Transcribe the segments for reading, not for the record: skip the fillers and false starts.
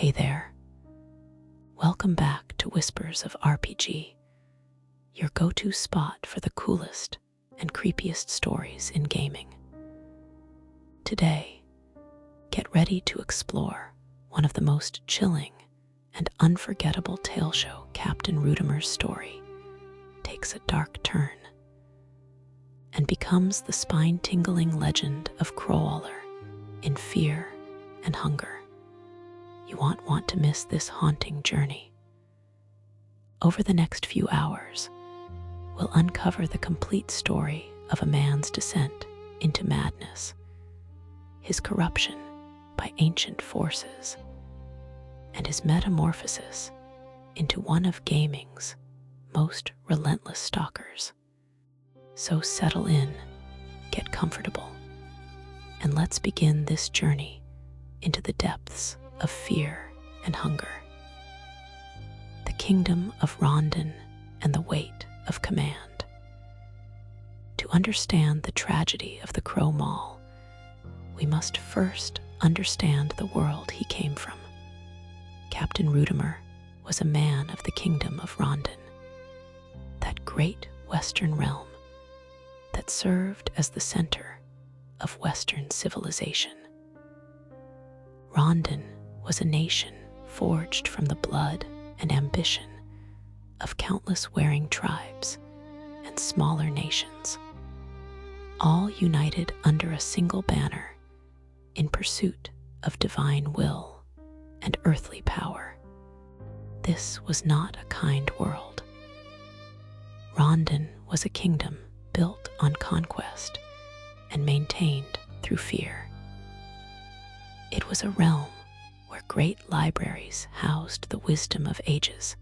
Hey there. Welcome back to Whispers of RPG, your go-to spot for the coolest and creepiest stories in gaming. Today, get ready to explore one of the most chilling and unforgettable tale show. Captain Rudimer's story takes a dark turn and becomes the spine-tingling legend of Crow Mauler in fear and hunger. You won't want to miss this haunting journey. Over the next few hours, we'll uncover the complete story of a man's descent into madness, his corruption by ancient forces, and his metamorphosis into one of gaming's most relentless stalkers. So settle in, get comfortable, and let's begin this journey into the depths of fear and hunger. The kingdom of Rondon and the weight of command. To understand the tragedy of the Crow Mauler, we must first understand the world he came from. Captain Rudimer was a man of the kingdom of Rondon, that great western realm that served as the center of Western civilization. Rondon was a nation forged from the blood and ambition of countless warring tribes and smaller nations, all united under a single banner in pursuit of divine will and earthly power. This was not a kind world. Rondon was a kingdom built on conquest and maintained through fear. It was a realm where great libraries housed the wisdom of ages,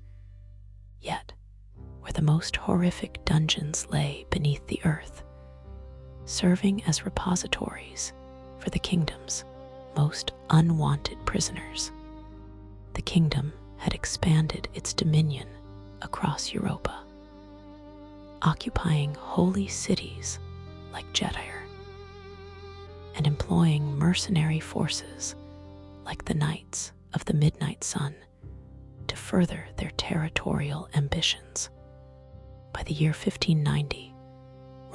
yet where the most horrific dungeons lay beneath the earth, serving as repositories for the kingdom's most unwanted prisoners. The kingdom had expanded its dominion across Europa, occupying holy cities like Jetyr, and employing mercenary forces like the Knights of the Midnight Sun to further their territorial ambitions. By the year 1590,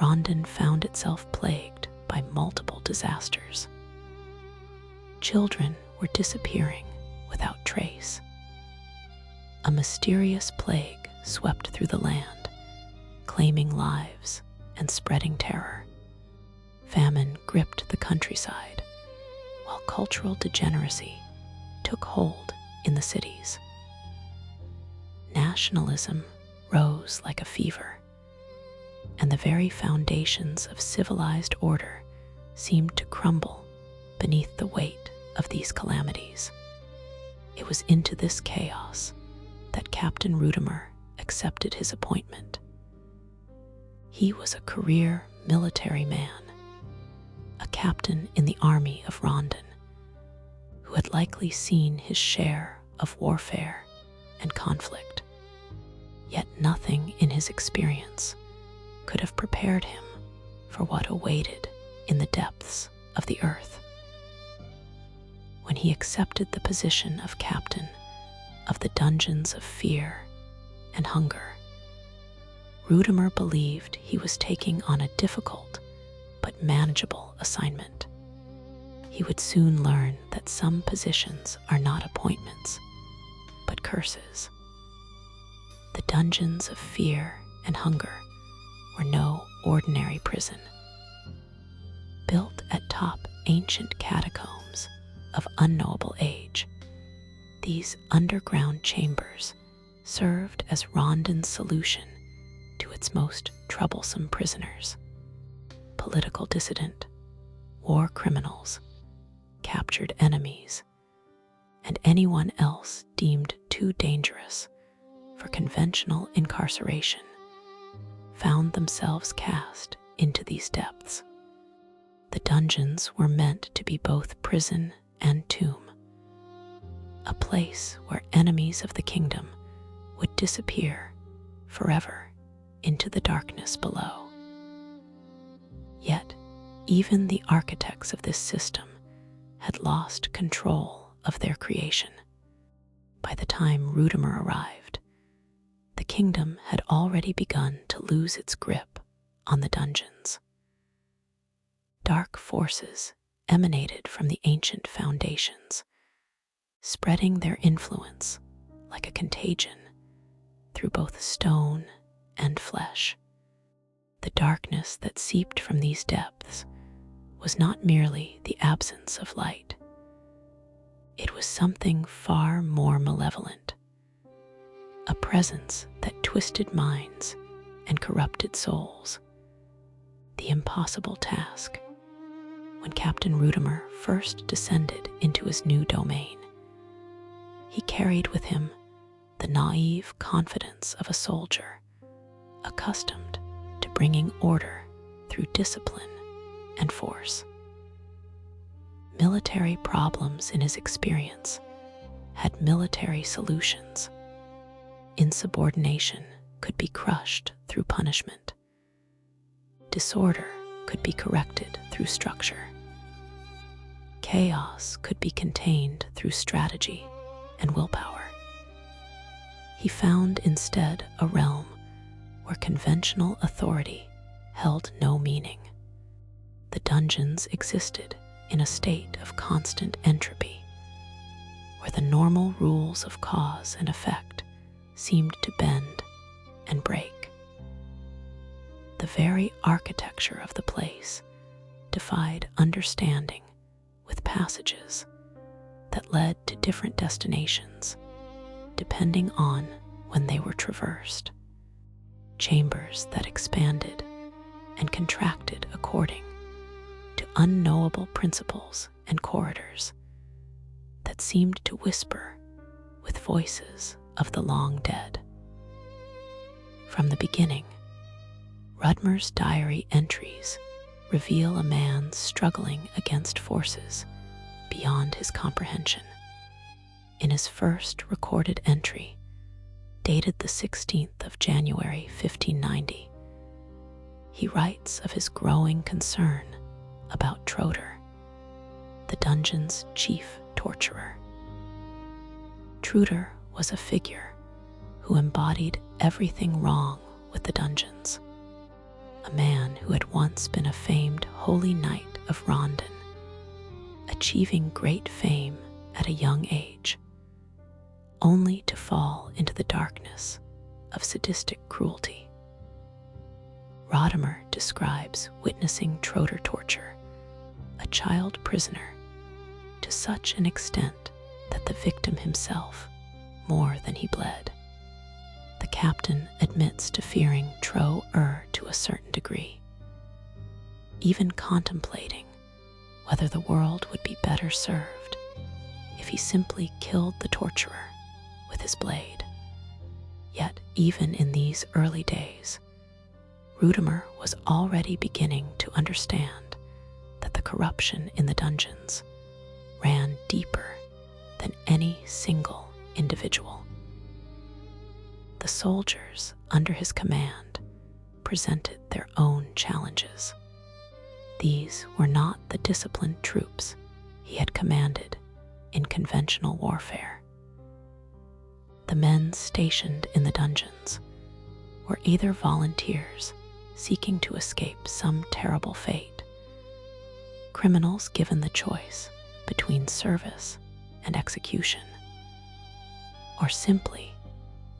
Rondon found itself plagued by multiple disasters. Children were disappearing without trace. A mysterious plague swept through the land, claiming lives and spreading terror. Famine gripped the countryside, while cultural degeneracy took hold in the cities. Nationalism rose like a fever, and the very foundations of civilized order seemed to crumble beneath the weight of these calamities. It was into this chaos that Captain Rudimer accepted his appointment. He was a career military man, a captain in the army of Rondon, who had likely seen his share of warfare and conflict. Yet nothing in his experience could have prepared him for what awaited in the depths of the earth. When he accepted the position of captain of the dungeons of fear and hunger, Rudimer believed he was taking on a difficult but manageable assignment. He would soon learn that some positions are not appointments, but curses. The dungeons of fear and hunger were no ordinary prison. Built atop ancient catacombs of unknowable age, these underground chambers served as Rondon's solution to its most troublesome prisoners: political dissident, war criminals, captured enemies, and anyone else deemed too dangerous for conventional incarceration found themselves cast into these depths. The dungeons were meant to be both prison and tomb, a place where enemies of the kingdom would disappear forever into the darkness below. Yet, even the architects of this system had lost control of their creation. By the time Rudimer arrived, the kingdom had already begun to lose its grip on the dungeons. Dark forces emanated from the ancient foundations, spreading their influence like a contagion through both stone and flesh. The darkness that seeped from these depths was not merely the absence of light. It was something far more malevolent, a presence that twisted minds and corrupted souls. The impossible task, when Captain Rudimer first descended into his new domain, he carried with him the naive confidence of a soldier, accustomed to bringing order through discipline and force. Military problems, in his experience, had military solutions. Insubordination could be crushed through punishment. Disorder could be corrected through structure. Chaos could be contained through strategy and willpower. He found instead a realm where conventional authority held no meaning. The dungeons existed in a state of constant entropy, where the normal rules of cause and effect seemed to bend and break. The very architecture of the place defied understanding, with passages that led to different destinations, depending on when they were traversed. Chambers that expanded and contracted according to unknowable principles, and corridors that seemed to whisper with voices of the long dead. From the beginning, Rudimer's diary entries reveal a man struggling against forces beyond his comprehension. In his first recorded entry, dated the 16th of January 1590, he writes of his growing concern about Troder, the dungeon's chief torturer. Troder was a figure who embodied everything wrong with the dungeons, a man who had once been a famed holy knight of Rondon, achieving great fame at a young age, only to fall into the darkness of sadistic cruelty. Rudimer describes witnessing Troder torture a child prisoner to such an extent that the victim himself more than he bled. The captain admits to fearing Troder to a certain degree, even contemplating whether the world would be better served if he simply killed the torturer with his blade. Yet even in these early days, Rudimer was already beginning to understand that the corruption in the dungeons ran deeper than any single individual. The soldiers under his command presented their own challenges. These were not the disciplined troops he had commanded in conventional warfare. The men stationed in the dungeons were either volunteers seeking to escape some terrible fate, criminals given the choice between service and execution, or simply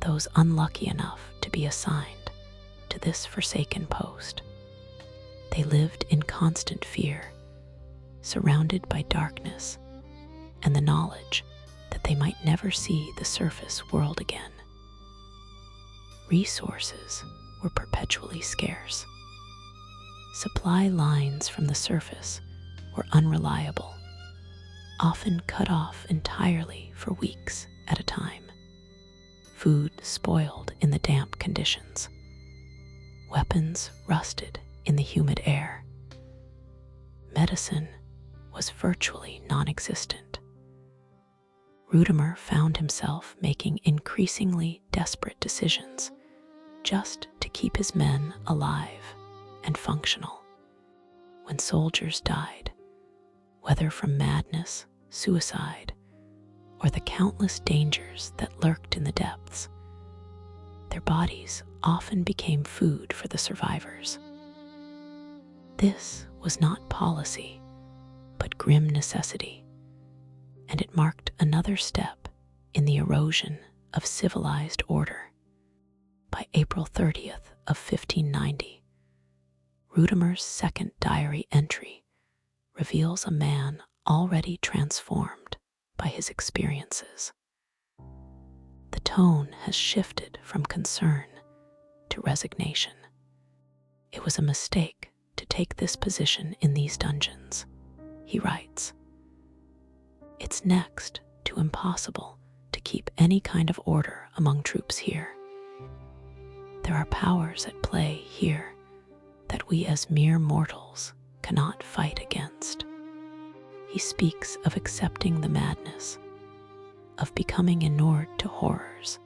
those unlucky enough to be assigned to this forsaken post. They lived in constant fear, surrounded by darkness and the knowledge that they might never see the surface world again. Resources were perpetually scarce. Supply lines from the surface were unreliable, often cut off entirely for weeks at a time. Food spoiled in the damp conditions. Weapons rusted in the humid air. Medicine was virtually non-existent. Rudimer found himself making increasingly desperate decisions just to keep his men alive and functional. When soldiers died, whether from madness, suicide, or the countless dangers that lurked in the depths. Their bodies often became food for the survivors. This was not policy, but grim necessity, and it marked another step in the erosion of civilized order. By April 30th of 1590, Rudimer's second diary entry reveals a man already transformed by his experiences. The tone has shifted from concern to resignation. It was a mistake to take this position in these dungeons, he writes. It's next to impossible to keep any kind of order among troops here. There are powers at play here that we as mere mortals cannot fight against. He speaks of accepting the madness, of becoming inured to horrors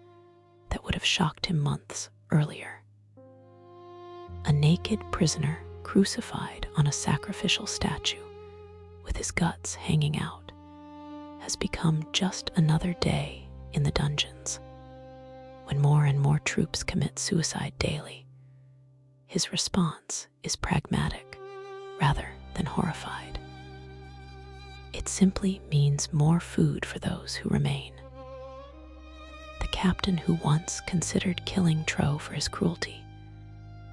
that would have shocked him months earlier. A naked prisoner crucified on a sacrificial statue with his guts hanging out has become just another day in the dungeons. When more and more troops commit suicide daily, his response is pragmatic rather than horrified. It simply means more food for those who remain. The captain who once considered killing Crow for his cruelty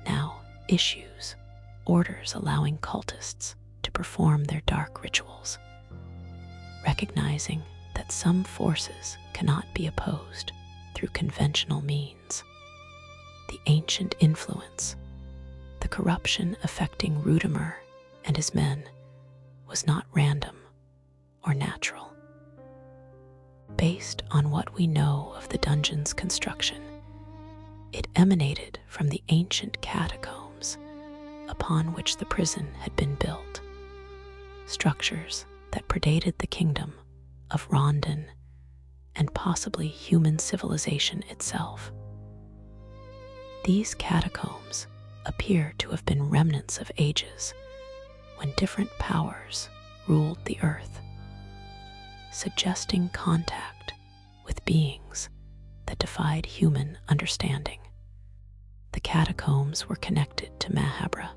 now issues orders allowing cultists to perform their dark rituals, recognizing that some forces cannot be opposed through conventional means. The ancient influence, the corruption affecting Rudimer and his men, was not random or natural. Based on what we know of the dungeon's construction, it emanated from the ancient catacombs upon which the prison had been built, structures that predated the kingdom of Rondon and possibly human civilization itself. These catacombs appear to have been remnants of ages when different powers ruled the earth, suggesting contact with beings that defied human understanding. The catacombs were connected to Mahabra,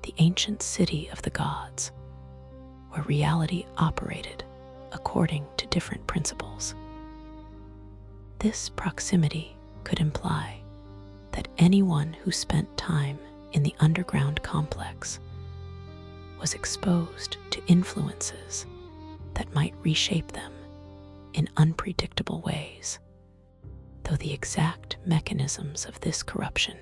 the ancient city of the gods, where reality operated according to different principles. This proximity could imply that anyone who spent time in the underground complex was exposed to influences that might reshape them in unpredictable ways, though the exact mechanisms of this corruption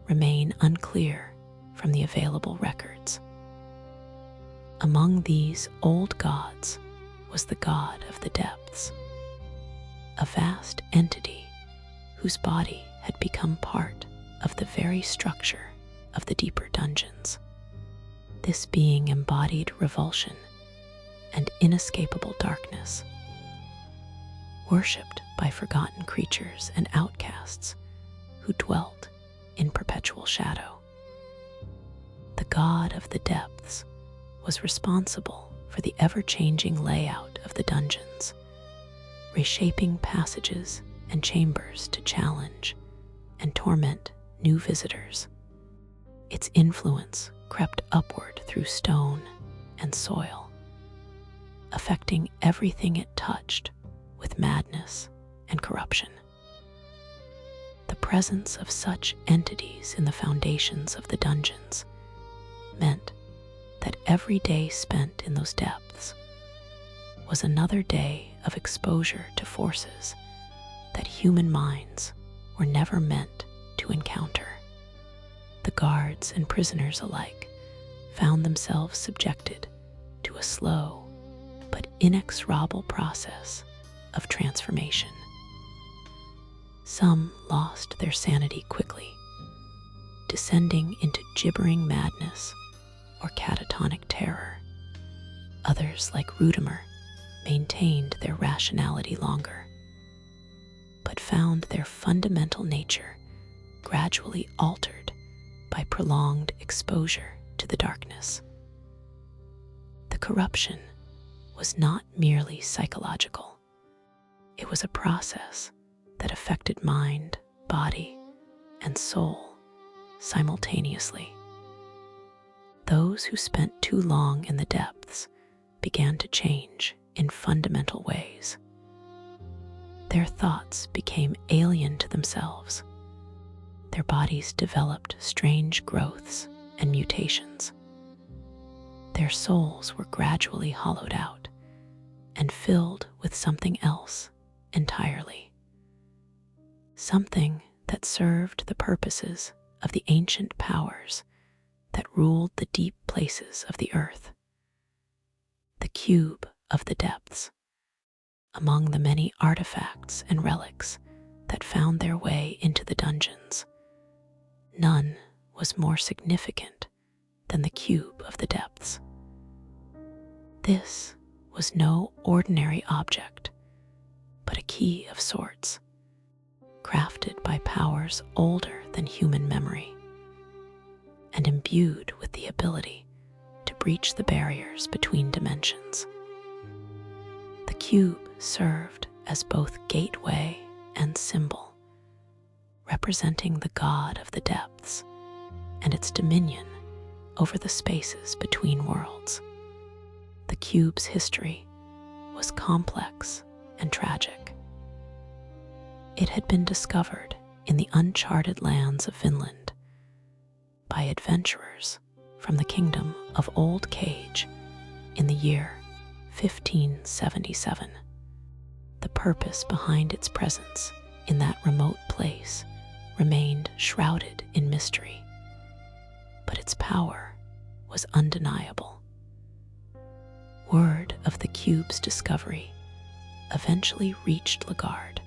remain unclear from the available records. Among these old gods was the god of the depths, a vast entity whose body had become part of the very structure of the deeper dungeons. This being embodied revulsion and inescapable darkness, worshipped by forgotten creatures and outcasts who dwelt in perpetual shadow. The god of the depths was responsible for the ever-changing layout of the dungeons, reshaping passages and chambers to challenge and torment new visitors. Its influence crept upward through stone and soil, affecting everything it touched with madness and corruption. The presence of such entities in the foundations of the dungeons meant that every day spent in those depths was another day of exposure to forces that human minds were never meant to encounter. The guards and prisoners alike found themselves subjected to a slow but inexorable process of transformation. Some lost their sanity quickly, descending into gibbering madness or catatonic terror. Others, like Rudimer, maintained their rationality longer, but found their fundamental nature gradually altered by prolonged exposure to the darkness. The corruption was not merely psychological. was a process that affected mind, body, and soul simultaneously. Those who spent too long in the depths began to change in fundamental ways. Their thoughts became alien to themselves. Their bodies developed strange growths and mutations. Their souls were gradually hollowed out and filled with something else entirely. Something that served the purposes of the ancient powers that ruled the deep places of the earth. The cube of the depths. Among the many artifacts and relics that found their way into the dungeons, none was more significant than the cube of the depths. This was no ordinary object, but a key of sorts, crafted by powers older than human memory, and imbued with the ability to breach the barriers between dimensions. The cube served as both gateway and symbol, representing the god of the depths and its dominion over the spaces between worlds. The cube's history was complex and tragic. It had been discovered in the uncharted lands of Vinland by adventurers from the kingdom of Old Cage in the year 1577. The purpose behind its presence in that remote place remained shrouded in mystery, but its power was undeniable. Word of the cube's discovery eventually reached Legard,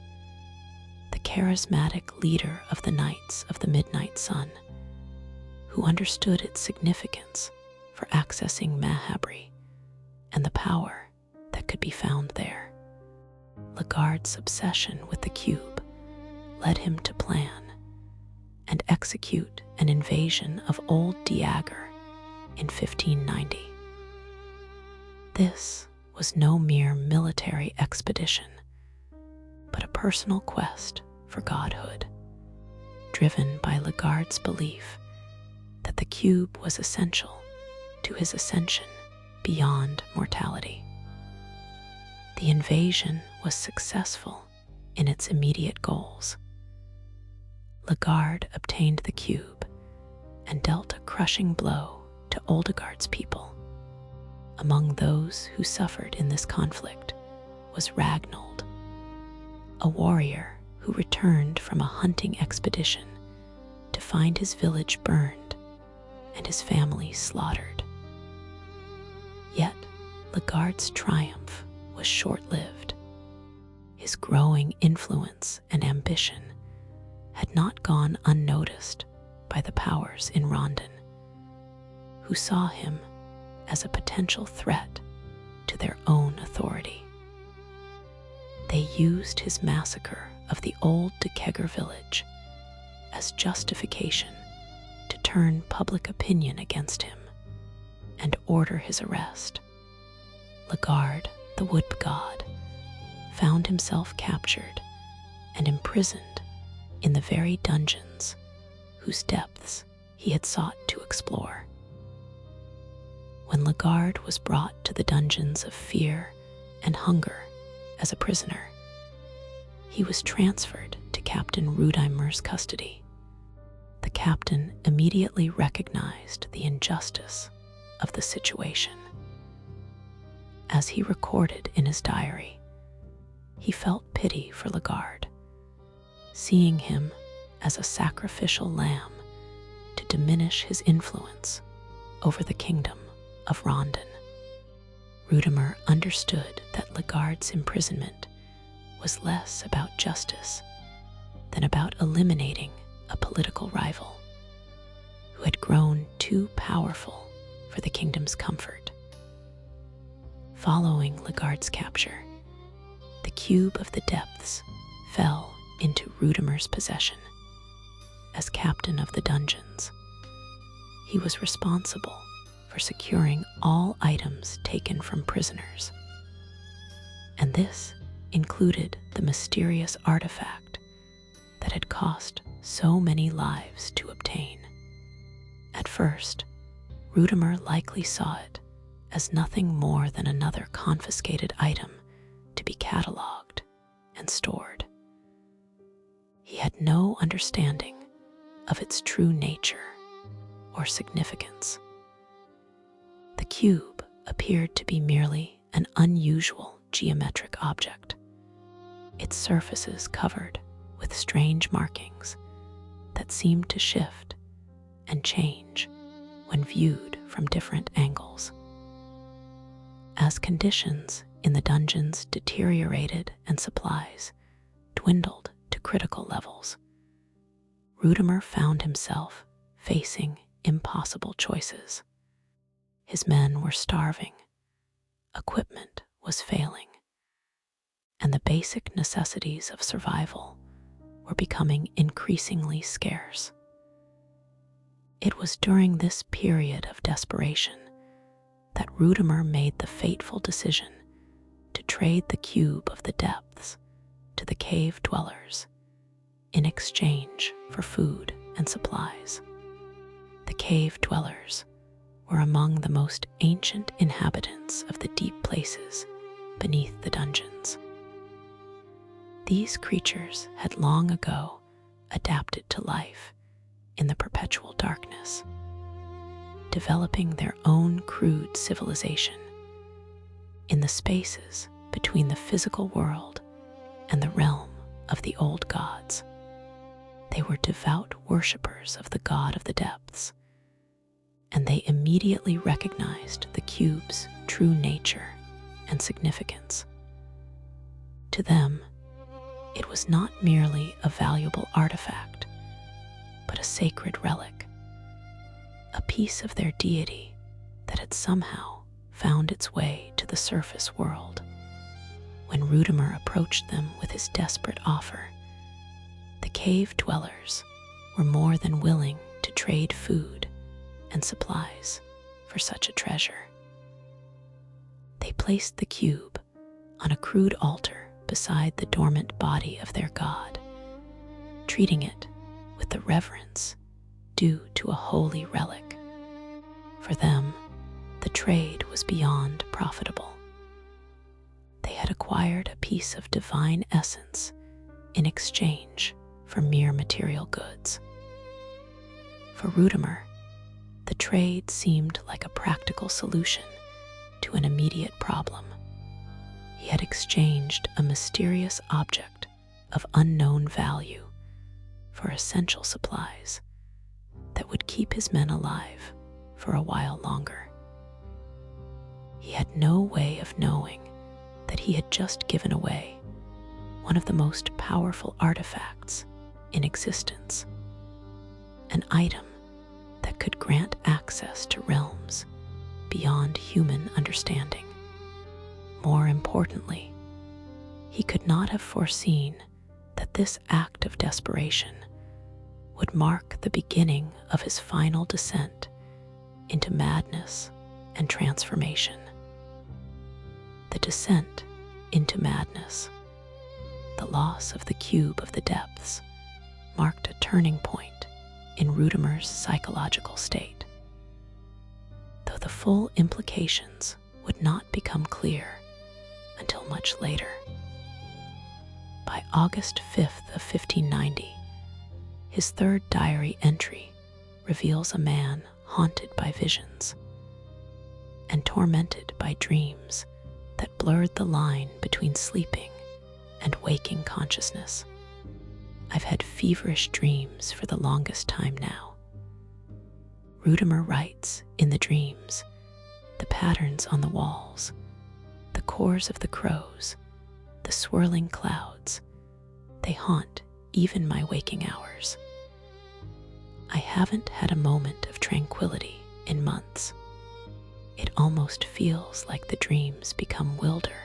the charismatic leader of the Knights of the Midnight Sun, who understood its significance for accessing Mahabri and the power that could be found there. Legard's obsession with the cube led him to plan and execute an invasion of Old Diager in 1590. This was no mere military expedition, but a personal quest for godhood, driven by Legard's belief that the cube was essential to his ascension beyond mortality. The invasion was successful in its immediate goals. Legard obtained the cube and dealt a crushing blow to Oldegard's people. Among those who suffered in this conflict was Ragnold, a warrior who returned from a hunting expedition to find his village burned and his family slaughtered. Yet Legard's triumph was short-lived. His growing influence and ambition had not gone unnoticed by the powers in Rondon, who saw him as a potential threat to their own authority. They used his massacre of the old Dekeger village as justification to turn public opinion against him and order his arrest. Legard, the wood god, found himself captured and imprisoned in the very dungeons whose depths he had sought to explore. When Legard was brought to the dungeons of fear and hunger as a prisoner, he was transferred to Captain Rudimer's custody. The captain immediately recognized the injustice of the situation. As he recorded in his diary, he felt pity for Legard, seeing him as a sacrificial lamb to diminish his influence over the kingdom of Rondon. Rudimer understood that Legard's imprisonment was less about justice than about eliminating a political rival who had grown too powerful for the kingdom's comfort. Following Legard's capture, the cube of the depths fell into Rudimer's possession. As captain of the dungeons, he was responsible for securing all items taken from prisoners, and this included the mysterious artifact that had cost so many lives to obtain. At first, Rudimer likely saw it as nothing more than another confiscated item to be catalogued and stored. He had no understanding of its true nature or significance. The cube appeared to be merely an unusual geometric object, its surfaces covered with strange markings that seemed to shift and change when viewed from different angles. As conditions in the dungeons deteriorated and supplies dwindled to critical levels, Rudimer found himself facing impossible choices. His men were starving, equipment was failing, and the basic necessities of survival were becoming increasingly scarce. It was during this period of desperation that Rudimer made the fateful decision to trade the cube of the depths to the cave dwellers in exchange for food and supplies. The cave dwellers were among the most ancient inhabitants of the deep places beneath the dungeons. These creatures had long ago adapted to life in the perpetual darkness, developing their own crude civilization in the spaces between the physical world and the realm of the old gods. They were devout worshippers of the god of the depths, and they immediately recognized the cube's true nature and significance. To them, it was not merely a valuable artifact, but a sacred relic, a piece of their deity that had somehow found its way to the surface world. When Rudimer approached them with his desperate offer, the cave dwellers were more than willing to trade food and supplies for such a treasure. They placed the cube on a crude altar beside the dormant body of their god, treating it with the reverence due to a holy relic. For them, the trade was beyond profitable. They had acquired a piece of divine essence in exchange for mere material goods. For Rudimer, the trade seemed like a practical solution to an immediate problem. He had exchanged a mysterious object of unknown value for essential supplies that would keep his men alive for a while longer. He had no way of knowing that he had just given away one of the most powerful artifacts in existence, an item that could grant access to realms beyond human understanding. More importantly, he could not have foreseen that this act of desperation would mark the beginning of his final descent into madness and transformation. The descent into madness, the loss of the cube of the depths, marked a turning point in Rudimer's psychological state. Though the full implications would not become clear until much later. By August 5th of 1590, his third diary entry reveals a man haunted by visions and tormented by dreams that blurred the line between sleeping and waking consciousness. I've had feverish dreams for the longest time now. Rudimer writes in the dreams, the patterns on the walls, the cores of the crows, the swirling clouds, they haunt even my waking hours. I haven't had a moment of tranquility in months. It almost feels like the dreams become wilder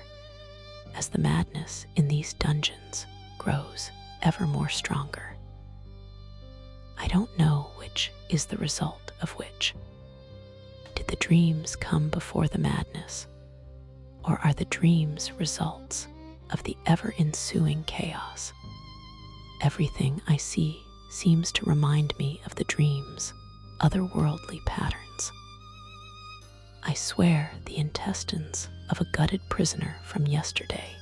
as the madness in these dungeons grows ever more stronger. I don't know which is the result of which. Did the dreams come before the madness, or are the dreams results of the ever-ensuing chaos. Everything I see seems to remind me of the dream's otherworldly patterns. I swear the intestines of a gutted prisoner from yesterday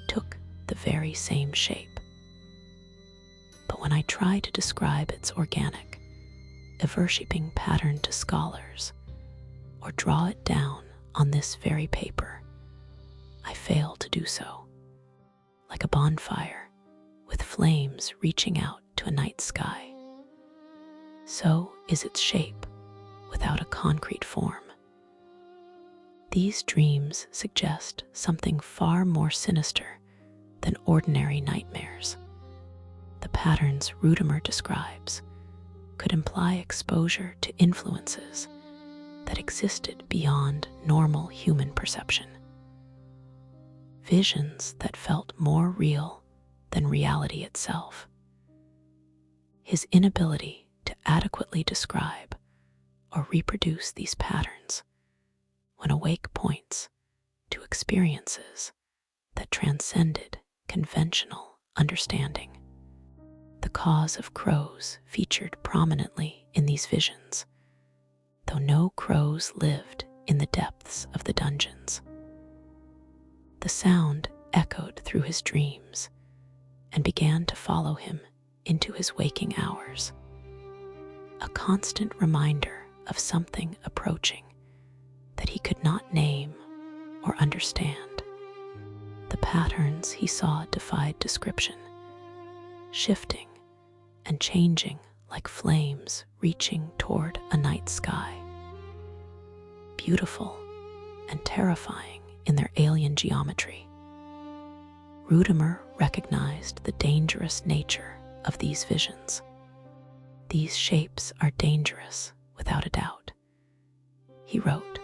took the very same shape. But when I try to describe its organic, ever-shaping pattern to scholars, or draw it down on this very paper, I fail to do so. Like a bonfire with flames reaching out to a night sky, so is its shape without a concrete form. These dreams suggest something far more sinister than ordinary nightmares. The patterns Rudimer describes could imply exposure to influences that existed beyond normal human perception. Visions that felt more real than reality itself. His inability to adequately describe or reproduce these patterns when awake points to experiences that transcended conventional understanding. The cause of crows featured prominently in these visions, though no crows lived in the depths of the dungeons. The sound echoed through his dreams and began to follow him into his waking hours, a constant reminder of something approaching that he could not name or understand. The patterns he saw defied description, shifting and changing like flames reaching toward a night sky. Beautiful and terrifying in their alien geometry, Rudimer recognized the dangerous nature of these visions. These shapes are dangerous without a doubt, he wrote,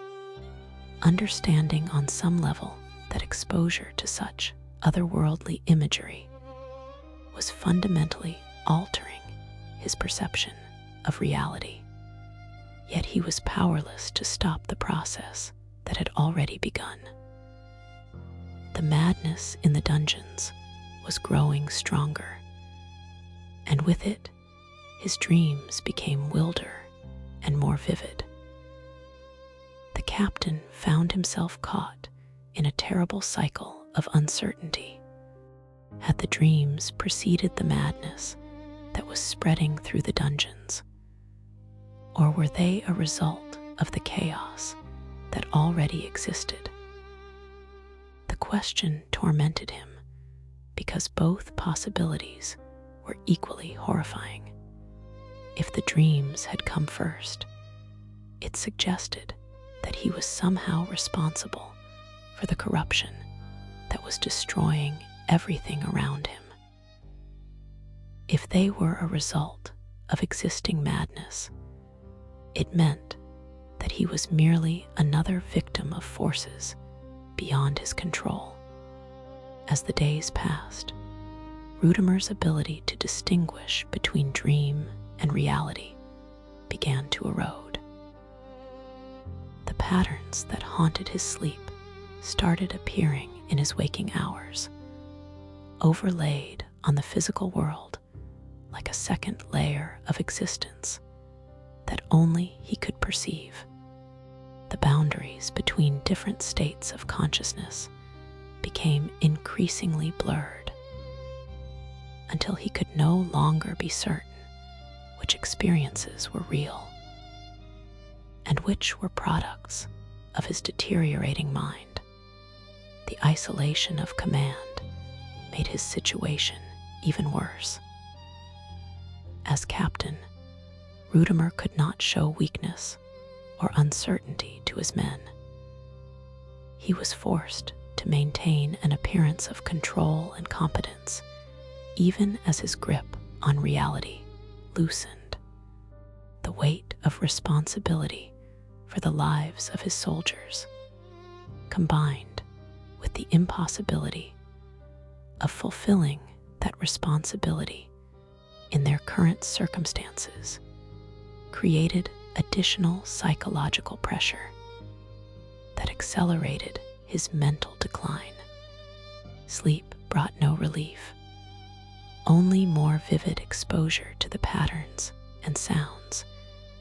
understanding on some level that exposure to such otherworldly imagery was fundamentally altering his perception of reality. Yet he was powerless to stop the process that had already begun. The madness in the dungeons was growing stronger, and with it, his dreams became wilder and more vivid. The captain found himself caught in a terrible cycle of uncertainty. Had the dreams preceded the madness that was spreading through the dungeons, or were they a result of the chaos that already existed? The question tormented him because both possibilities were equally horrifying. If the dreams had come first, it suggested that he was somehow responsible for the corruption that was destroying everything around him. If they were a result of existing madness, it meant that he was merely another victim of forces beyond his control. As the days passed, Rudimer's ability to distinguish between dream and reality began to erode. The patterns that haunted his sleep started appearing in his waking hours, overlaid on the physical world like a second layer of existence that only he could perceive. The boundaries between different states of consciousness became increasingly blurred until he could no longer be certain which experiences were real and which were products of his deteriorating mind. The isolation of command made his situation even worse. As captain, Rudimer could not show weakness or uncertainty to his men. He was forced to maintain an appearance of control and competence, even as his grip on reality loosened. The weight of responsibility for the lives of his soldiers, combined with the impossibility of fulfilling that responsibility in their current circumstances, created additional psychological pressure that accelerated his mental decline. Sleep brought no relief, only more vivid exposure to the patterns and sounds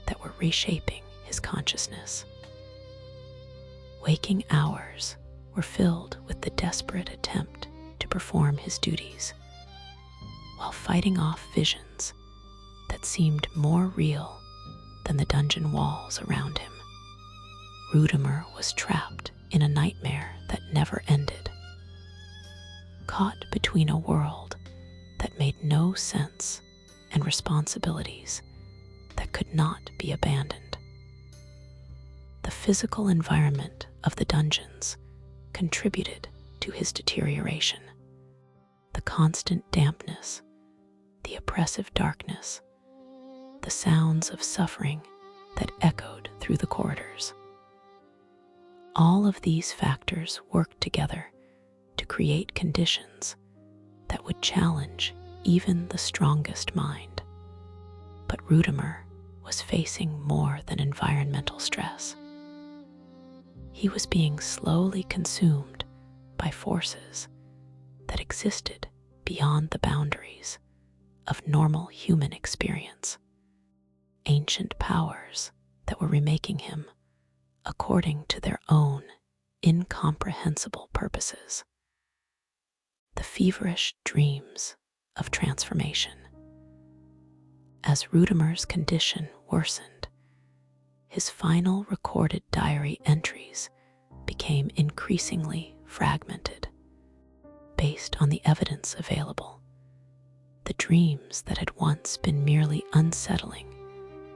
that were reshaping his consciousness. Waking hours were filled with the desperate attempt to perform his duties, while fighting off visions that seemed more real than the dungeon walls around him. Rudimer was trapped in a nightmare that never ended, caught between a world that made no sense and responsibilities that could not be abandoned. The physical environment of the dungeons contributed to his deterioration. The constant dampness, the oppressive darkness, the sounds of suffering that echoed through the corridors. All of these factors worked together to create conditions that would challenge even the strongest mind. But Rudimer was facing more than environmental stress. He was being slowly consumed by forces that existed beyond the boundaries of normal human experience. Ancient powers that were remaking him according to their own incomprehensible purposes. The feverish dreams of transformation. As Rudimer's condition worsened, his final recorded diary entries became increasingly fragmented. Based on the evidence available, the dreams that had once been merely unsettling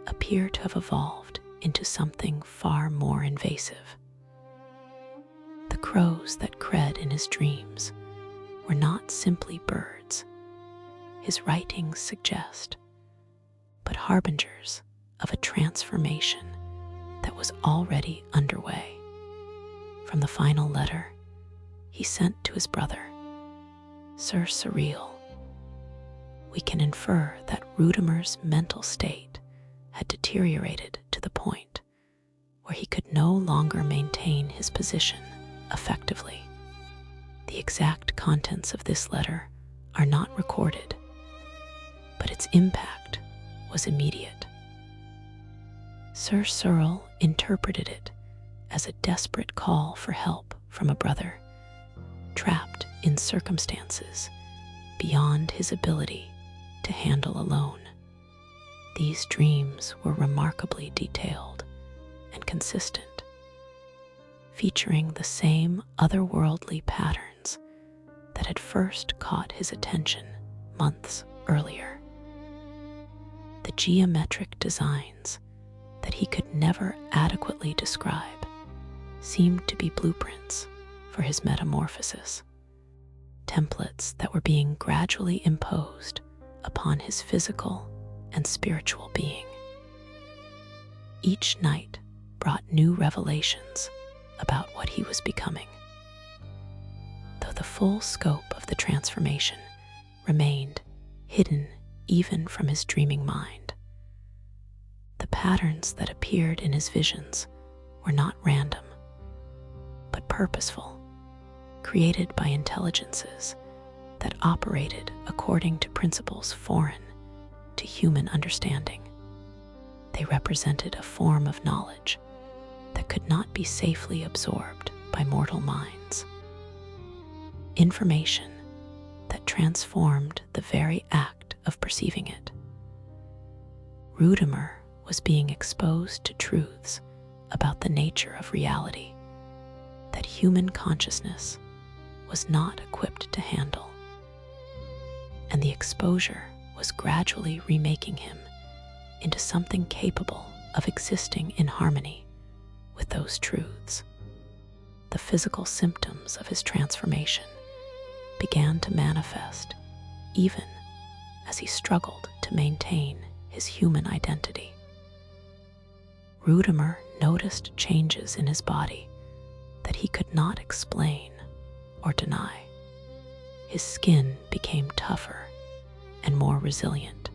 appear to have evolved into something far more invasive. The crows that cred in his dreams were not simply birds, his writings suggest, but harbingers of a transformation that was already underway. From the final letter he sent to his brother, Sir Cyril, we can infer that Rudimer's mental state had deteriorated to the point where he could no longer maintain his position effectively. The exact contents of this letter are not recorded, but its impact was immediate. Sir Cyril interpreted it as a desperate call for help from a brother, trapped in circumstances beyond his ability to handle alone. These dreams were remarkably detailed and consistent, featuring the same otherworldly patterns that had first caught his attention months earlier. The geometric designs that he could never adequately describe seemed to be blueprints for his metamorphosis, templates that were being gradually imposed upon his physical and spiritual being. Each night brought new revelations about what he was becoming, though the full scope of the transformation remained hidden even from his dreaming mind. The patterns that appeared in his visions were not random, but purposeful, created by intelligences that operated according to principles foreign to human understanding. They represented a form of knowledge that could not be safely absorbed by mortal minds. Information that transformed the very act of perceiving it. Rudimer was being exposed to truths about the nature of reality that human consciousness was not equipped to handle, and the exposure was gradually remaking him into something capable of existing in harmony with those truths. The physical symptoms of his transformation began to manifest even as he struggled to maintain his human identity. Rudimer noticed changes in his body that he could not explain or deny. His skin became tougher and more resilient.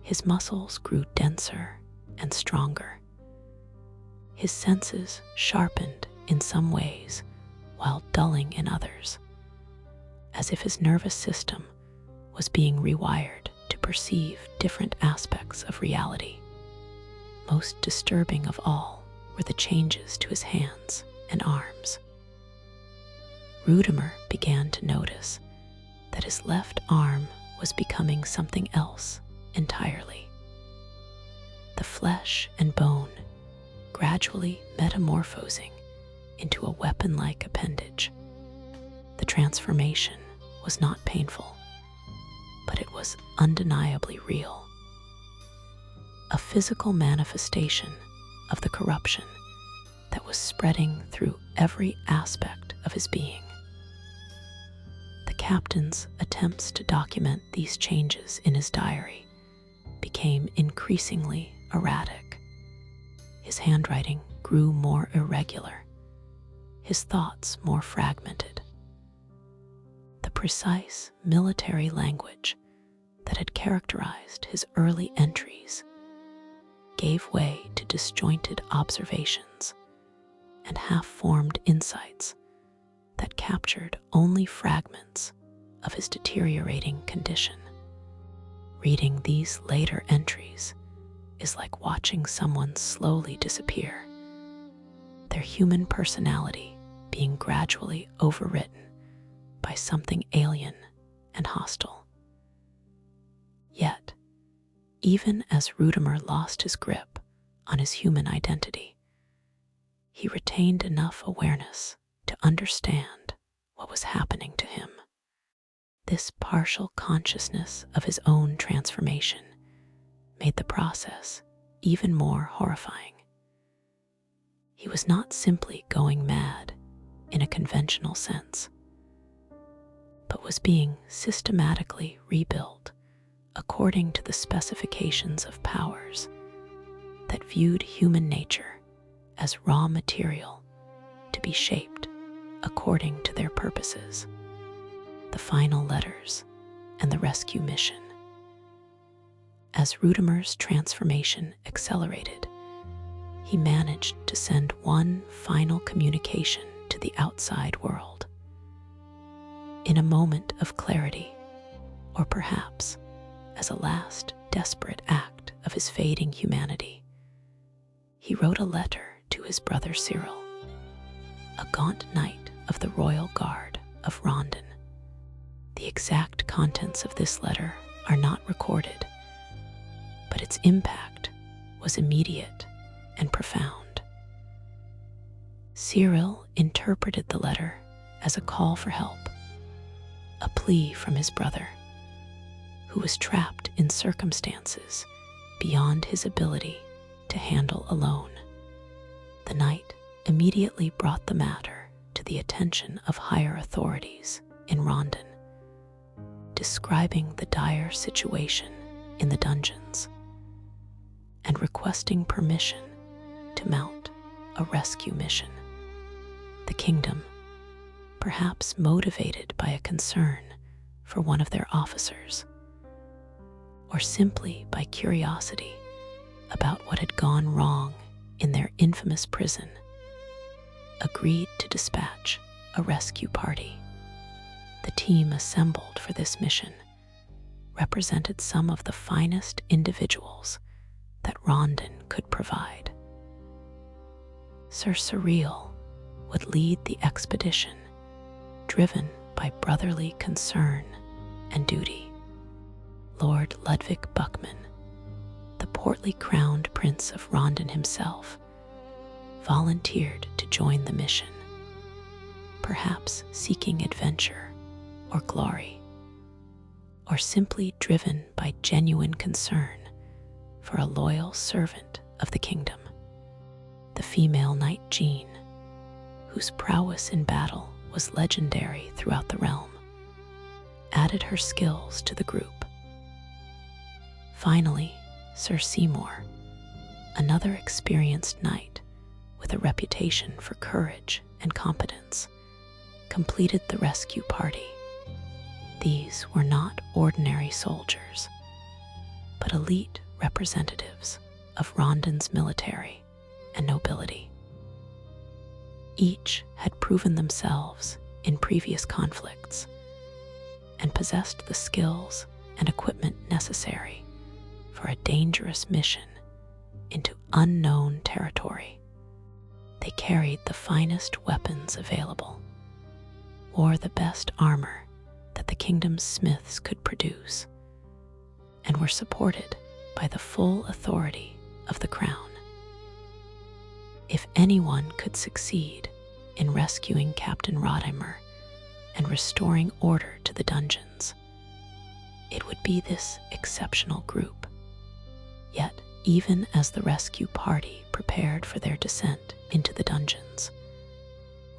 His muscles grew denser and stronger. His senses sharpened in some ways while dulling in others, as if his nervous system was being rewired to perceive different aspects of reality. Most disturbing of all were the changes to his hands and arms. Rudimer began to notice that his left arm was becoming something else entirely. The flesh and bone gradually metamorphosing into a weapon-like appendage. The transformation was not painful, but it was undeniably real. A physical manifestation of the corruption that was spreading through every aspect of his being. The captain's attempts to document these changes in his diary became increasingly erratic. His handwriting grew more irregular, his thoughts more fragmented. The precise military language that had characterized his early entries gave way to disjointed observations and half-formed insights that captured only fragments of his deteriorating condition. Reading these later entries is like watching someone slowly disappear, their human personality being gradually overwritten by something alien and hostile. Yet, even as Rudimer lost his grip on his human identity, he retained enough awareness to understand what was happening to him. This partial consciousness of his own transformation made the process even more horrifying. He was not simply going mad in a conventional sense, but was being systematically rebuilt according to the specifications of powers that viewed human nature as raw material to be shaped according to their purposes. The final letters and the rescue mission. As Rudimer's transformation accelerated, he managed to send one final communication to the outside world. In a moment of clarity, or perhaps as a last desperate act of his fading humanity, he wrote a letter to his brother Cyril, a gaunt knight of the Royal Guard of Rondon. The exact contents of this letter are not recorded, but its impact was immediate and profound. Cyril interpreted the letter as a call for help, a plea from his brother, who was trapped in circumstances beyond his ability to handle alone. The knight immediately brought the matter to the attention of higher authorities in Rondon, describing the dire situation in the dungeons and requesting permission to mount a rescue mission. The kingdom, perhaps motivated by a concern for one of their officers, or simply by curiosity about what had gone wrong in their infamous prison, agreed to dispatch a rescue party. The team assembled for this mission represented some of the finest individuals that Rondon could provide. Sir Cyril would lead the expedition, driven by brotherly concern and duty. Lord Ludwig Buckman, the portly crowned prince of Rondon himself, volunteered to join the mission, perhaps seeking adventure or glory, or simply driven by genuine concern for a loyal servant of the kingdom. The female knight Jean, whose prowess in battle was legendary throughout the realm, added her skills to the group. Finally, Sir Seymour, another experienced knight with a reputation for courage and competence, completed the rescue party. These were not ordinary soldiers, but elite representatives of Rondon's military and nobility. Each had proven themselves in previous conflicts, and possessed the skills and equipment necessary for a dangerous mission into unknown territory. They carried the finest weapons available, wore the best armor that the kingdom's smiths could produce, and were supported by the full authority of the crown. If anyone could succeed in rescuing Captain Rudimer and restoring order to the dungeons, it would be this exceptional group. Yet, even as the rescue party prepared for their descent into the dungeons,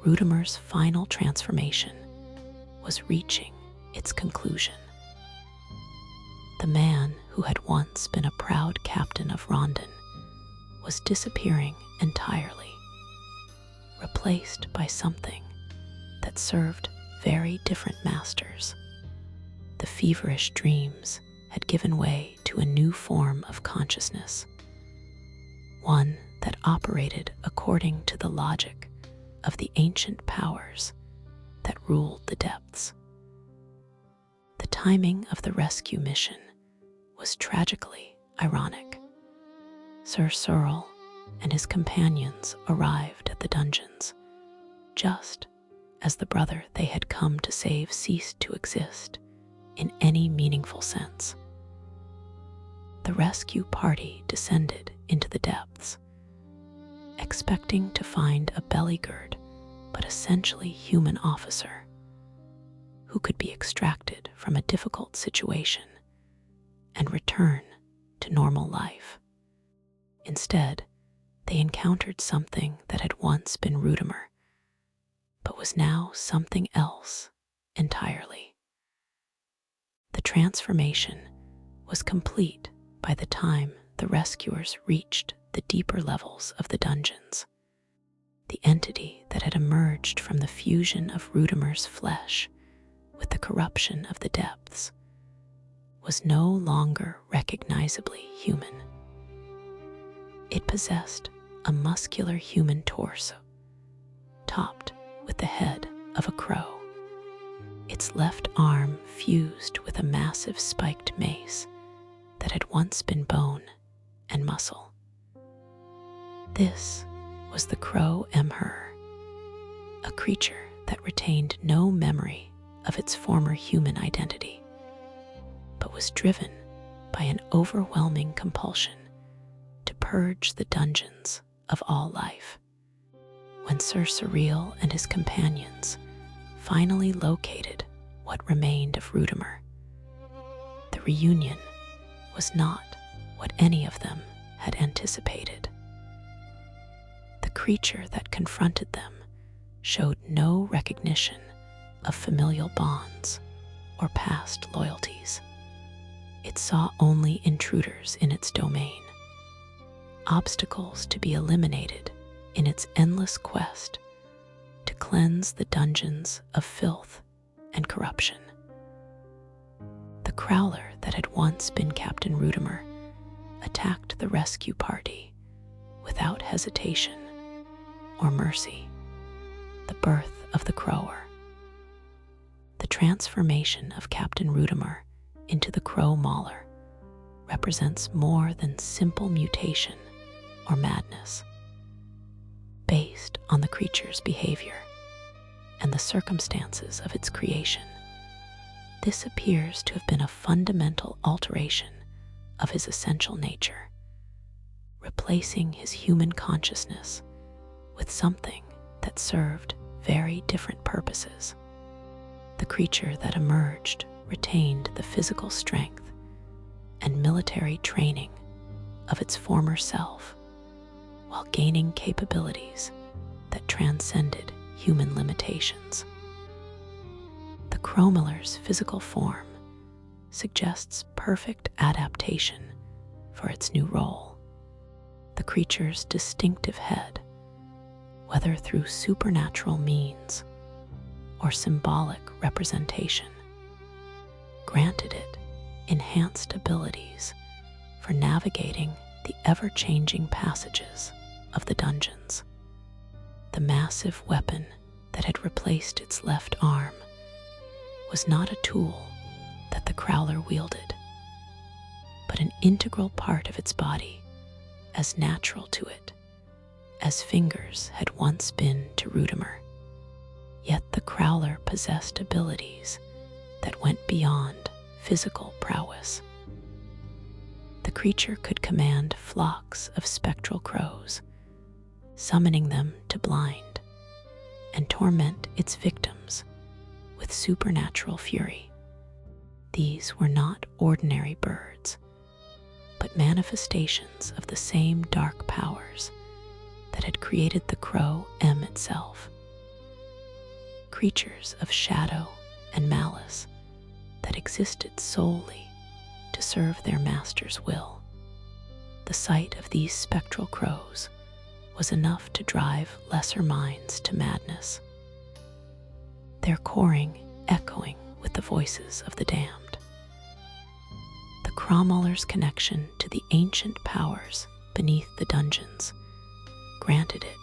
Rudimer's final transformation was reaching its conclusion. The man who had once been a proud captain of Rondon was disappearing entirely, replaced by something that served very different masters. The feverish dreams had given way to a new form of consciousness, one that operated according to the logic of the ancient powers that ruled the depths. The timing of the rescue mission was tragically ironic. Sir Cyril and his companions arrived at the dungeons just as the brother they had come to save ceased to exist in any meaningful sense. The rescue party descended into the depths, expecting to find a beleaguered but essentially human officer who could be extracted from a difficult situation and return to normal life. Instead, they encountered something that had once been Rudimer, but was now something else entirely. The transformation was complete by the time the rescuers reached the deeper levels of the dungeons. The entity that had emerged from the fusion of Rudimer's flesh with the corruption of the depths was no longer recognizably human. It possessed a muscular human torso, topped with the head of a crow, its left arm fused with a massive spiked mace that had once been bone and muscle. This was the Crow Mauler, a creature that retained no memory of its former human identity, but was driven by an overwhelming compulsion to purge the dungeons of all life. When Sir Cyril and his companions finally located what remained of Rudimer, the reunion was not what any of them had anticipated. The creature that confronted them showed no recognition of familial bonds or past loyalties. It saw only intruders in its domain, obstacles to be eliminated in its endless quest to cleanse the dungeons of filth and corruption. The Crowler that had once been Captain Rudimer attacked the rescue party without hesitation or mercy. The birth of the Crower. The transformation of Captain Rudimer into the Crow Mauler represents more than simple mutation or madness. Based on the creature's behavior and the circumstances of its creation, this appears to have been a fundamental alteration of his essential nature, replacing his human consciousness with something that served very different purposes. The creature that emerged retained the physical strength and military training of its former self, while gaining capabilities that transcended human limitations. The Crow Mauler's physical form suggests perfect adaptation for its new role. The creature's distinctive head, whether through supernatural means or symbolic representation, granted it enhanced abilities for navigating the ever-changing passages of the dungeons. The massive weapon that had replaced its left arm was not a tool that the Crowler wielded, but an integral part of its body, as natural to it as fingers had once been to Rudimer. Yet the Crowler possessed abilities that went beyond physical prowess. The creature could command flocks of spectral crows, summoning them to blind, and torment its victims with supernatural fury. These were not ordinary birds, but manifestations of the same dark powers that had created the Crow M itself. Creatures of shadow and malice that existed solely to serve their master's will. The sight of these spectral crows was enough to drive lesser minds to madness, their cawing echoing with the voices of the damned. The Crow Mauler's connection to the ancient powers beneath the dungeons granted it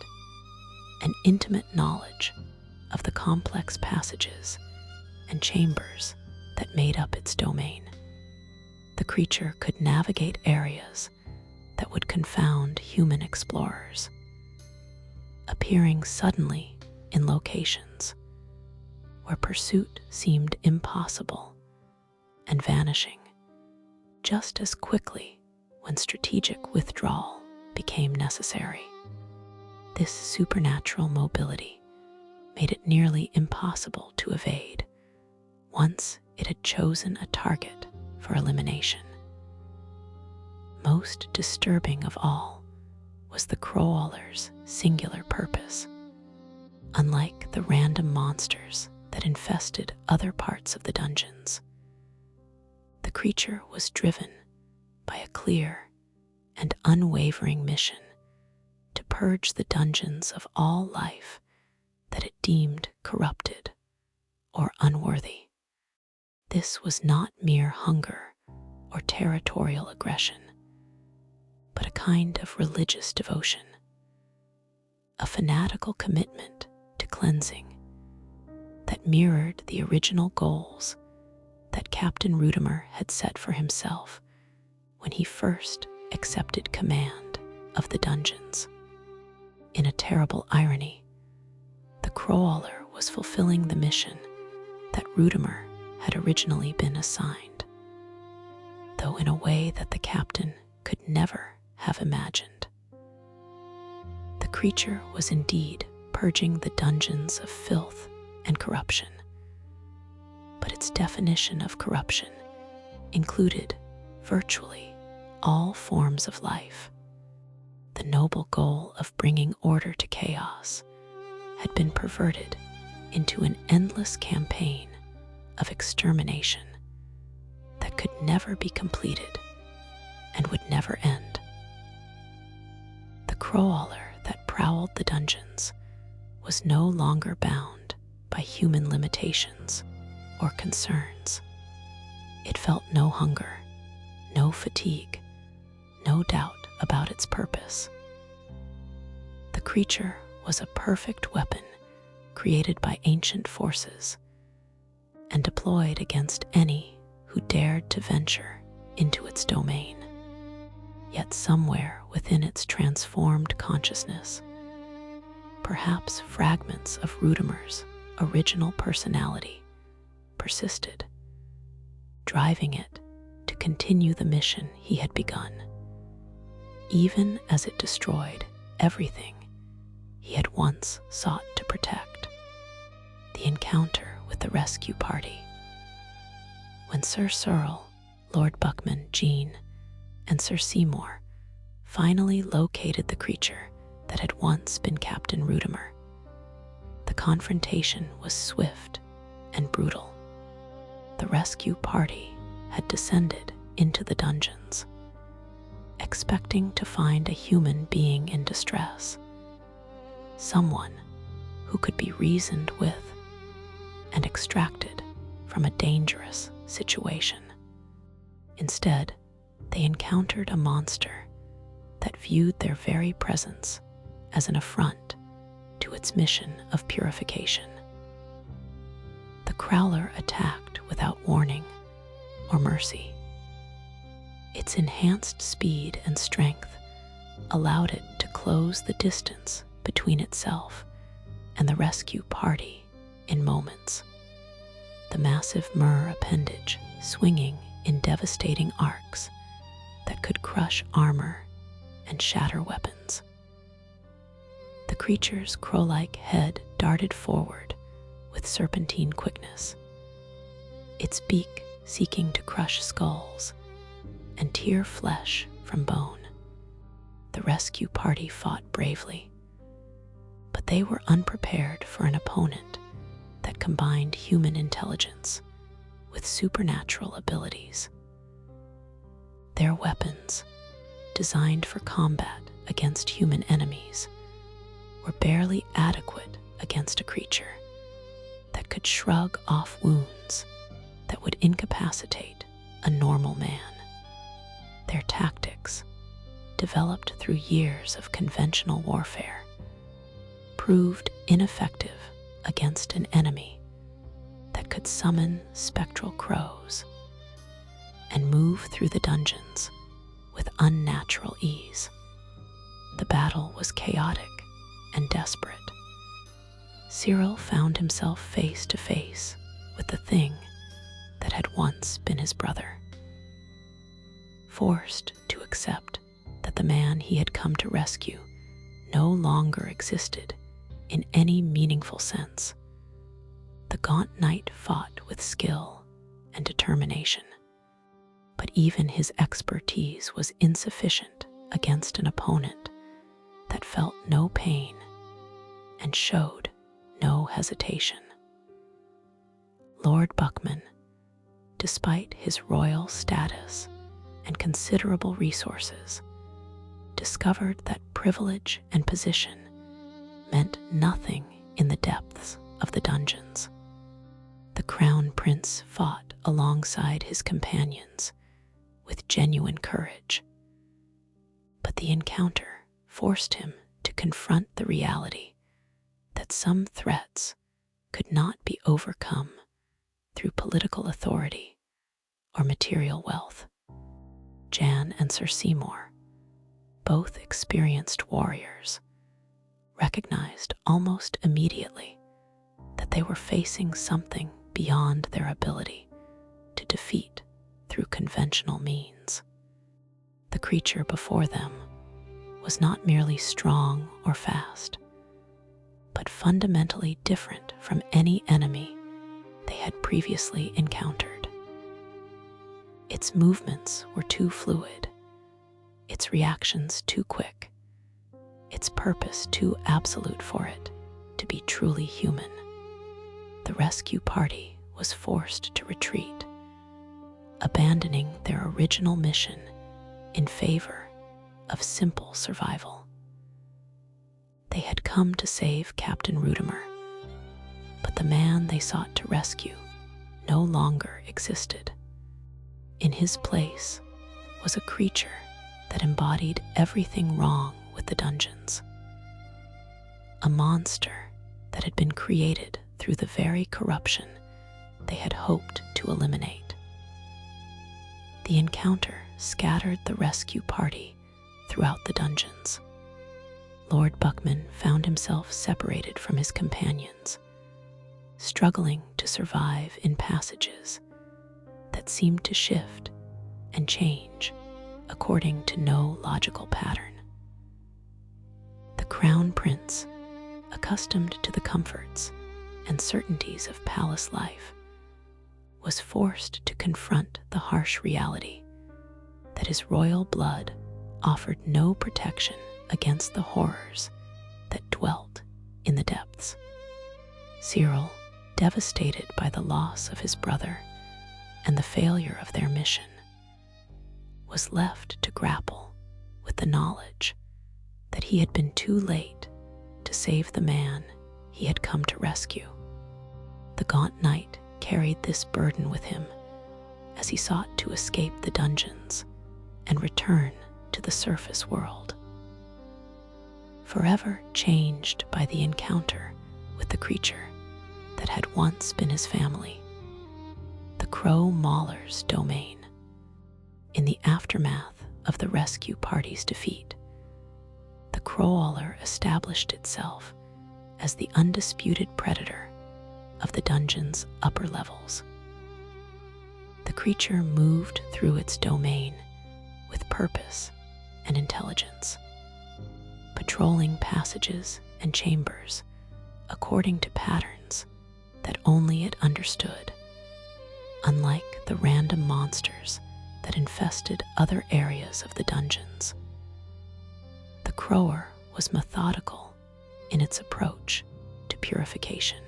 an intimate knowledge of the complex passages and chambers that made up its domain. The creature could navigate areas that would confound human explorers, appearing suddenly in locations where pursuit seemed impossible and vanishing just as quickly when strategic withdrawal became necessary. This supernatural mobility made it nearly impossible to evade once it had chosen a target for elimination. Most disturbing of all was the Crow Mauler's singular purpose. Unlike the random monsters that infested other parts of the dungeons, the creature was driven by a clear and unwavering mission to purge the dungeons of all life that it deemed corrupted or unworthy. This was not mere hunger or territorial aggression, but a kind of religious devotion, a fanatical commitment to cleansing that mirrored the original goals that Captain Rudimer had set for himself when he first accepted command of the dungeons. In a terrible irony, the Crow Mauler was fulfilling the mission that Rudimer had originally been assigned, though in a way that the captain could never have imagined. The creature was indeed purging the dungeons of filth and corruption, but its definition of corruption included virtually all forms of life. The noble goal of bringing order to chaos had been perverted into an endless campaign of extermination that could never be completed and would never end. The Crow Mauler that prowled the dungeons was no longer bound by human limitations or concerns. It felt no hunger, no fatigue, no doubt about its purpose. The creature was a perfect weapon created by ancient forces and deployed against any who dared to venture into its domain. Yet somewhere within its transformed consciousness, perhaps fragments of Rudimer's original personality persisted, driving it to continue the mission he had begun, even as it destroyed everything he had once sought to protect. The encounter with the rescue party. When Sir Searle, Lord Buckman, Jean, and Sir Seymour finally located the creature that had once been Captain Rudimer, the confrontation was swift and brutal. The rescue party had descended into the dungeons, expecting to find a human being in distress, someone who could be reasoned with and extracted from a dangerous situation. Instead, they encountered a monster that viewed their very presence as an affront to its mission of purification. The Crowler attacked without warning, or mercy. Its enhanced speed and strength allowed it to close the distance between itself and the rescue party in moments. The massive myrrh appendage swinging in devastating arcs that could crush armor and shatter weapons. The creature's crow-like head darted forward with serpentine quickness, its beak seeking to crush skulls and tear flesh from bone. The rescue party fought bravely, but they were unprepared for an opponent that combined human intelligence with supernatural abilities. Their weapons, designed for combat against human enemies, were barely adequate against a creature that could shrug off wounds that would incapacitate a normal man. Their tactics, developed through years of conventional warfare, proved ineffective against an enemy that could summon spectral crows and move through the dungeons with unnatural ease. The battle was chaotic and desperate. Cyril found himself face to face with the thing that had once been his brother. Forced to accept that the man he had come to rescue no longer existed in any meaningful sense, the gaunt knight fought with skill and determination. But even his expertise was insufficient against an opponent that felt no pain and showed no hesitation. Lord Buckman, despite his royal status and considerable resources, discovered that privilege and position meant nothing in the depths of the dungeons. The Crown Prince fought alongside his companions with genuine courage, but the encounter forced him to confront the reality that some threats could not be overcome through political authority or material wealth. Jan and Sir Seymour, both experienced warriors, recognized almost immediately that they were facing something beyond their ability to defeat through conventional means. The creature before them was not merely strong or fast, but fundamentally different from any enemy they had previously encountered. Its movements were too fluid, its reactions too quick, its purpose too absolute for it to be truly human. The rescue party was forced to retreat, abandoning their original mission in favor of simple survival. They had come to save Captain Rudimer, but the man they sought to rescue no longer existed. In his place was a creature that embodied everything wrong with the dungeons. A monster that had been created through the very corruption they had hoped to eliminate. The encounter scattered the rescue party throughout the dungeons. Lord Buckman found himself separated from his companions, struggling to survive in passages that seemed to shift and change according to no logical pattern. The Crown Prince, accustomed to the comforts and certainties of palace life, was forced to confront the harsh reality that his royal blood offered no protection against the horrors that dwelt in the depths. Cyril, devastated by the loss of his brother and the failure of their mission, was left to grapple with the knowledge that he had been too late to save the man he had come to rescue. The gaunt knight carried this burden with him as he sought to escape the dungeons and return to the surface world. Forever changed by the encounter with the creature that had once been his family, the Crow Mauler's domain. In the aftermath of the rescue party's defeat, the Crow Mauler established itself as the undisputed predator of the dungeon's upper levels. The creature moved through its domain with purpose and intelligence, patrolling passages and chambers according to patterns that only it understood, unlike the random monsters that infested other areas of the dungeons. The Crower was methodical in its approach to purification,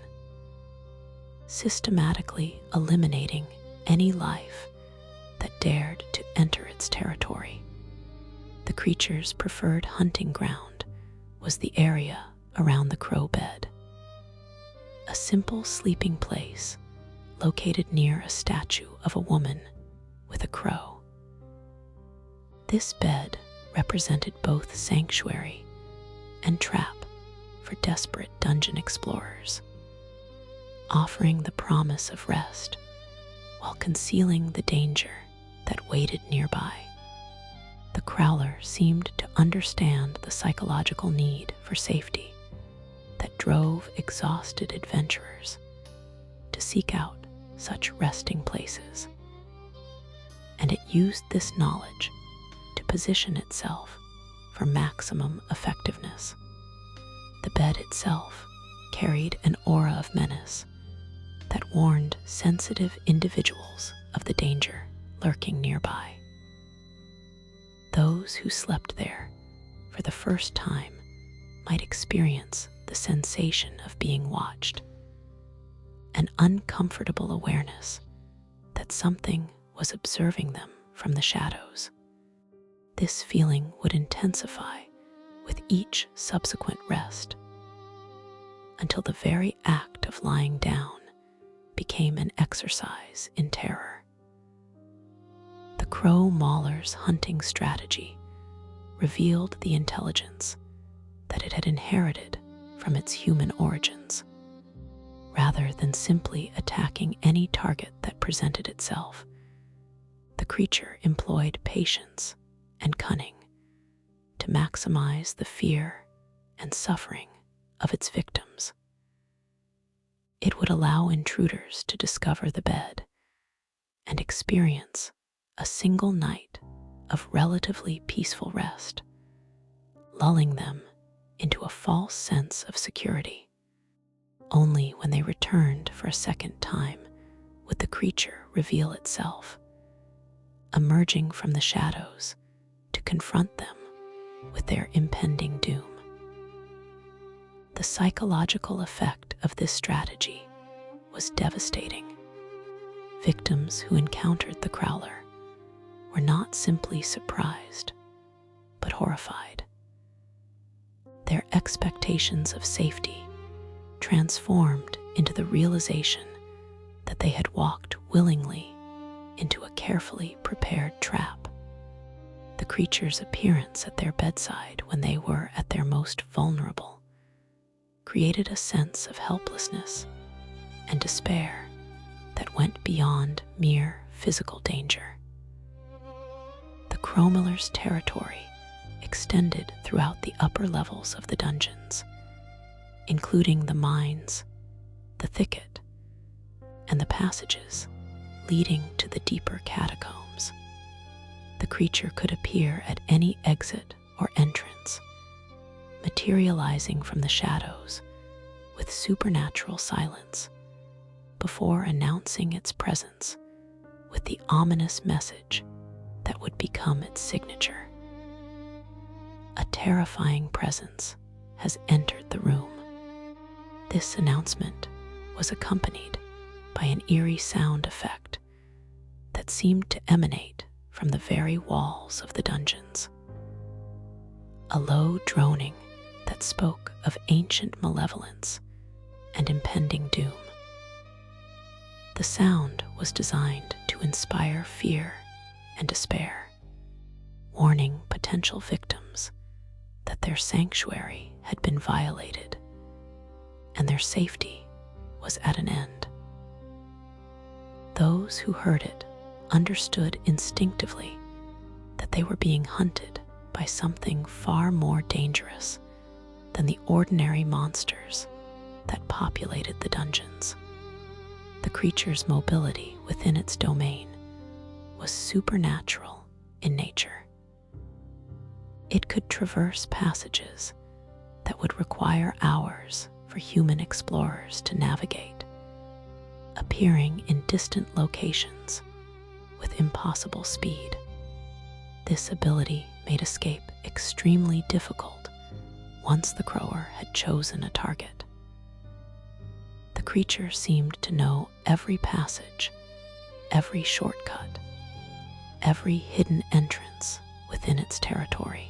systematically eliminating any life that dared to enter its territory. The creature's preferred hunting ground was the area around the crow bed, a simple sleeping place located near a statue of a woman with a crow. This bed represented both sanctuary and trap for desperate dungeon explorers, offering the promise of rest while concealing the danger that waited nearby. The Crowler seemed to understand the psychological need for safety that drove exhausted adventurers to seek out such resting places, and it used this knowledge to position itself for maximum effectiveness. The bed itself carried an aura of menace that warned sensitive individuals of the danger lurking nearby. Those who slept there for the first time might experience the sensation of being watched, an uncomfortable awareness that something was observing them from the shadows. This feeling would intensify with each subsequent rest, until the very act of lying down became an exercise in terror. The Crow Mauler's hunting strategy revealed the intelligence that it had inherited from its human origins. Rather than simply attacking any target that presented itself, the creature employed patience and cunning to maximize the fear and suffering of its victims. It would allow intruders to discover the bed and experience a single night of relatively peaceful rest, lulling them into a false sense of security. Only when they returned for a second time would the creature reveal itself, emerging from the shadows to confront them with their impending doom. The psychological effect of this strategy was devastating. Victims who encountered the Crowler were not simply surprised, but horrified. Their expectations of safety transformed into the realization that they had walked willingly into a carefully prepared trap. The creature's appearance at their bedside when they were at their most vulnerable created a sense of helplessness and despair that went beyond mere physical danger. The Crow Mauler's territory extended throughout the upper levels of the dungeons, including the mines, the thicket, and the passages leading to the deeper catacombs. The creature could appear at any exit or entrance, materializing from the shadows with supernatural silence before announcing its presence with the ominous message that would become its signature. A terrifying presence has entered the room. This announcement was accompanied by an eerie sound effect that seemed to emanate from the very walls of the dungeons. A low droning that spoke of ancient malevolence and impending doom. The sound was designed to inspire fear and despair, warning potential victims that their sanctuary had been violated and their safety was at an end. Those who heard it understood instinctively that they were being hunted by something far more dangerous than the ordinary monsters that populated the dungeons. The creature's mobility within its domain was supernatural in nature. It could traverse passages that would require hours for human explorers to navigate, appearing in distant locations with impossible speed. This ability made escape extremely difficult once the Crower had chosen a target. The creature seemed to know every passage, every shortcut, every hidden entrance within its territory,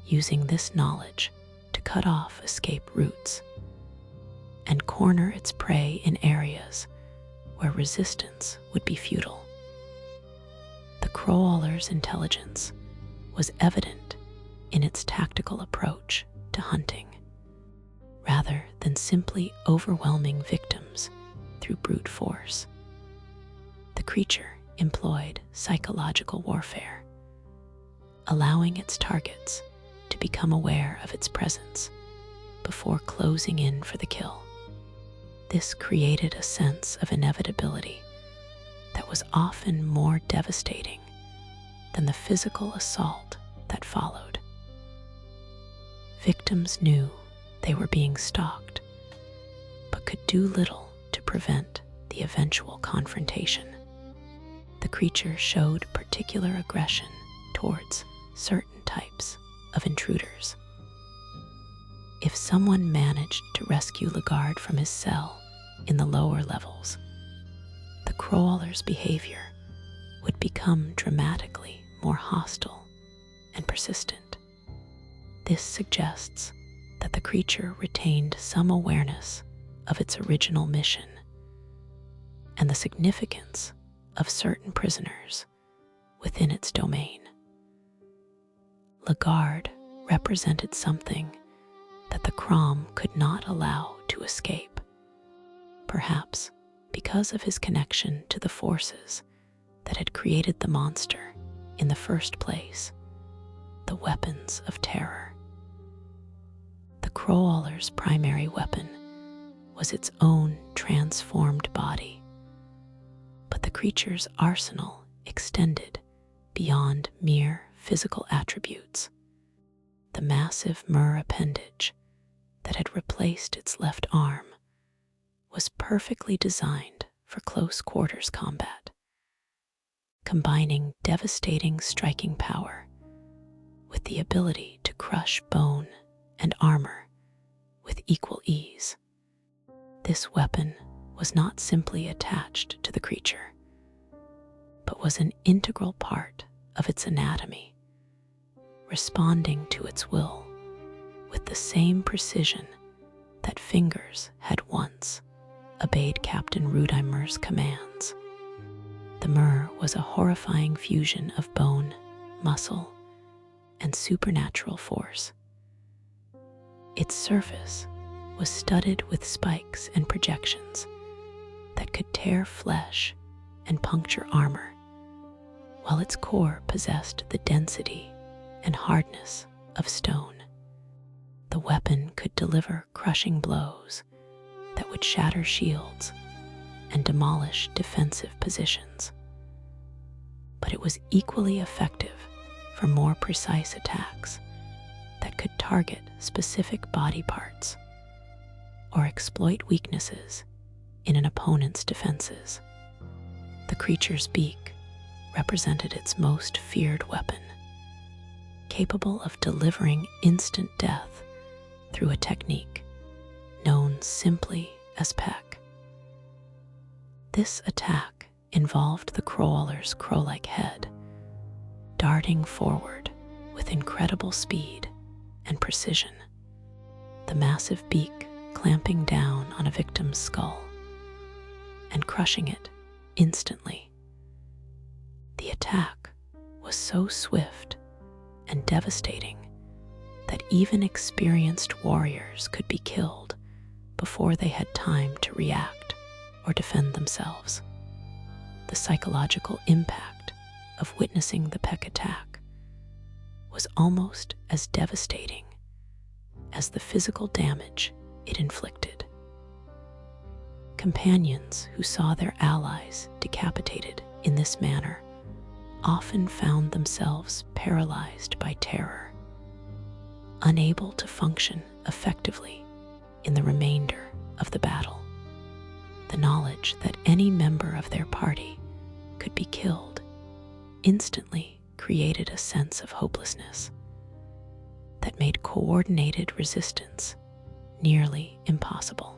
using this knowledge to cut off escape routes and corner its prey in areas where resistance would be futile. The Crow Mauler's intelligence was evident in its tactical approach to hunting, rather than simply overwhelming victims through brute force. The creature employed psychological warfare, allowing its targets to become aware of its presence before closing in for the kill. This created a sense of inevitability that was often more devastating than the physical assault that followed. Victims knew they were being stalked, but could do little to prevent the eventual confrontation. The creature showed particular aggression towards certain types of intruders. If someone managed to rescue Lagarde from his cell in the lower levels, the Crow Mauler's behavior would become dramatically more hostile and persistent. This suggests that the creature retained some awareness of its original mission and the significance of certain prisoners within its domain. Lagarde represented something that the Crom could not allow to escape, perhaps because of his connection to the forces that had created the monster in the first place, the weapons of terror. The Crow Mauler's primary weapon was its own transformed body, but the creature's arsenal extended beyond mere physical attributes. The massive mur appendage that had replaced its left arm was perfectly designed for close quarters combat, combining devastating striking power with the ability to crush bone and armor with equal ease. This weapon was not simply attached to the creature, but was an integral part of its anatomy, responding to its will with the same precision that fingers had once obeyed Captain Rudimer's commands. The mur was a horrifying fusion of bone, muscle, and supernatural force. Its surface was studded with spikes and projections that could tear flesh and puncture armor, while its core possessed the density and hardness of stone. The weapon could deliver crushing blows that would shatter shields and demolish defensive positions. But it was equally effective for more precise attacks that could target specific body parts or exploit weaknesses in an opponent's defenses. The creature's beak represented its most feared weapon, capable of delivering instant death through a technique known simply as peck. This attack involved the Crow Mauler's crow-like head darting forward with incredible speed and precision, the massive beak clamping down on a victim's skull and crushing it instantly. The attack was so swift and devastating that even experienced warriors could be killed before they had time to react or defend themselves. the psychological impact of witnessing the Peck attack was almost as devastating as the physical damage it inflicted. Companions who saw their allies decapitated in this manner often found themselves paralyzed by terror, unable to function effectively in the remainder of the battle. The knowledge that any member of their party could be killed instantly created a sense of hopelessness that made coordinated resistance nearly impossible.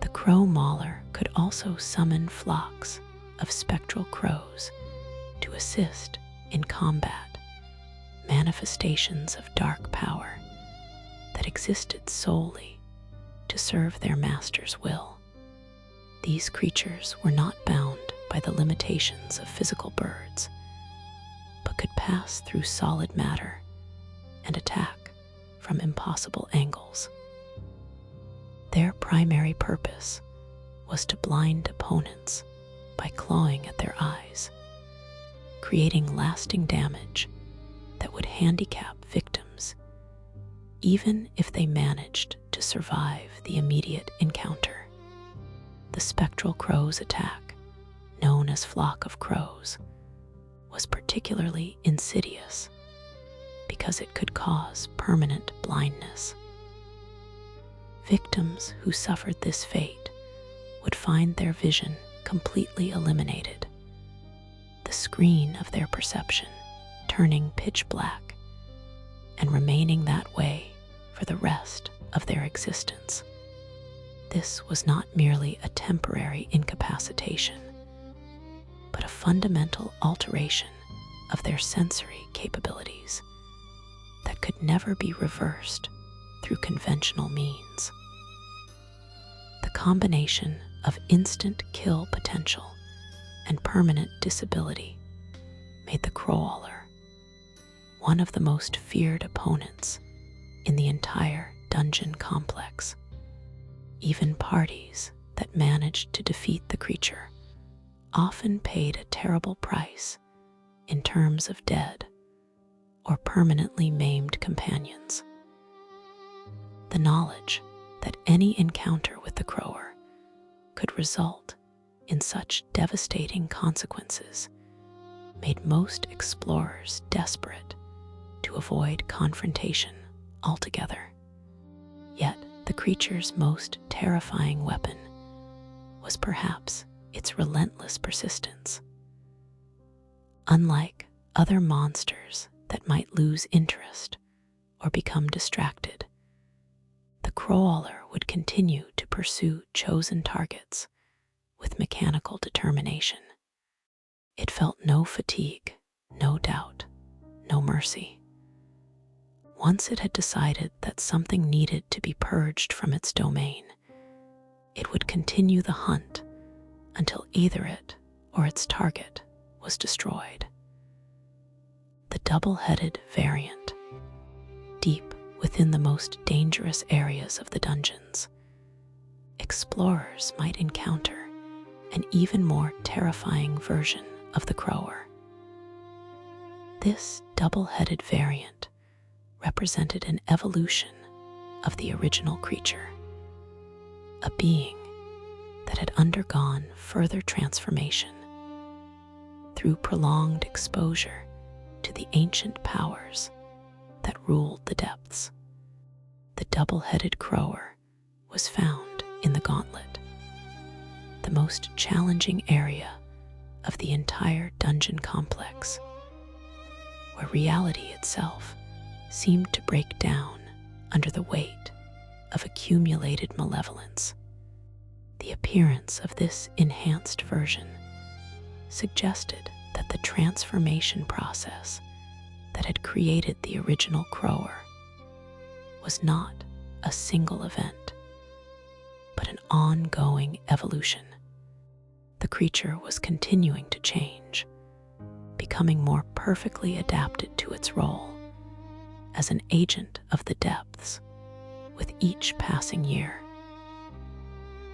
The Crow Mauler could also summon flocks of spectral crows to assist in combat, manifestations of dark power that existed solely to serve their master's will. These creatures were not bound by the limitations of physical birds, but could pass through solid matter and attack from impossible angles. Their primary purpose was to blind opponents by clawing at their eyes, creating lasting damage that would handicap victims even if they managed to survive the immediate encounter. The spectral crow's attack, known as Flock of Crows, was particularly insidious because it could cause permanent blindness. Victims who suffered this fate would find their vision completely eliminated, the screen of their perception turning pitch black and remaining that way for the rest of their existence. This was not merely a temporary incapacitation, but a fundamental alteration of their sensory capabilities that could never be reversed through conventional means. The combination of instant kill potential and permanent disability made the Crow Mauler one of the most feared opponents in the entire dungeon complex. Even parties that managed to defeat the creature often paid a terrible price in terms of dead or permanently maimed companions. The knowledge that any encounter with the Crower could result in such devastating consequences made most explorers desperate to avoid confrontation altogether. Yet the creature's most terrifying weapon was perhaps its relentless persistence. Unlike other monsters that might lose interest or become distracted, the Crow Mauler would continue to pursue chosen targets with mechanical determination. It felt no fatigue, no doubt, no mercy. Once it had decided that something needed to be purged from its domain, it would continue the hunt until either it or its target was destroyed. The double-headed variant, deep within the most dangerous areas of the dungeons, explorers might encounter an even more terrifying version of the Crower. This double-headed variant represented an evolution of the original creature, a being that had undergone further transformation through prolonged exposure to the ancient powers that ruled the depths. The double-headed Crower was found in the Gauntlet, the most challenging area of the entire dungeon complex, where reality itself seemed to break down under the weight of accumulated malevolence. The appearance of this enhanced version suggested that the transformation process that had created the original Crower was not a single event, but an ongoing evolution. The creature was continuing to change, becoming more perfectly adapted to its role as an agent of the depths with each passing year.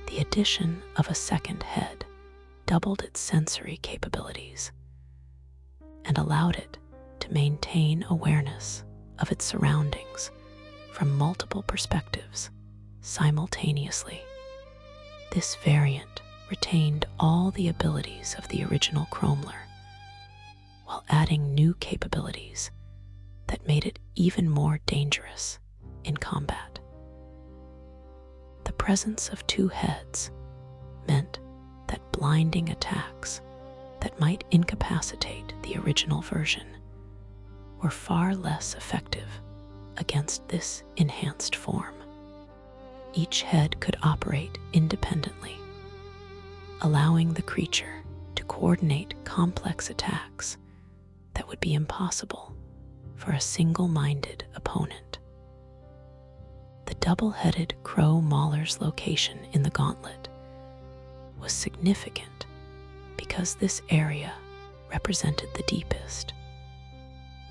The addition of a second head doubled its sensory capabilities and allowed it to maintain awareness of its surroundings from multiple perspectives simultaneously. This variant retained all the abilities of the original Crow Mauler, while adding new capabilities that made it even more dangerous in combat. The presence of two heads meant that blinding attacks that might incapacitate the original version were far less effective against this enhanced form. Each head could operate independently, allowing the creature to coordinate complex attacks that would be impossible for a single-minded opponent. The double-headed Crow Mauler's location in the gauntlet was significant because this area represented the deepest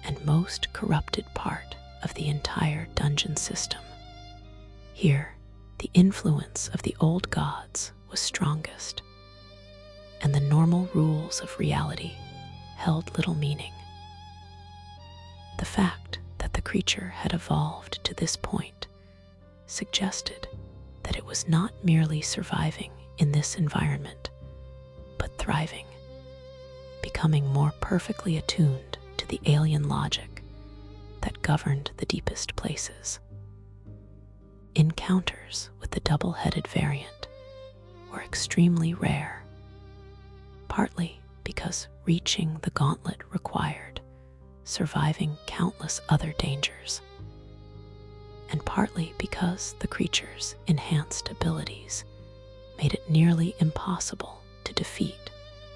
and most corrupted part of the entire dungeon system. Here, the influence of the old gods was strongest, and the normal rules of reality held little meaning. The fact that the creature had evolved to this point suggested that it was not merely surviving in this environment, but thriving, becoming more perfectly attuned to the alien logic that governed the deepest places. Encounters with the double-headed variant were extremely rare, partly because reaching the gauntlet required surviving countless other dangers, and partly because the creature's enhanced abilities made it nearly impossible to defeat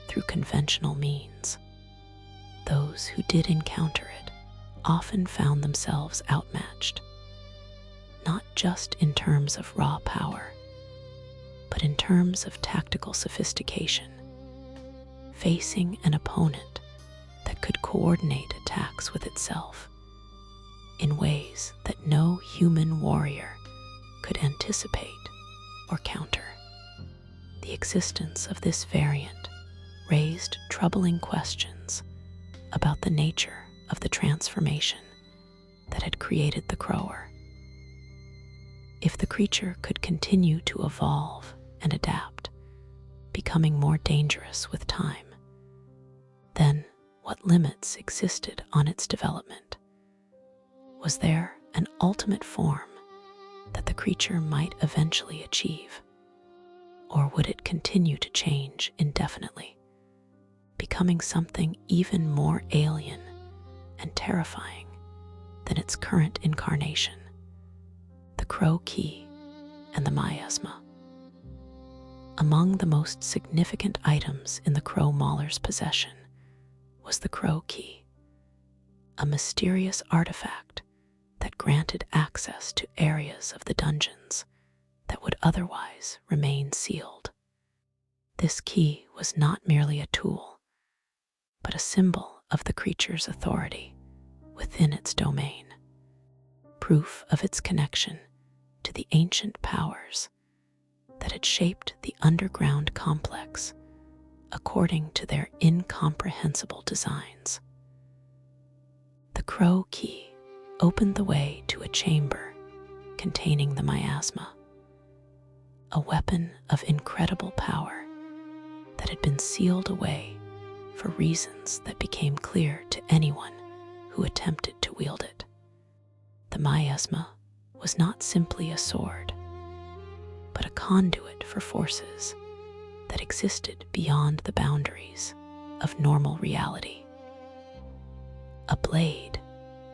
through conventional means. Those who did encounter it often found themselves outmatched, not just in terms of raw power, but in terms of tactical sophistication. Facing an opponent that could coordinate attacks with itself in ways that no human warrior could anticipate or counter. The existence of this variant raised troubling questions about the nature of the transformation that had created the Crower. If the creature could continue to evolve and adapt, becoming more dangerous with time, then what limits existed on its development? Was there an ultimate form that the creature might eventually achieve? Or would it continue to change indefinitely, becoming something even more alien and terrifying than its current incarnation, the Crow Key and the miasma? Among the most significant items in the Crow Mauler's possession was the Crow Key, a mysterious artifact that granted access to areas of the dungeons that would otherwise remain sealed. This key was not merely a tool, but a symbol of the creature's authority within its domain, proof of its connection to the ancient powers that had shaped the underground complex according to their incomprehensible designs. The Crow Key opened the way to a chamber containing the miasma, a weapon of incredible power that had been sealed away for reasons that became clear to anyone who attempted to wield it. The miasma was not simply a sword, but a conduit for forces that existed beyond the boundaries of normal reality. A blade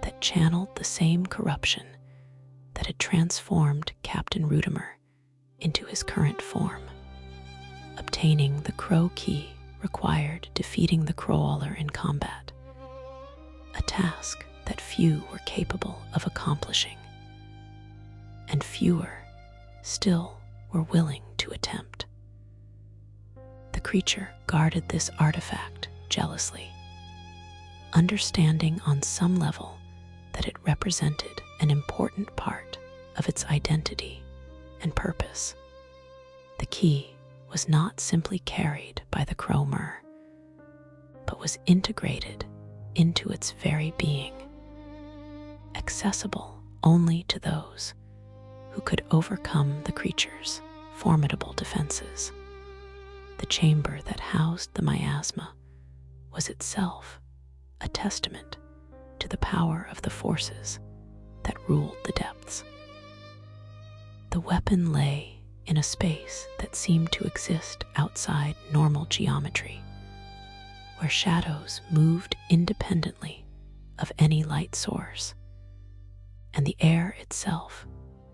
that channeled the same corruption that had transformed Captain Rudimer into his current form. Obtaining the Crow Key required defeating the Crow Mauler in combat, a task that few were capable of accomplishing, and fewer still were willing to attempt. The creature guarded this artifact jealously, understanding on some level that it represented an important part of its identity and purpose. The key was not simply carried by the Crow Mauler, but was integrated into its very being, accessible only to those who could overcome the creature's formidable defenses. The chamber that housed the miasma was itself a testament to the power of the forces that ruled the depths. The weapon lay in a space that seemed to exist outside normal geometry, where shadows moved independently of any light source, and the air itself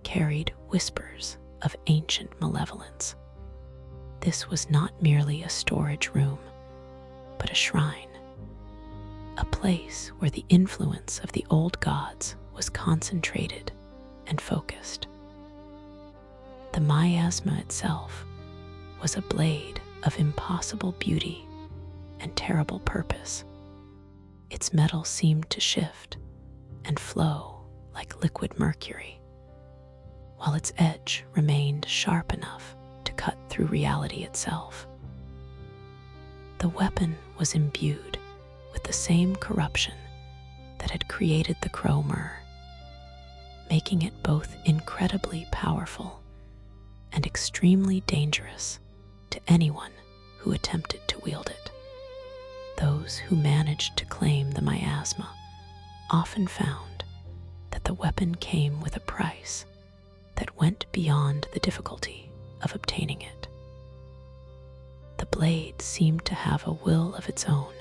carried whispers of ancient malevolence. This was not merely a storage room, but a shrine, a place where the influence of the old gods was concentrated and focused. The miasma itself was a blade of impossible beauty and terrible purpose. Its metal seemed to shift and flow like liquid mercury, while its edge remained sharp enough to cut through reality itself. The weapon was imbued with the same corruption that had created the Crow Mauler, making it both incredibly powerful and extremely dangerous to anyone who attempted to wield it. Those who managed to claim the miasma often found that the weapon came with a price that went beyond the difficulty of obtaining it. The blade seemed to have a will of its own,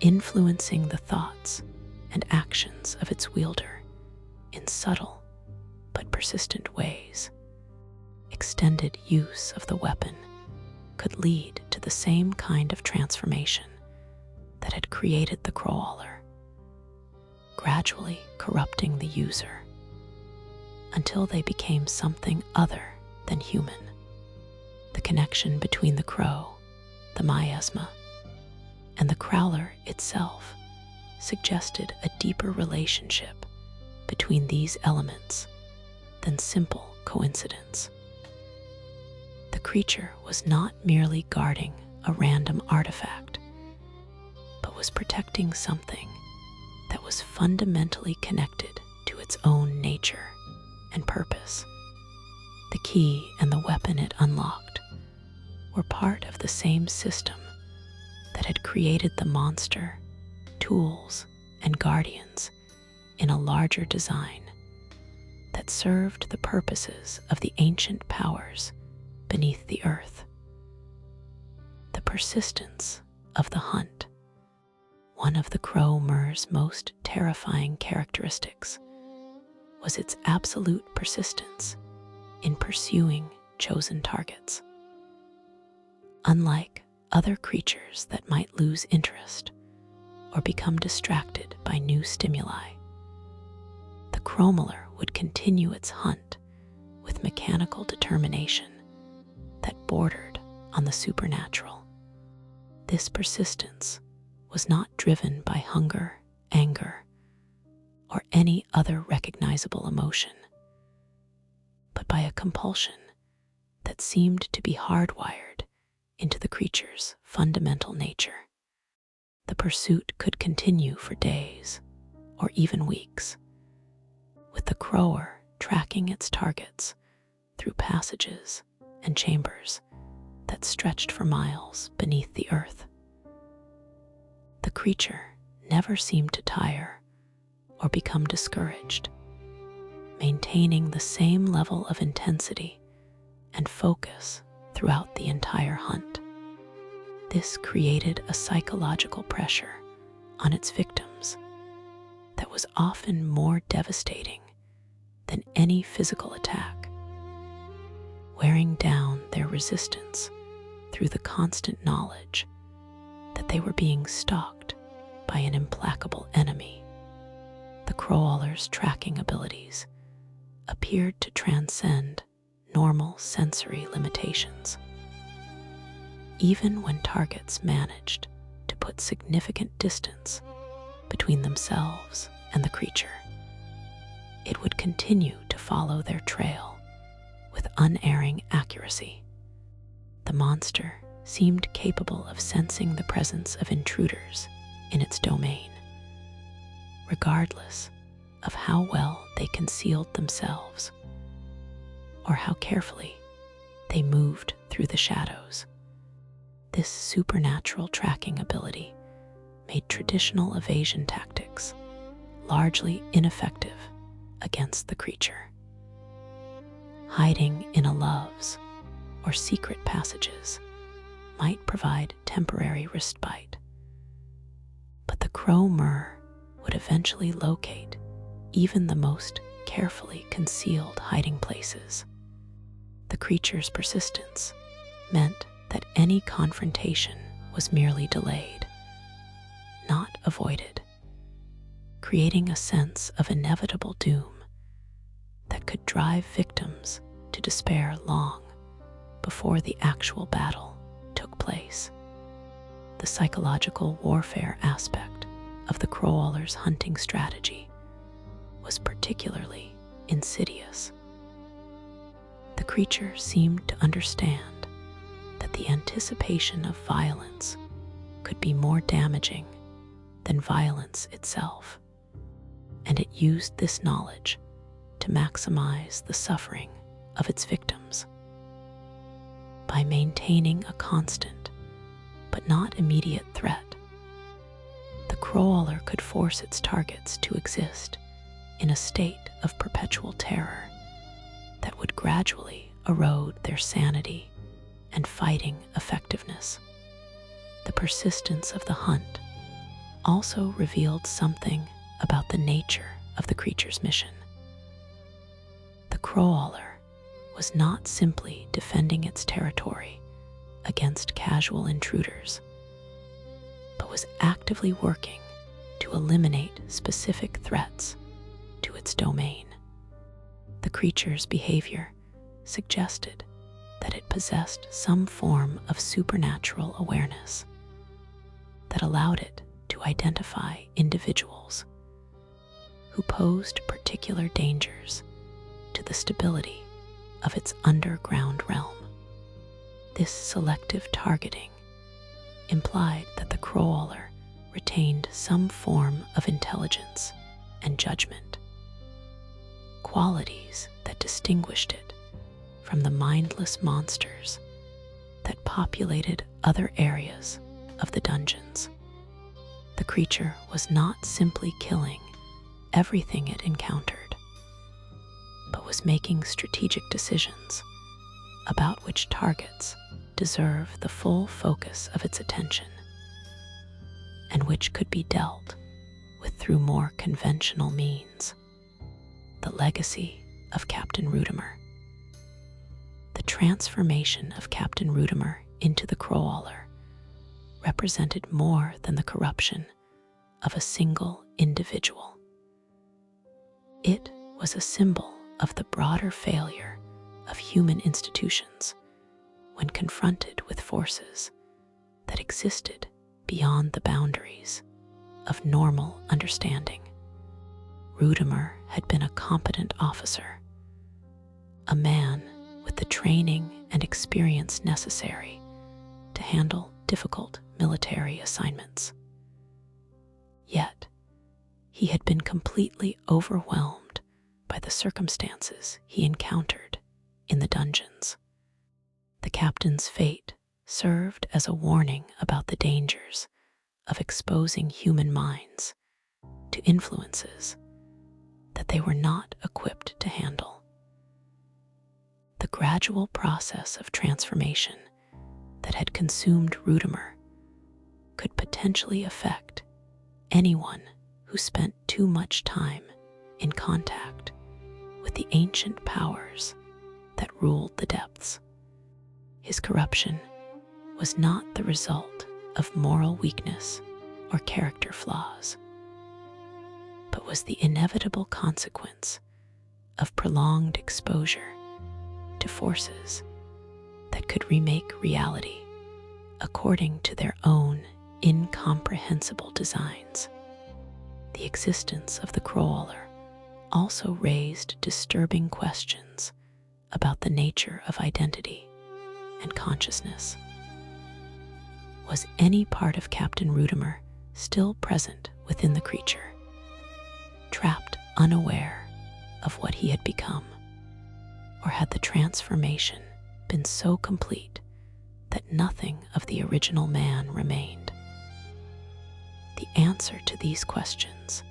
influencing the thoughts and actions of its wielder in subtle but persistent ways. Extended use of the weapon could lead to the same kind of transformation that had created the Crow Mauler, gradually corrupting the user until they became something other than human. The connection between the crow, the miasma, and the Crowler itself suggested a deeper relationship between these elements than simple coincidence. The creature was not merely guarding a random artifact, but was protecting something that was fundamentally connected to its own nature and purpose. The key and the weapon it unlocked were part of the same system that had created the monster, tools, and guardians in a larger design that served the purposes of the ancient powers beneath the earth. The persistence of the hunt, one of the Crow Mauler's most terrifying characteristics, was its absolute persistence in pursuing chosen targets. Unlike other creatures that might lose interest or become distracted by new stimuli, the Crow Mauler would continue its hunt with mechanical determination that bordered on the supernatural. This persistence was not driven by hunger, anger, or any other recognizable emotion, but by a compulsion that seemed to be hardwired into the creature's fundamental nature. The pursuit could continue for days or even weeks, with the crower tracking its targets through passages and chambers that stretched for miles beneath the earth. The creature never seemed to tire or become discouraged, maintaining the same level of intensity and focus throughout the entire hunt. This created a psychological pressure on its victims that was often more devastating than any physical attack, wearing down their resistance through the constant knowledge that they were being stalked by an implacable enemy. The Crow Mauler's tracking abilities appeared to transcend normal sensory limitations. Even when targets managed to put significant distance between themselves and the creature, it would continue to follow their trail with unerring accuracy. The monster seemed capable of sensing the presence of intruders in its domain, regardless of how well they concealed themselves or how carefully they moved through the shadows. This supernatural tracking ability made traditional evasion tactics largely ineffective against the creature. Hiding in a love's or secret passages might provide temporary respite, but the Crow Mauler would eventually locate even the most carefully concealed hiding places. The creature's persistence meant that any confrontation was merely delayed, not avoided, creating a sense of inevitable doom that could drive victims to despair long before the actual battle took place. The psychological warfare aspect of the Crow Mauler's hunting strategy was particularly insidious. The creature seemed to understand that the anticipation of violence could be more damaging than violence itself, and it used this knowledge to maximize the suffering of its victims. By maintaining a constant but not immediate threat, the Crow Mauler could force its targets to exist in a state of perpetual terror that would gradually erode their sanity and fighting effectiveness. The persistence of the hunt also revealed something about the nature of the creature's mission. The Crow Mauler was not simply defending its territory against casual intruders, but was actively working to eliminate specific threats to its domain. The creature's behavior suggested that it possessed some form of supernatural awareness that allowed it to identify individuals who posed particular dangers to the stability of its underground realm. This selective targeting implied that the Crow Mauler retained some form of intelligence and judgment, qualities that distinguished it from the mindless monsters that populated other areas of the dungeons. The creature was not simply killing everything it encountered, but was making strategic decisions about which targets deserve the full focus of its attention and which could be dealt with through more conventional means. The legacy of Captain Rudimer. The transformation of Captain Rudimer into the Crow Mauler represented more than the corruption of a single individual. It was a symbol of the broader failure of human institutions when confronted with forces that existed beyond the boundaries of normal understanding. Rudimer had been a competent officer, a man with the training and experience necessary to handle difficult military assignments. Yet, he had been completely overwhelmed by the circumstances he encountered in the dungeons. The captain's fate served as a warning about the dangers of exposing human minds to influences that they were not equipped to handle. The gradual process of transformation that had consumed Rudimer could potentially affect anyone who spent too much time in contact with the ancient powers that ruled the depths. His corruption was not the result of moral weakness or character flaws, but was the inevitable consequence of prolonged exposure to forces that could remake reality according to their own incomprehensible designs. The existence of the Crow Mauler also raised disturbing questions about the nature of identity and consciousness. Was any part of Captain Rudimer still present within the creature, trapped unaware of what he had become? Or had the transformation been so complete that nothing of the original man remained? The answer to these questions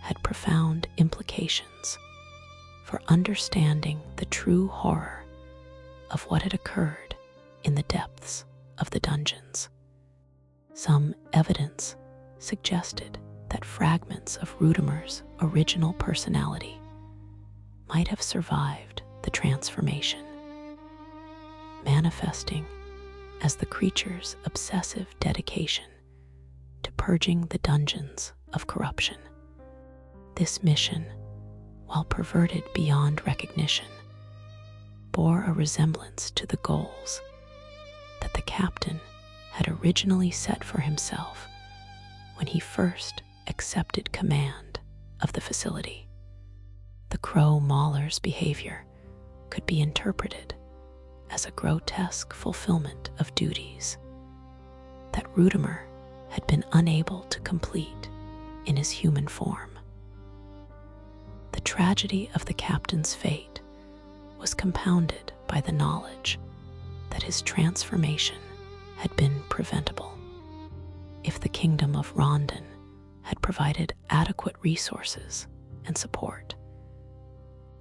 had profound implications for understanding the true horror of what had occurred in the depths of the dungeons. Some evidence suggested that fragments of Rudimer's original personality might have survived the transformation, manifesting as the creature's obsessive dedication to purging the dungeons of corruption. This mission, while perverted beyond recognition, bore a resemblance to the goals that the captain had originally set for himself when he first accepted command of the facility. The Crow Mauler's behavior could be interpreted as a grotesque fulfillment of duties that Rudimer had been unable to complete in his human form. The tragedy of the captain's fate was compounded by the knowledge that his transformation had been preventable. If the kingdom of Rondon had provided adequate resources and support,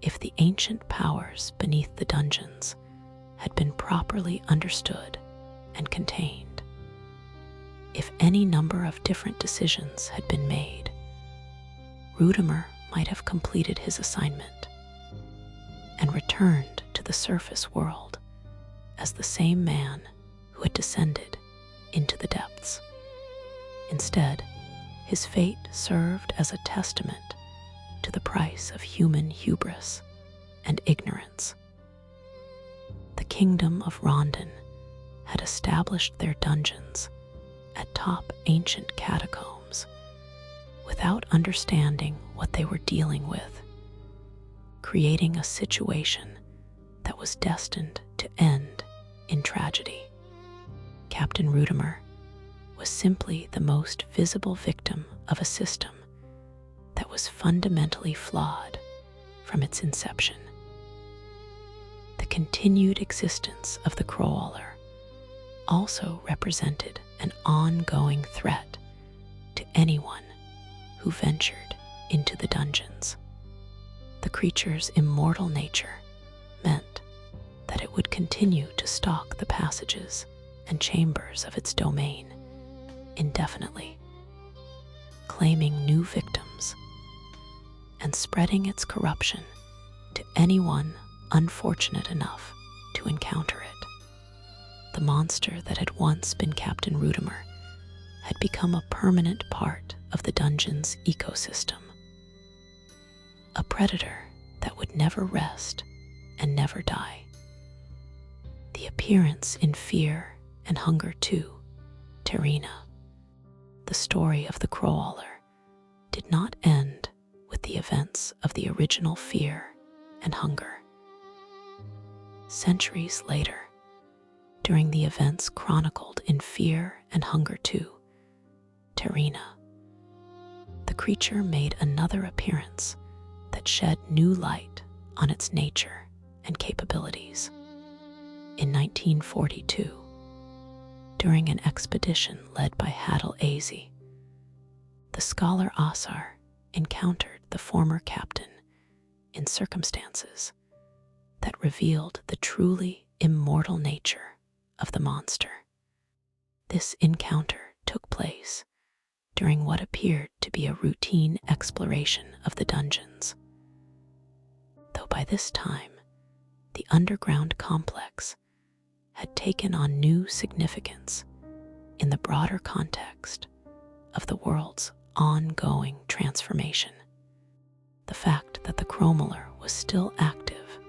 if the ancient powers beneath the dungeons had been properly understood and contained, if any number of different decisions had been made, Rudimer might have completed his assignment and returned to the surface world as the same man who had descended into the depths. Instead, his fate served as a testament to the price of human hubris and ignorance. The kingdom of Rondon had established their dungeons at top ancient catacombs without understanding what they were dealing with, creating a situation that was destined to end in tragedy. Captain Rudimer was simply the most visible victim of a system that was fundamentally flawed from its inception. The continued existence of the Crow Mauler also represented an ongoing threat to anyone who ventured into the dungeons. The creature's immortal nature meant that it would continue to stalk the passages and chambers of its domain indefinitely, claiming new victims and spreading its corruption to anyone unfortunate enough to encounter it. The monster that had once been Captain Rudimer had become a permanent part of the dungeon's ecosystem, a predator that would never rest and never die. The appearance in Fear and Hunger 2, Terina, the story of the Crow Mauler, did not end with the events of the original Fear and Hunger. Centuries later, during the events chronicled in Fear and Hunger 2, Terina, the creature made another appearance that shed new light on its nature and capabilities. In 1942, during an expedition led by Hadal Azy, the scholar Asar encountered the former captain in circumstances that revealed the truly immortal nature of the monster. This encounter took place during what appeared to be a routine exploration of the dungeons, though by this time the underground complex had taken on new significance in the broader context of the world's ongoing transformation. The fact that the Crow Mauler was still active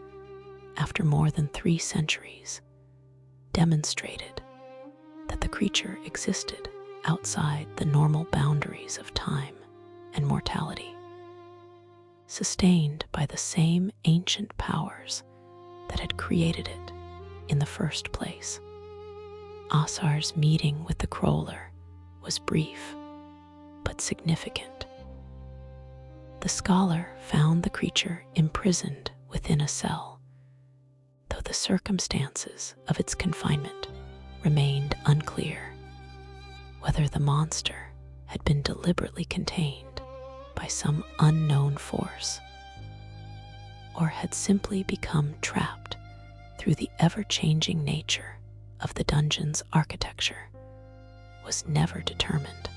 after more than 3 centuries demonstrated that the creature existed outside the normal boundaries of time and mortality, sustained by the same ancient powers that had created it in the first place. Asar's meeting with the Crowler was brief, but significant. The scholar found the creature imprisoned within a cell, though the circumstances of its confinement remained unclear. Whether the monster had been deliberately contained by some unknown force, or had simply become trapped through the ever-changing nature of the dungeon's architecture, was never determined.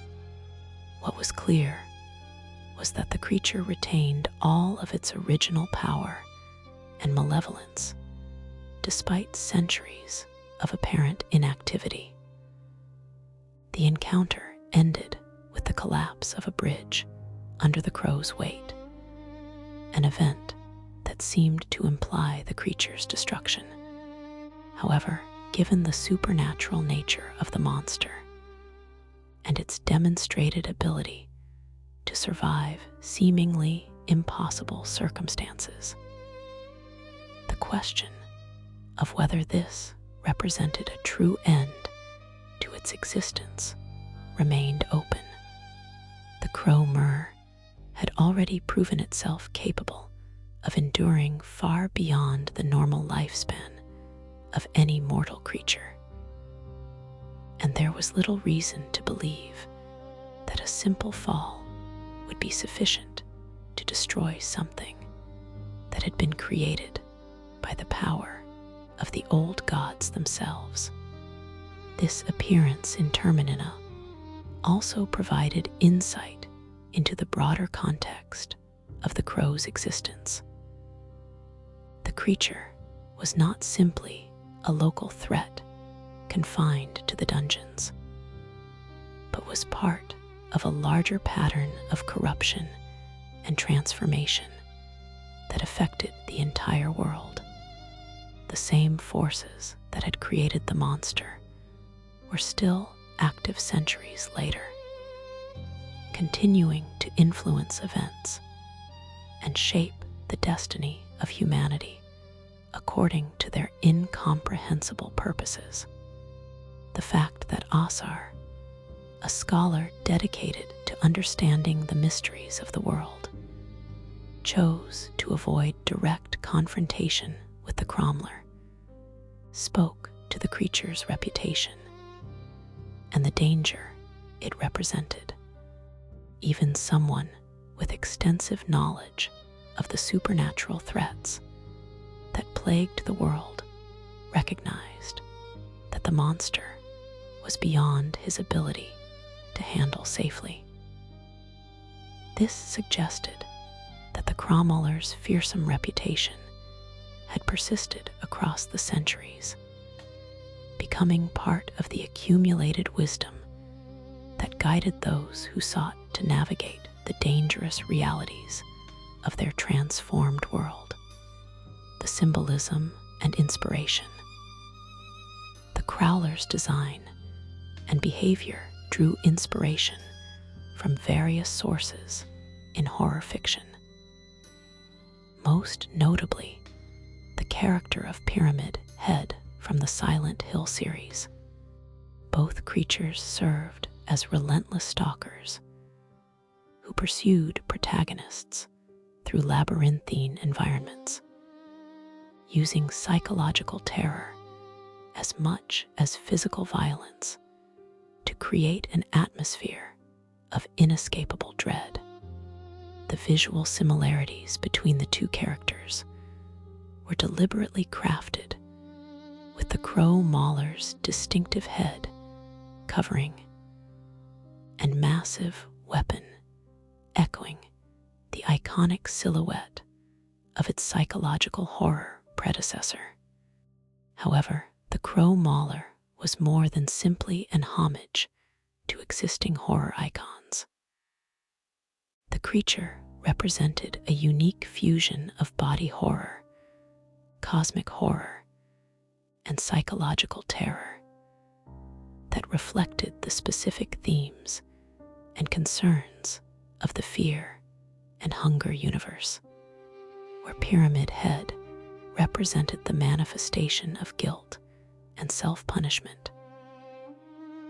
What was clear was that the creature retained all of its original power and malevolence, despite centuries of apparent inactivity. The encounter ended with the collapse of a bridge under the crow's weight, an event that seemed to imply the creature's destruction. However, given the supernatural nature of the monster and its demonstrated ability to survive seemingly impossible circumstances, the question of whether this represented a true end to its existence remained open. The Crow Mauler had already proven itself capable of enduring far beyond the normal lifespan of any mortal creature, and there was little reason to believe that a simple fall would be sufficient to destroy something that had been created by the power of the old gods themselves. This appearance in Terminina also provided insight into the broader context of the crow's existence. The creature was not simply a local threat confined to the dungeons, but was part of a larger pattern of corruption and transformation that affected the entire world. The same forces that had created the monster were still active centuries later, continuing to influence events and shape the destiny of humanity according to their incomprehensible purposes. The fact that Asar, a scholar dedicated to understanding the mysteries of the world, chose to avoid direct confrontation with the Crow Mauler, spoke to the creature's reputation and the danger it represented. Even someone with extensive knowledge of the supernatural threats that plagued the world recognized that the monster was beyond his ability to handle safely. This suggested that the Crow Mauler's fearsome reputation had persisted across the centuries, becoming part of the accumulated wisdom that guided those who sought to navigate the dangerous realities of their transformed world. The symbolism and inspiration. The Crowler's design and behavior drew inspiration from various sources in horror fiction. Most notably, the character of Pyramid Head from the Silent Hill series. Both creatures served as relentless stalkers who pursued protagonists through labyrinthine environments, using psychological terror as much as physical violence to create an atmosphere of inescapable dread. The visual similarities between the two characters were deliberately crafted, with the Crow Mauler's distinctive head covering and massive weapon echoing the iconic silhouette of its psychological horror predecessor. However, the Crow Mauler was more than simply an homage to existing horror icons. The creature represented a unique fusion of body horror, cosmic horror, and psychological terror that reflected the specific themes and concerns of the fear and hunger universe, where Pyramid Head represented the manifestation of guilt and self-punishment.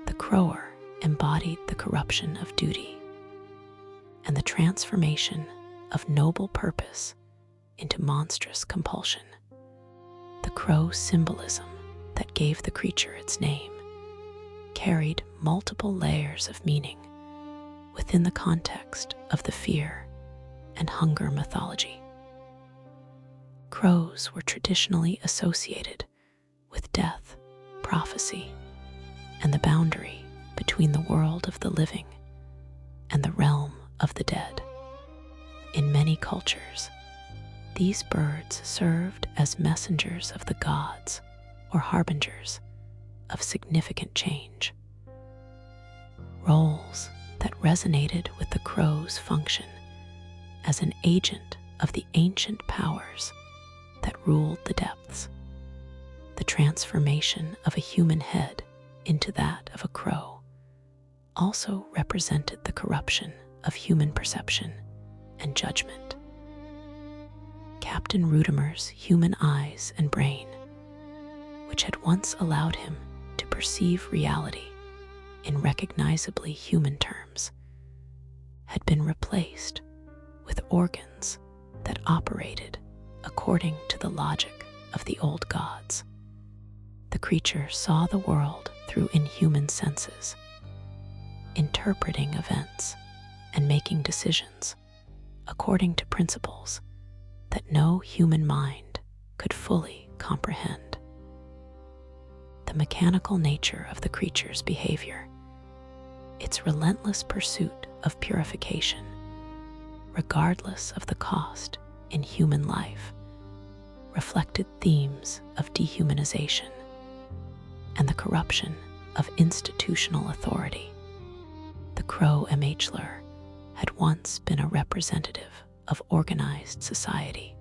The Crower embodied the corruption of duty and the transformation of noble purpose into monstrous compulsion. The crow symbolism that gave the creature its name carried multiple layers of meaning within the context of the fear and hunger mythology. Crows were traditionally associated with death, prophecy, and the boundary between the world of the living and the realm of the dead. In many cultures, these birds served as messengers of the gods or harbingers of significant change. Roles that resonated with the crow's function as an agent of the ancient powers that ruled the depths. The transformation of a human head into that of a crow also represented the corruption of human perception and judgment. Captain Rudimer's human eyes and brain, which had once allowed him to perceive reality in recognizably human terms, had been replaced with organs that operated according to the logic of the old gods. The creature saw the world through inhuman senses, interpreting events and making decisions according to principles that no human mind could fully comprehend. The mechanical nature of the creature's behavior, its relentless pursuit of purification, regardless of the cost in human life, reflected themes of dehumanization and the corruption of institutional authority. The Crow Mauler had once been a representative of organized society,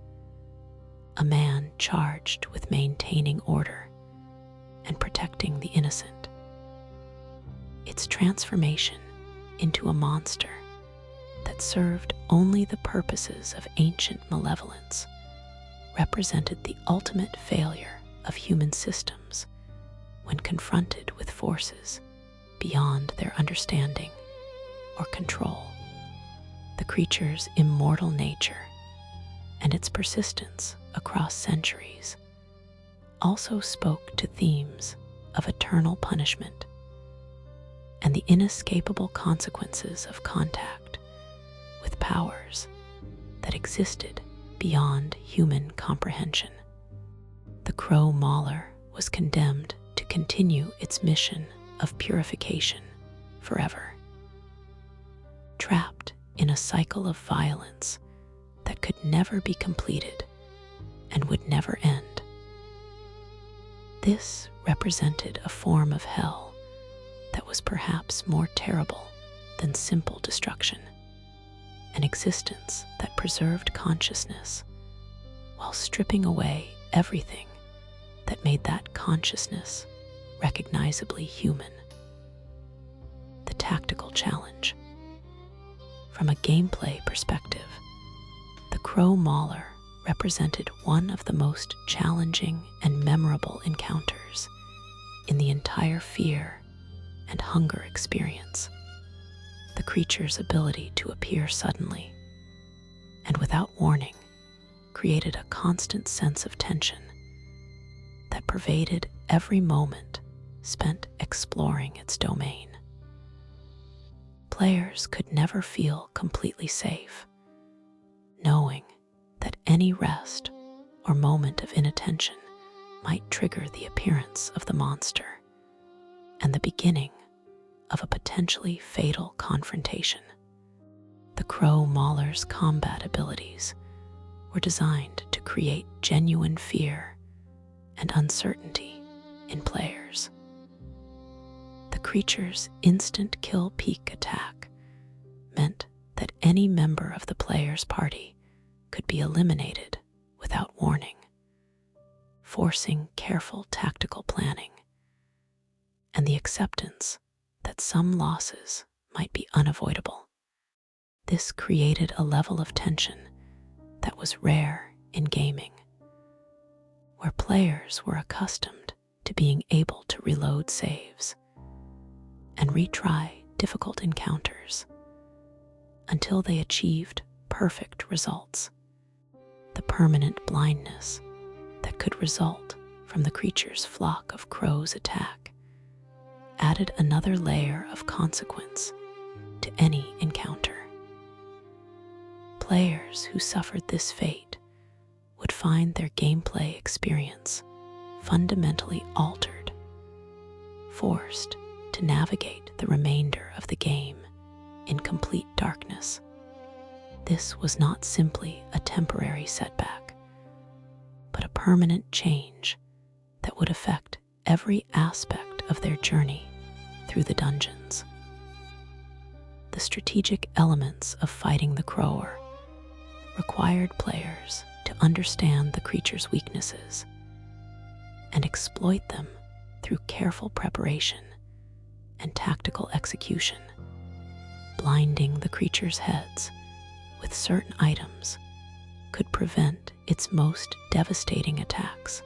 a man charged with maintaining order and protecting the innocent. Its transformation into a monster that served only the purposes of ancient malevolence represented the ultimate failure of human systems when confronted with forces beyond their understanding or control. The creature's immortal nature and its persistence across centuries also spoke to themes of eternal punishment and the inescapable consequences of contact with powers that existed beyond human comprehension. The Crow Mauler was condemned to continue its mission of purification forever, trapped in a cycle of violence that could never be completed and would never end. This represented a form of hell that was perhaps more terrible than simple destruction, an existence that preserved consciousness while stripping away everything that made that consciousness recognizably human. The tactical challenge. From a gameplay perspective, the Crow Mauler represented one of the most challenging and memorable encounters in the entire fear and hunger experience. The creature's ability to appear suddenly and without warning created a constant sense of tension that pervaded every moment spent exploring its domain. Players could never feel completely safe, knowing that any rest or moment of inattention might trigger the appearance of the monster and the beginning of a potentially fatal confrontation. The Crow Mauler's combat abilities were designed to create genuine fear and uncertainty in players. The creature's instant kill peek attack meant that any member of the player's party could be eliminated without warning, forcing careful tactical planning and the acceptance that some losses might be unavoidable. This created a level of tension that was rare in gaming, where players were accustomed to being able to reload saves and retry difficult encounters until they achieved perfect results. The permanent blindness that could result from the creature's flock of crows' attack added another layer of consequence to any encounter. Players who suffered this fate would find their gameplay experience fundamentally altered, forced to navigate the remainder of the game in complete darkness. This was not simply a temporary setback, but a permanent change that would affect every aspect of their journey through the dungeons. The strategic elements of fighting the Crower required players to understand the creature's weaknesses and exploit them through careful preparation and tactical execution. Blinding the creature's heads with certain items could prevent its most devastating attacks.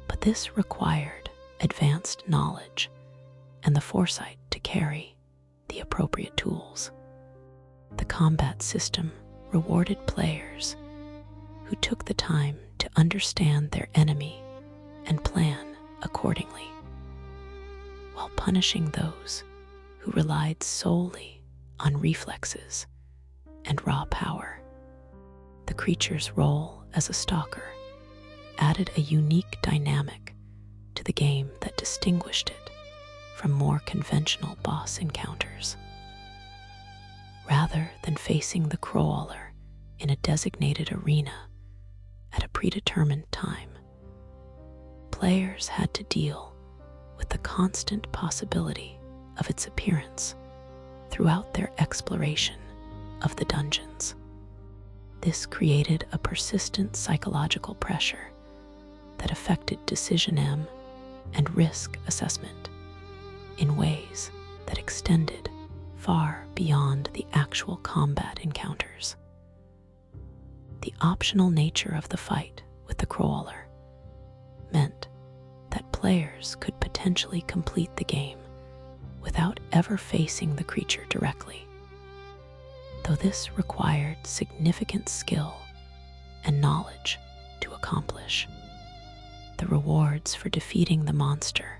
But this required advanced knowledge and the foresight to carry the appropriate tools. The combat system rewarded players who took the time to understand their enemy and plan accordingly, while punishing those who relied solely on reflexes and raw power. The creature's role as a stalker added a unique dynamic to the game that distinguished it from more conventional boss encounters. Rather than facing the Crow Mauler in a designated arena at a predetermined time, players had to deal with the constant possibility of its appearance throughout their exploration of the dungeons. This created a persistent psychological pressure that affected decision and risk assessment in ways that extended far beyond the actual combat encounters. The optional nature of the fight with the Crow Mauler meant that players could potentially complete the game without ever facing the creature directly. Though this required significant skill and knowledge to accomplish, the rewards for defeating the monster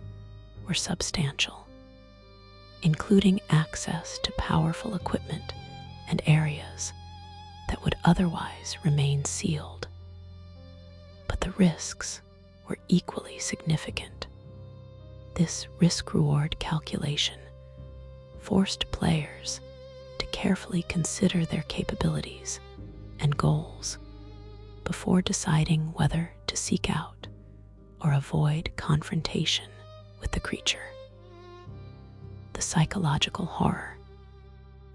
were substantial, including access to powerful equipment and areas that would otherwise remain sealed. But the risks were equally significant. This risk-reward calculation forced players to carefully consider their capabilities and goals before deciding whether to seek out or avoid confrontation with the creature. The psychological horror,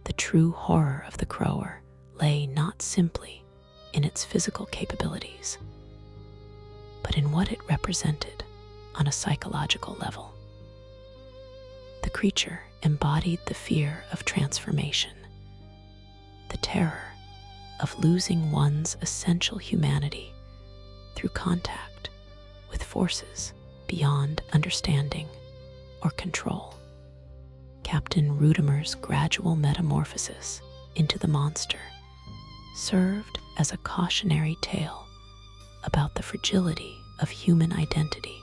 the true horror of the Crower, lay not simply in its physical capabilities, but in what it represented on a psychological level. The creature embodied the fear of transformation, the terror of losing one's essential humanity through contact with forces beyond understanding or control. Captain Rudimer's gradual metamorphosis into the monster served as a cautionary tale about the fragility of human identity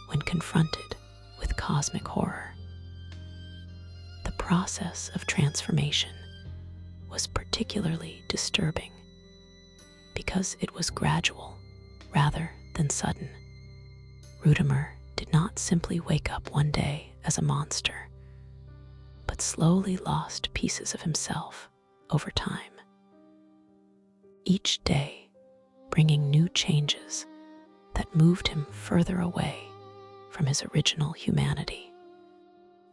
when confronted with cosmic horror. The process of transformation was particularly disturbing because it was gradual rather than sudden. Rudimer did not simply wake up one day as a monster, but slowly lost pieces of himself over time, each day bringing new changes that moved him further away from his original humanity.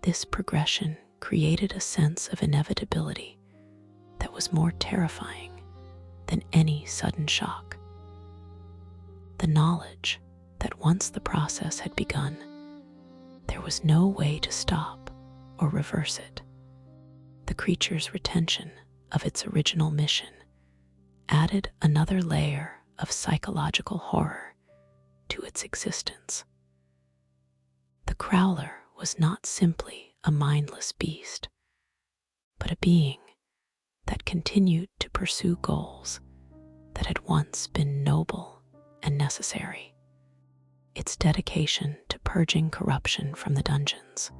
This progression created a sense of inevitability that was more terrifying than any sudden shock. The knowledge that once the process had begun, there was no way to stop or reverse it. The creature's retention of its original mission added another layer of psychological horror to its existence. Crowler was not simply a mindless beast, but a being that continued to pursue goals that had once been noble and necessary. Its dedication to purging corruption from the dungeons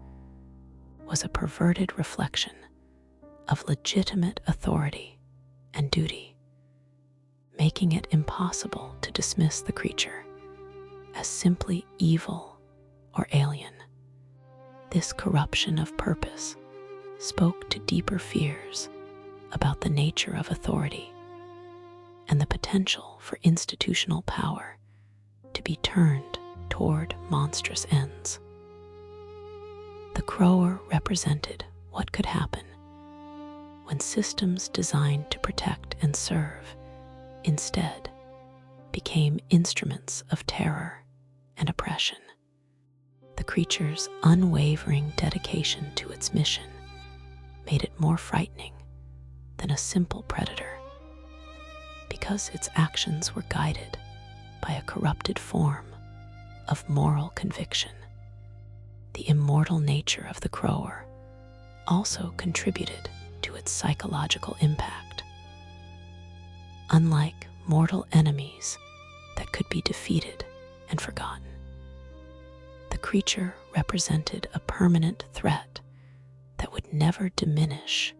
was a perverted reflection of legitimate authority and duty, making it impossible to dismiss the creature as simply evil or alien. This corruption of purpose spoke to deeper fears about the nature of authority and the potential for institutional power to be turned toward monstrous ends. The Crower represented what could happen when systems designed to protect and serve instead became instruments of terror and oppression. The creature's unwavering dedication to its mission made it more frightening than a simple predator, because its actions were guided by a corrupted form of moral conviction. The immortal nature of the Crower also contributed to its psychological impact. Unlike mortal enemies that could be defeated and forgotten, the creature represented a permanent threat that would never diminish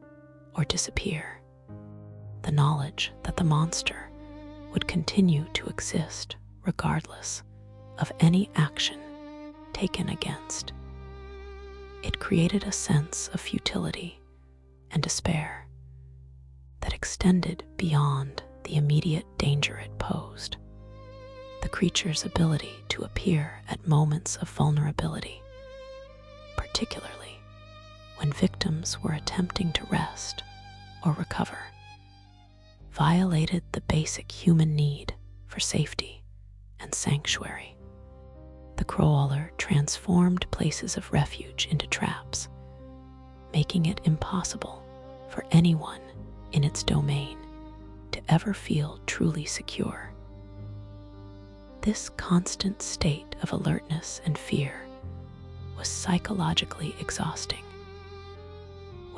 or disappear. The knowledge that the monster would continue to exist regardless of any action taken against it created a sense of futility and despair that extended beyond the immediate danger it posed. The creature's ability to appear at moments of vulnerability, particularly when victims were attempting to rest or recover, violated the basic human need for safety and sanctuary. The Crow Mauler transformed places of refuge into traps, making it impossible for anyone in its domain to ever feel truly secure. This constant state of alertness and fear was psychologically exhausting,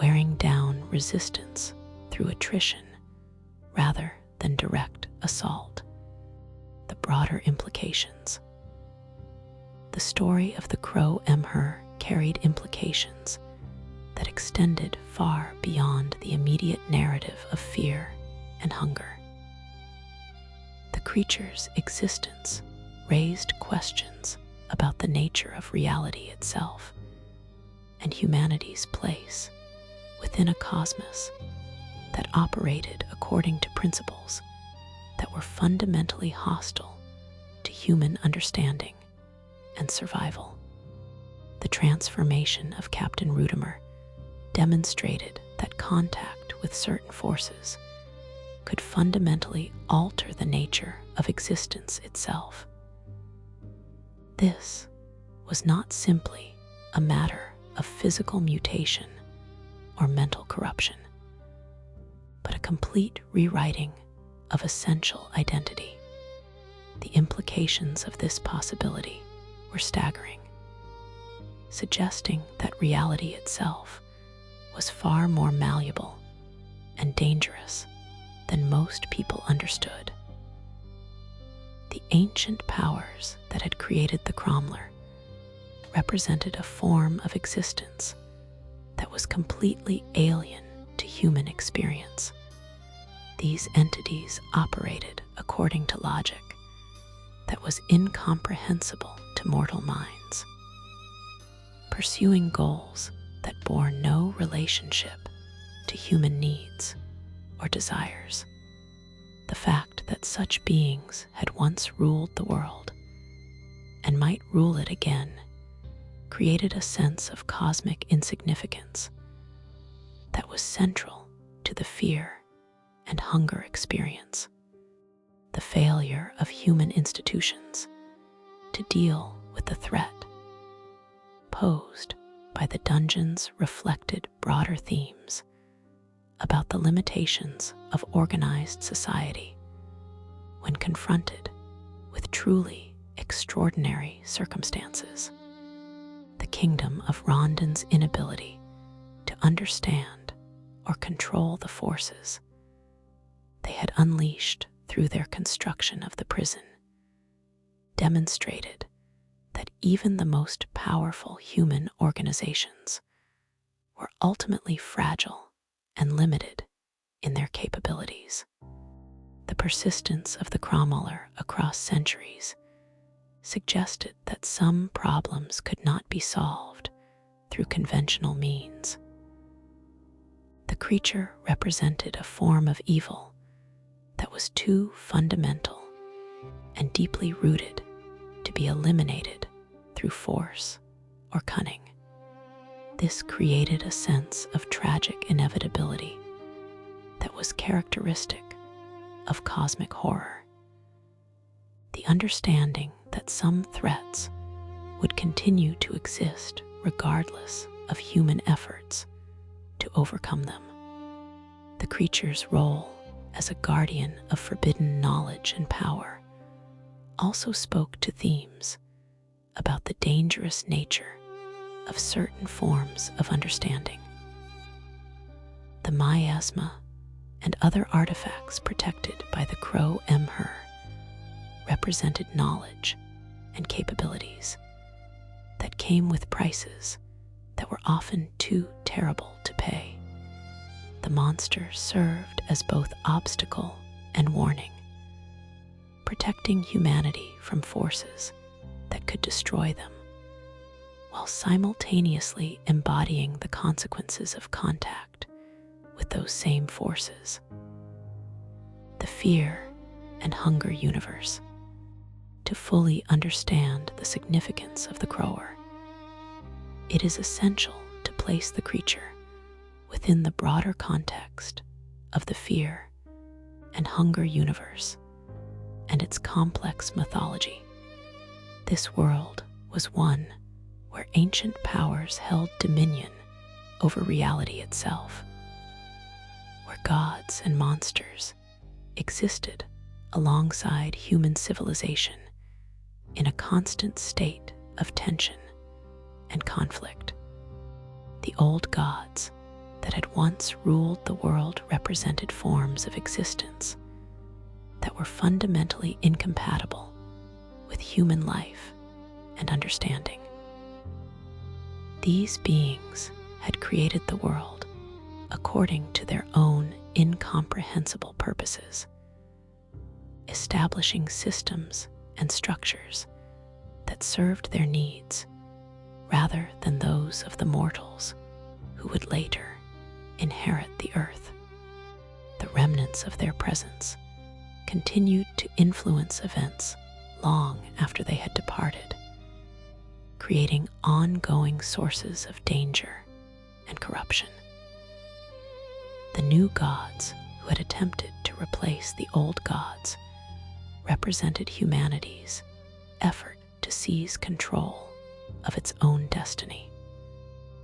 wearing down resistance through attrition rather than direct assault. The broader implications. The story of the Crow Mauler carried implications that extended far beyond the immediate narrative of fear and hunger. The creature's existence raised questions about the nature of reality itself and humanity's place within a cosmos that operated according to principles that were fundamentally hostile to human understanding and survival. The transformation of Captain Rudimer demonstrated that contact with certain forces could fundamentally alter the nature of existence itself. This was not simply a matter of physical mutation or mental corruption, but a complete rewriting of essential identity. The implications of this possibility were staggering, suggesting that reality itself was far more malleable and dangerous than most people understood. The ancient powers that had created the Crow Mauler represented a form of existence that was completely alien to human experience. These entities operated according to logic that was incomprehensible to mortal minds, pursuing goals that bore no relationship to human needs or desires. The fact that such beings had once ruled the world and might rule it again created a sense of cosmic insignificance that was central to the fear and hunger experience. The failure of human institutions to deal with the threat posed by the dungeons reflected broader themes about the limitations of organized society when confronted with truly extraordinary circumstances. the kingdom of Rondon's inability to understand or control the forces they had unleashed through their construction of the prison demonstrated that even the most powerful human organizations were ultimately fragile and limited in their capabilities. The persistence of the Crow Mauler across centuries suggested that some problems could not be solved through conventional means. The creature represented a form of evil that was too fundamental and deeply rooted to be eliminated through force or cunning. This created a sense of tragic inevitability that was characteristic of cosmic horror. The understanding that some threats would continue to exist regardless of human efforts to overcome them. The creature's role as a guardian of forbidden knowledge and power also spoke to themes about the dangerous nature of certain forms of understanding. The miasma and other artifacts protected by the Crow Mauler represented knowledge and capabilities that came with prices that were often too terrible to pay. The monster served as both obstacle and warning, protecting humanity from forces that could destroy them, while simultaneously embodying the consequences of contact with those same forces. The fear and hunger universe. To fully understand the significance of the Crower, it is essential to place the creature within the broader context of the fear and hunger universe and its complex mythology. This world was one where ancient powers held dominion over reality itself, where gods and monsters existed alongside human civilization in a constant state of tension and conflict. The old gods that had once ruled the world represented forms of existence that were fundamentally incompatible with human life and understanding. These beings had created the world according to their own incomprehensible purposes, establishing systems and structures that served their needs rather than those of the mortals who would later inherit the earth. The remnants of their presence continued to influence events long after they had departed, creating ongoing sources of danger and corruption. The new gods who had attempted to replace the old gods represented humanity's effort to seize control of its own destiny,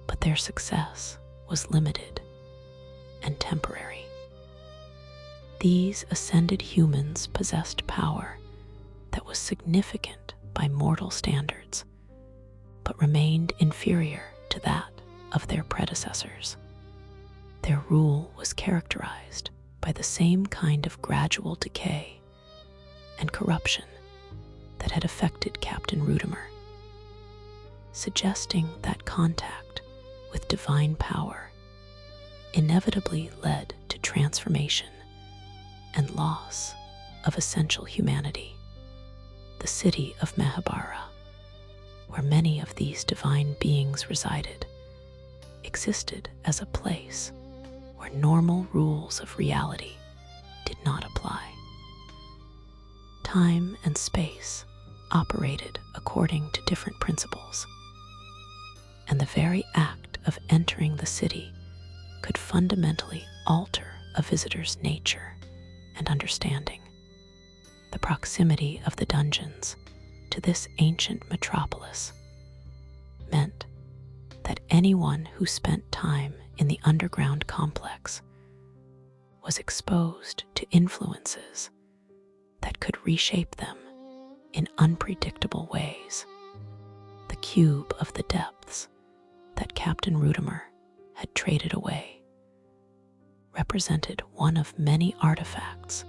but their success was limited and temporary. These ascended humans possessed power that was significant by mortal standards, but remained inferior to that of their predecessors. Their rule was characterized by the same kind of gradual decay and corruption that had affected Captain Rudimer, suggesting that contact with divine power inevitably led to transformation and loss of essential humanity. The city of Mahabharata, where many of these divine beings resided, existed as a place where normal rules of reality did not apply. Time and space operated according to different principles, and the very act of entering the city could fundamentally alter a visitor's nature and understanding. The proximity of the dungeons to this ancient metropolis meant that anyone who spent time in the underground complex was exposed to influences that could reshape them in unpredictable ways. The cube of the depths that Captain Rudimer had traded away represented one of many artifacts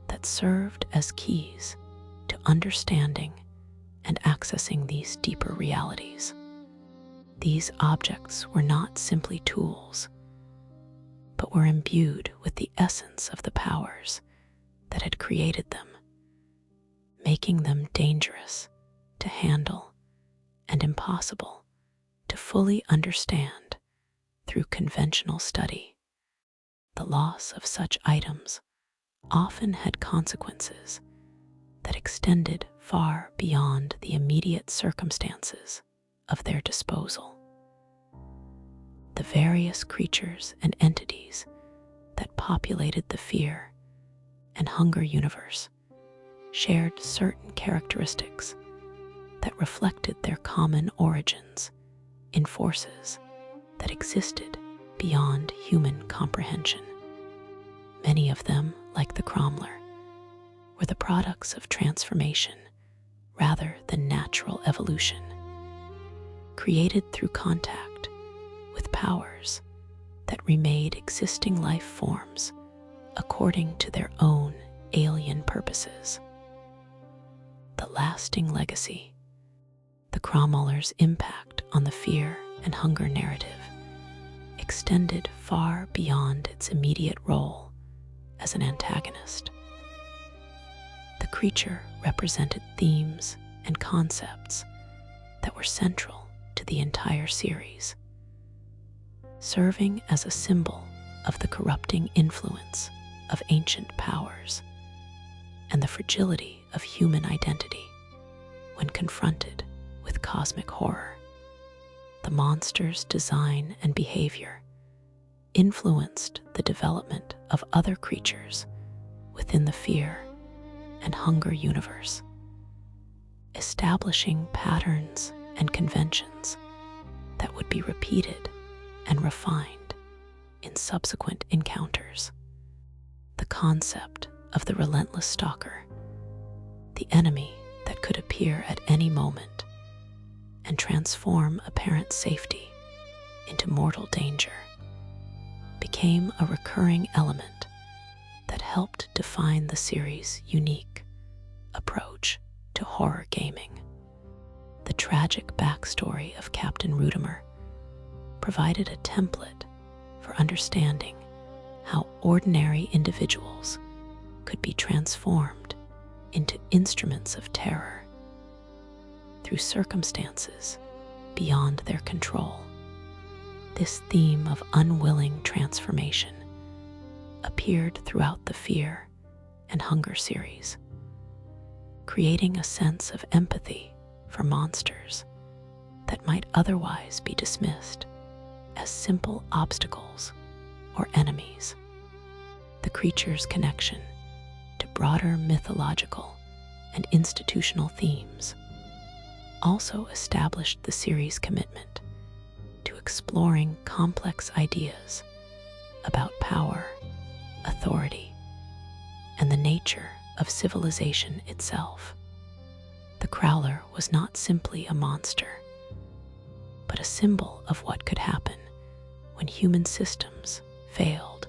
that served as keys to understanding and accessing these deeper realities. These objects were not simply tools, but were imbued with the essence of the powers that had created them, making them dangerous to handle and impossible to fully understand through conventional study. The loss of such items often had consequences that extended far beyond the immediate circumstances of their disposal. The various creatures and entities that populated the fear and hunger universe shared certain characteristics that reflected their common origins in forces that existed beyond human comprehension. Many of them, like the Crow Mauler, were the products of transformation rather than natural evolution, created through contact with powers that remade existing life forms according to their own alien purposes. The lasting legacy, the Crow Mauler's impact on the fear and hunger narrative, extended far beyond its immediate role as an antagonist. The creature represented themes and concepts that were central to the entire series, serving as a symbol of the corrupting influence of ancient powers and the fragility of human identity when confronted with cosmic horror. The monster's design and behavior influenced the development of other creatures within the fear and hunger universe, establishing patterns and conventions that would be repeated and refined in subsequent encounters. The concept of the relentless stalker, the enemy that could appear at any moment and transform apparent safety into mortal danger, became a recurring element that helped define the series' unique approach to horror gaming. The tragic backstory of Captain Rudimer provided a template for understanding how ordinary individuals could be transformed into instruments of terror through circumstances beyond their control. This theme of unwilling transformation appeared throughout the Fear and Hunger series, creating a sense of empathy for monsters that might otherwise be dismissed as simple obstacles or enemies. The creature's connection to broader mythological and institutional themes also established the series' commitment to exploring complex ideas about power, authority, and the nature of civilization itself. The Crowler was not simply a monster, but a symbol of what could happen when human systems failed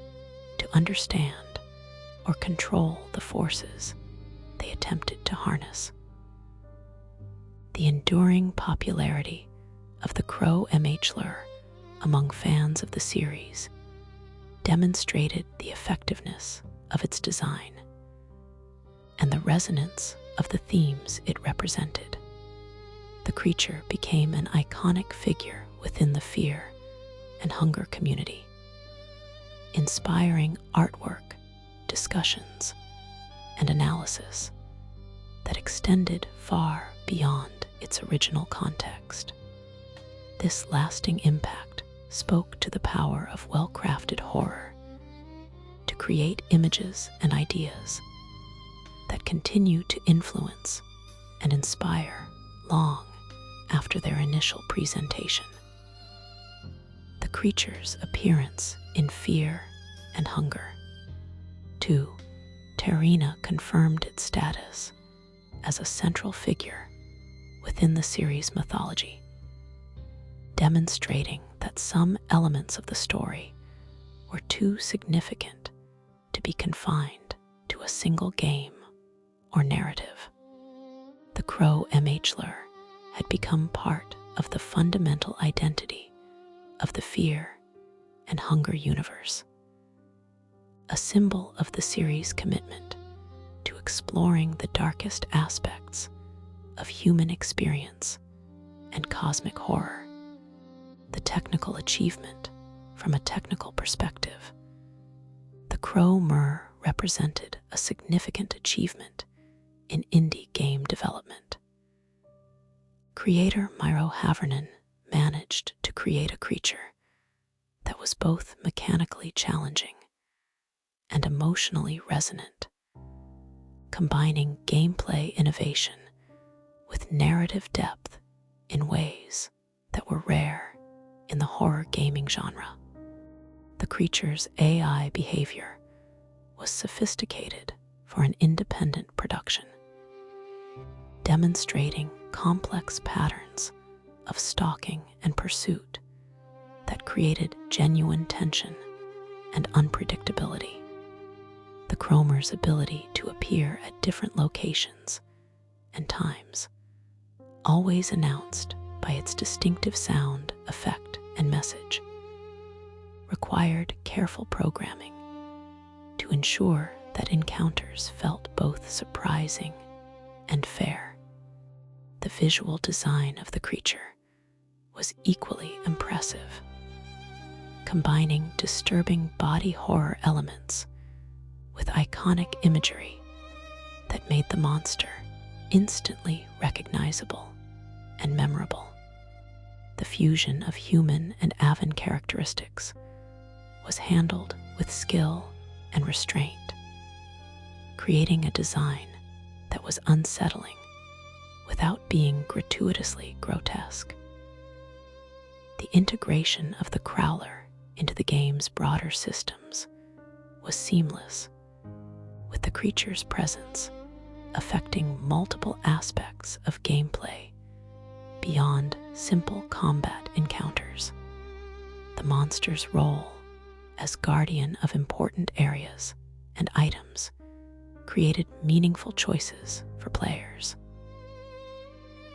to understand or control the forces they attempted to harness. The enduring popularity of the Crow Mauler among fans of the series demonstrated the effectiveness of its design and the resonance of the themes it represented. The creature became an iconic figure within the Fear and Hunger community, inspiring artwork, discussions, and analysis that extended far beyond its original context. This lasting impact spoke to the power of well-crafted horror to create images and ideas that continue to influence and inspire long after their initial presentation. The creature's appearance in Fear and Hunger 2, Terrina confirmed its status as a central figure within the series' mythology, demonstrating that some elements of the story were too significant to be confined to a single game or narrative. The Crow Mauler had become part of the fundamental identity of the Fear and Hunger universe, a symbol of the series' commitment to exploring the darkest aspects of human experience and cosmic horror. The technical achievement from a technical perspective. The Crow Mauler represented a significant achievement in indie game development. Creator Miro Havernan managed to create a creature that was both mechanically challenging and emotionally resonant, combining gameplay innovation with narrative depth in ways that were rare in the horror gaming genre. The creature's AI behavior was sophisticated for an independent production, demonstrating complex patterns of stalking and pursuit that created genuine tension and unpredictability. The Crow Mauler's ability to appear at different locations and times, always announced by its distinctive sound, effect, and message, required careful programming to ensure that encounters felt both surprising and fair. The visual design of the creature was equally impressive, combining disturbing body horror elements with iconic imagery that made the monster instantly recognizable and memorable. The fusion of human and avian characteristics was handled with skill and restraint, creating a design that was unsettling without being gratuitously grotesque. The integration of the Crowler into the game's broader systems was seamless, with the creature's presence affecting multiple aspects of gameplay beyond simple combat encounters. The monster's role as guardian of important areas and items created meaningful choices for players,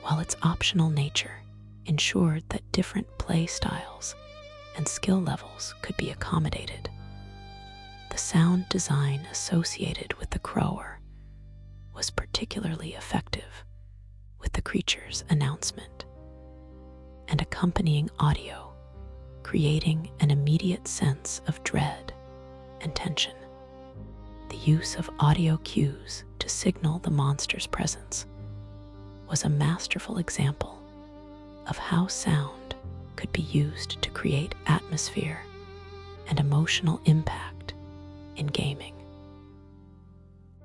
while its optional nature ensured that different play styles and skill levels could be accommodated. The sound design associated with the Crower was particularly effective, with the creature's announcement and accompanying audio creating an immediate sense of dread and tension. The use of audio cues to signal the monster's presence was a masterful example of how sound could be used to create atmosphere and emotional impact in gaming.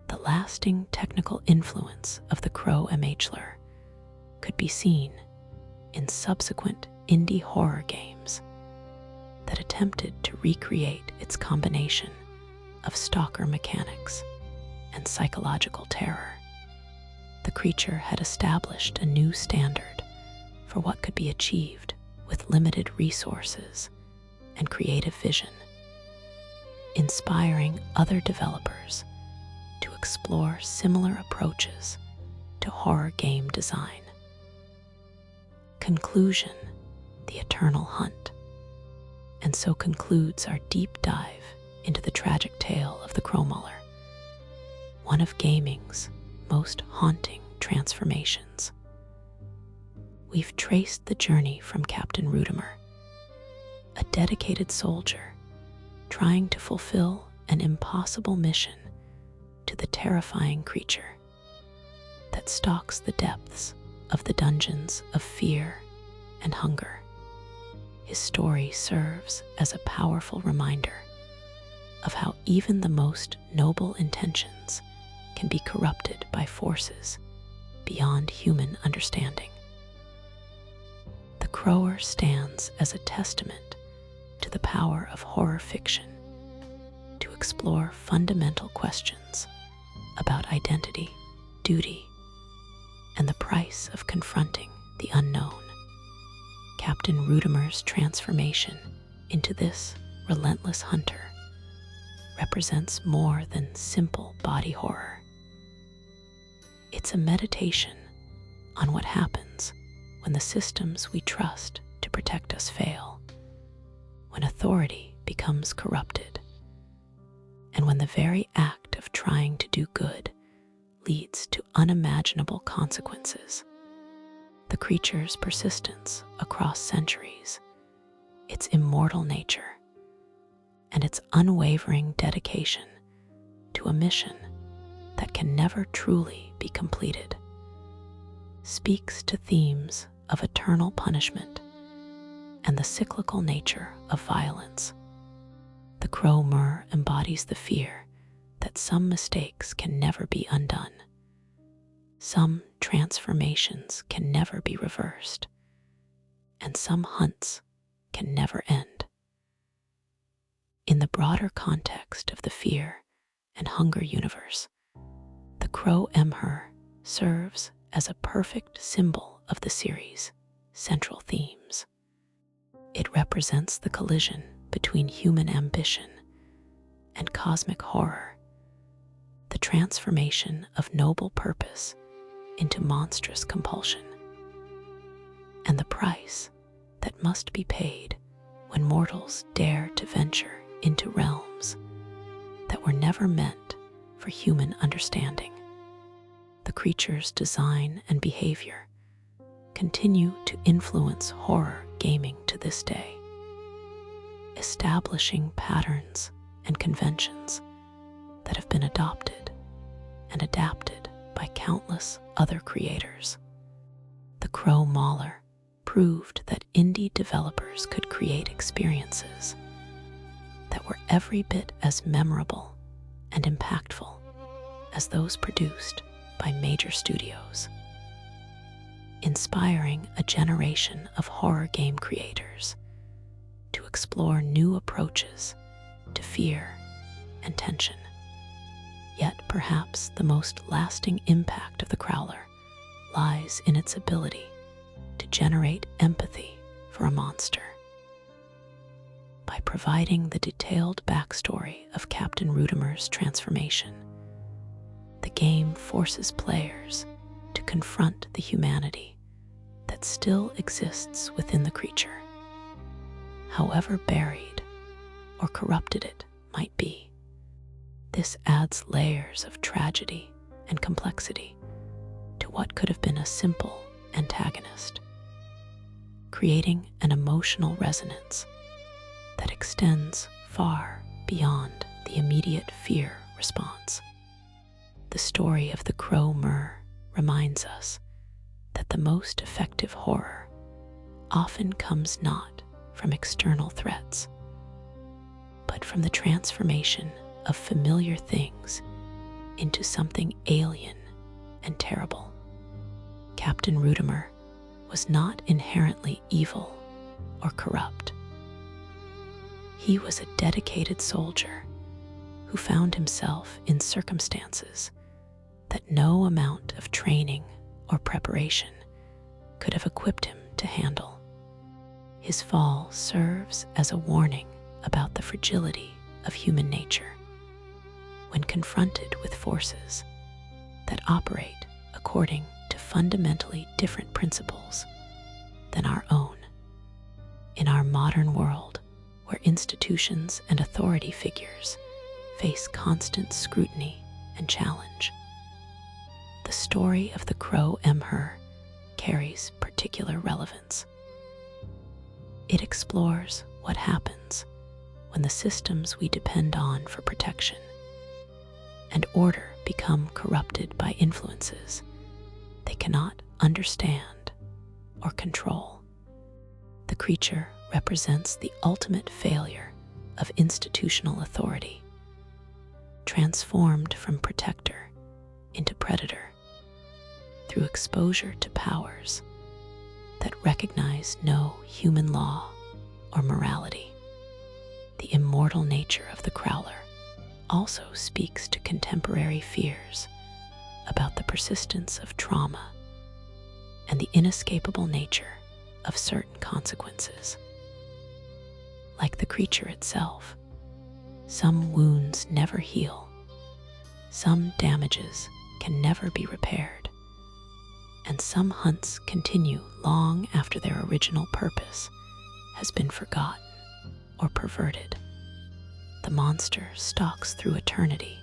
The lasting technical influence of the Crow Mauler could be seen in subsequent indie horror games that attempted to recreate its combination of stalker mechanics and psychological terror. The creature had established a new standard for what could be achieved with limited resources and creative vision, inspiring other developers to explore similar approaches to horror game design. Conclusion: the eternal hunt. And so concludes our deep dive into the tragic tale of the Crow Mauler, one of gaming's most haunting transformations. We've traced the journey from Captain Rudimer, a dedicated soldier trying to fulfill an impossible mission, to the terrifying creature that stalks the depths of the dungeons of fear and hunger. His story serves as a powerful reminder of how even the most noble intentions can be corrupted by forces beyond human understanding. The Crower stands as a testament to the power of horror fiction to explore fundamental questions about identity, duty, and the price of confronting the unknown. Captain Rudimer's transformation into this relentless hunter represents more than simple body horror. It's a meditation on what happens when the systems we trust to protect us fail, when authority becomes corrupted, and when the very act of trying to do good leads to unimaginable consequences. The creature's persistence across centuries, its immortal nature, and its unwavering dedication to a mission that can never truly be completed speaks to themes of eternal punishment and the cyclical nature of violence. The Crow Mauler embodies the fear that some mistakes can never be undone, some transformations can never be reversed, and some hunts can never end. In the broader context of the fear and hunger universe, the Crow Mauler serves as a perfect symbol of the series' central themes. It represents the collision between human ambition and cosmic horror, the transformation of noble purpose into monstrous compulsion, and the price that must be paid when mortals dare to venture into realms that were never meant for human understanding. The creature's design and behavior continue to influence horror gaming to this day, establishing patterns and conventions that have been adopted and adapted by countless other creators. The Crow Mauler proved that indie developers could create experiences that were every bit as memorable and impactful as those produced by major studios, inspiring a generation of horror game creators to explore new approaches to fear and tension. Yet perhaps the most lasting impact of the Crowler lies in its ability to generate empathy for a monster. By providing the detailed backstory of Captain Rudimer's transformation, the game forces players to confront the humanity that still exists within the creature, however buried or corrupted it might be. This adds layers of tragedy and complexity to what could have been a simple antagonist, creating an emotional resonance that extends far beyond the immediate fear response. The story of the Crow Mauler reminds us that the most effective horror often comes not from external threats, but from the transformation of familiar things into something alien and terrible. Captain Rudimer was not inherently evil or corrupt. He was a dedicated soldier who found himself in circumstances that no amount of training or preparation could have equipped him to handle. His fall serves as a warning about the fragility of human nature when confronted with forces that operate according to fundamentally different principles than our own. In our modern world, where institutions and authority figures face constant scrutiny and challenge, the story of the Crow Mauler carries particular relevance. It explores what happens when the systems we depend on for protection and order become corrupted by influences they cannot understand or control. The creature represents the ultimate failure of institutional authority, transformed from protector into predator through exposure to powers that recognize no human law or morality. The immortal nature of the Crowler also speaks to contemporary fears about the persistence of trauma and the inescapable nature of certain consequences. Like the creature itself, some wounds never heal, some damages can never be repaired, and some hunts continue long after their original purpose has been forgotten or perverted. The monster stalks through eternity,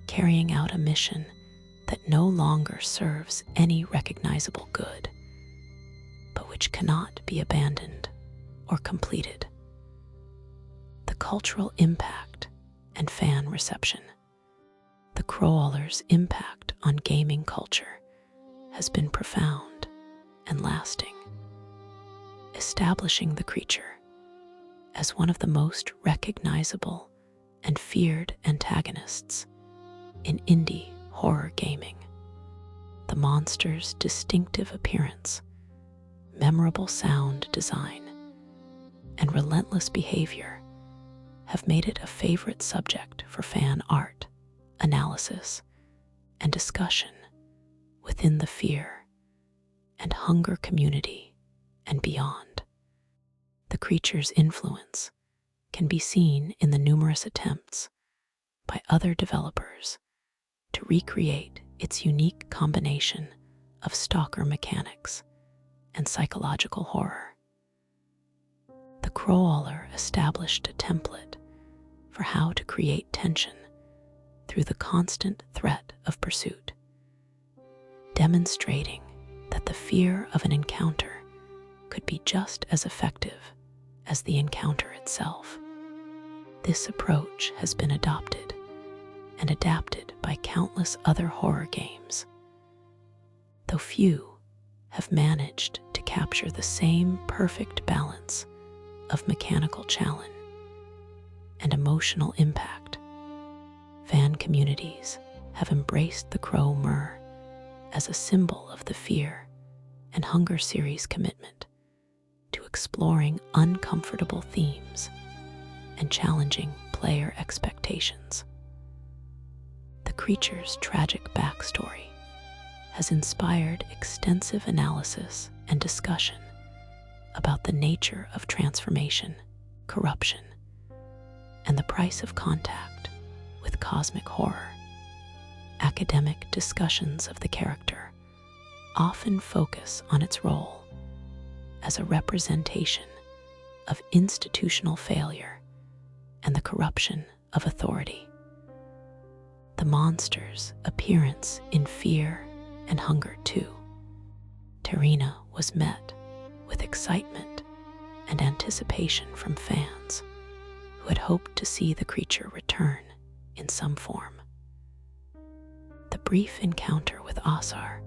carrying out a mission that no longer serves any recognizable good, but which cannot be abandoned or completed. The cultural impact and fan reception. The Crow Mauler's impact on gaming culture has been profound and lasting, establishing the creature as one of the most recognizable and feared antagonists in indie horror gaming. The monster's distinctive appearance, memorable sound design, and relentless behavior have made it a favorite subject for fan art, analysis, and discussion within the fear and hunger community and beyond. The creature's influence can be seen in the numerous attempts by other developers to recreate its unique combination of stalker mechanics and psychological horror. The Crow Mauler established a template for how to create tension through the constant threat of pursuit, demonstrating that the fear of an encounter could be just as effective as the encounter itself. This approach has been adopted and adapted by countless other horror games, though few have managed to capture the same perfect balance of mechanical challenge and emotional impact. Fan communities have embraced the Crow Mauler as a symbol of the Fear and Hunger series' commitment to exploring uncomfortable themes and challenging player expectations. The creature's tragic backstory has inspired extensive analysis and discussion about the nature of transformation, corruption, and the price of contact with cosmic horror. Academic discussions of the character often focus on its role as a representation of institutional failure and the corruption of authority. The monster's appearance in Fear and Hunger 2, Terina, was met with excitement and anticipation from fans who had hoped to see the creature return in some form. The brief encounter with Asar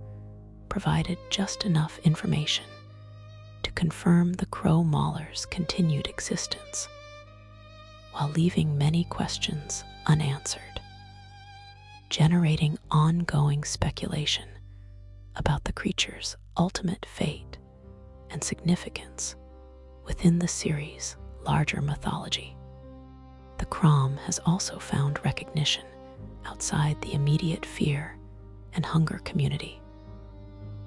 provided just enough information to confirm the Crow Mauler's continued existence, while leaving many questions unanswered, generating ongoing speculation about the creature's ultimate fate and significance within the series' larger mythology. The Crom has also found recognition outside the immediate Fear and Hunger community,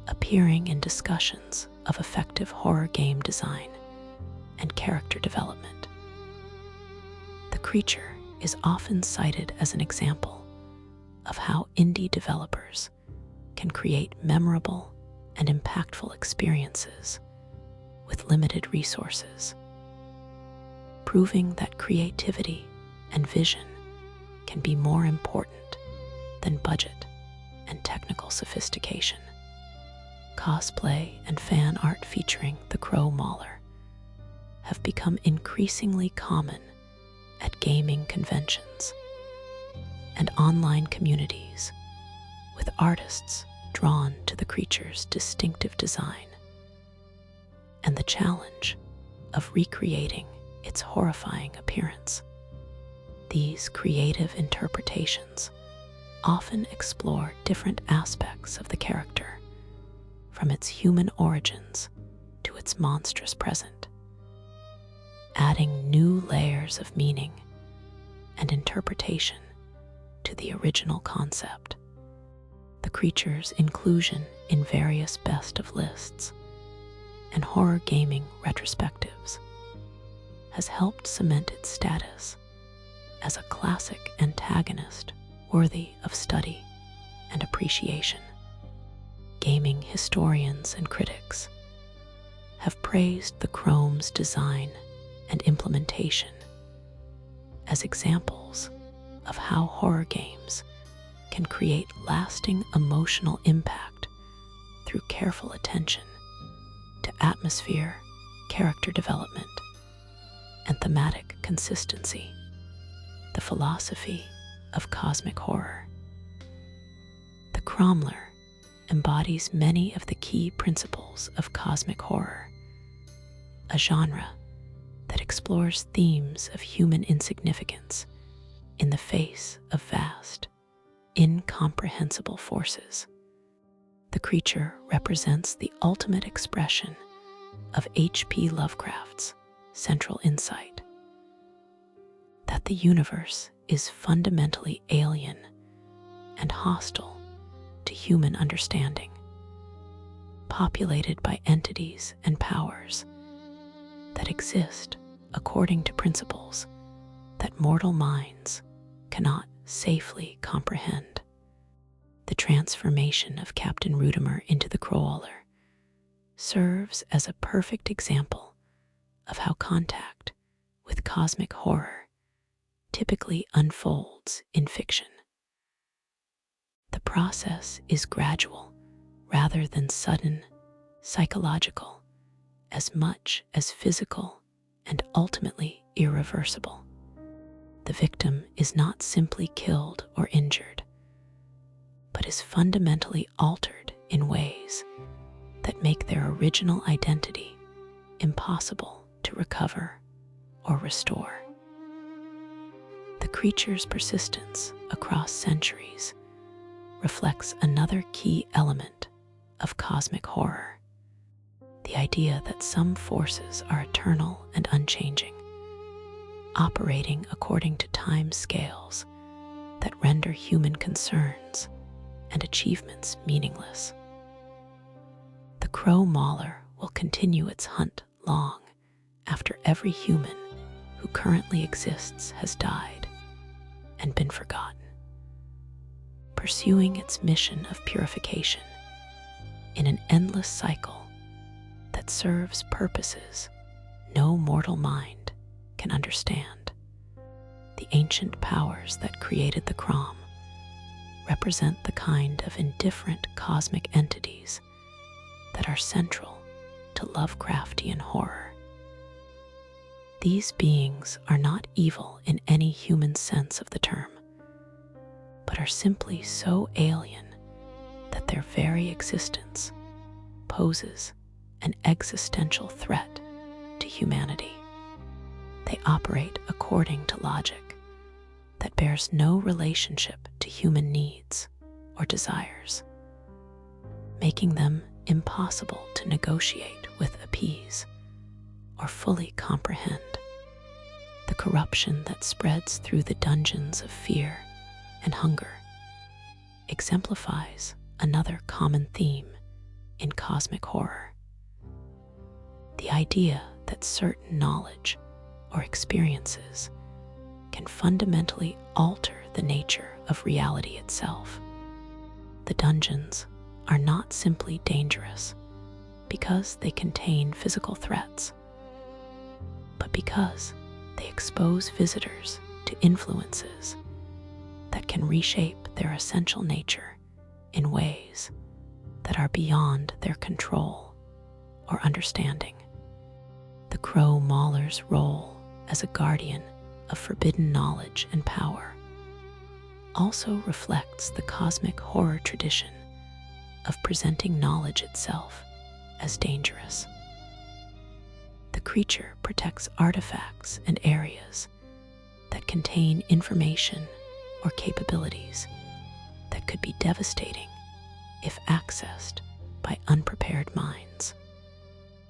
appearing in discussions of effective horror game design and character development. The creature is often cited as an example of how indie developers can create memorable and impactful experiences with limited resources, proving that creativity and vision can be more important than budget and technical sophistication. Cosplay and fan art featuring the Crow Mauler have become increasingly common at gaming conventions and online communities, with artists drawn to the creature's distinctive design and the challenge of recreating its horrifying appearance. These creative interpretations often explore different aspects of the character, from its human origins to its monstrous present, adding new layers of meaning and interpretation to the original concept. The creature's inclusion in various best of lists and horror gaming retrospectives has helped cement its status as a classic antagonist worthy of study and appreciation. Gaming historians and critics have praised the Chrome's design and implementation as examples of how horror games can create lasting emotional impact through careful attention to atmosphere, character development, and thematic consistency. The philosophy of cosmic horror. The Crow Mauler embodies many of the key principles of cosmic horror, a genre that explores themes of human insignificance in the face of vast, incomprehensible forces. The creature represents the ultimate expression of H.P. Lovecraft's central insight that the universe is fundamentally alien and hostile to human understanding, populated by entities and powers that exist according to principles that mortal minds cannot safely comprehend. The transformation of Captain Rudimer into the Crow Mauler serves as a perfect example of how contact with cosmic horror typically unfolds in fiction. The process is gradual rather than sudden, psychological, as much as physical and ultimately irreversible. The victim is not simply killed or injured, but is fundamentally altered in ways that make their original identity impossible to recover or restore. The creature's persistence across centuries reflects another key element of cosmic horror, the idea that some forces are eternal and unchanging, operating according to time scales that render human concerns and achievements meaningless. The Crow Mauler will continue its hunt long after every human who currently exists has died and been forgotten, pursuing its mission of purification in an endless cycle that serves purposes no mortal mind can understand. The ancient powers that created the Crom represent the kind of indifferent cosmic entities that are central to Lovecraftian horror. These beings are not evil in any human sense of the term, but are simply so alien that their very existence poses an existential threat to humanity. They operate according to logic that bears no relationship to human needs or desires, making them impossible to negotiate with, appease, or fully comprehend. The corruption that spreads through the dungeons of fear and hunger exemplifies another common theme in cosmic horror. The idea that certain knowledge or experiences can fundamentally alter the nature of reality itself. The dungeons are not simply dangerous because they contain physical threats, but because they expose visitors to influences that can reshape their essential nature in ways that are beyond their control or understanding. The Crow Mauler's role as a guardian of forbidden knowledge and power also reflects the cosmic horror tradition of presenting knowledge itself as dangerous. The creature protects artifacts and areas that contain information or capabilities that could be devastating if accessed by unprepared minds,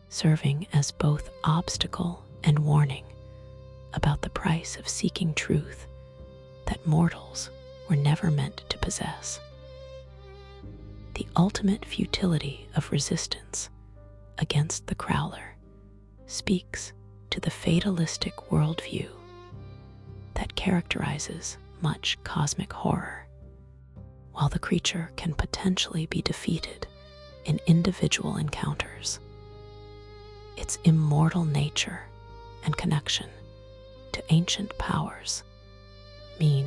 serving as both obstacle and warning about the price of seeking truth that mortals were never meant to possess. The ultimate futility of resistance against the Crowler speaks to the fatalistic worldview that characterizes much cosmic horror. While the creature can potentially be defeated in individual encounters, its immortal nature and connection to ancient powers mean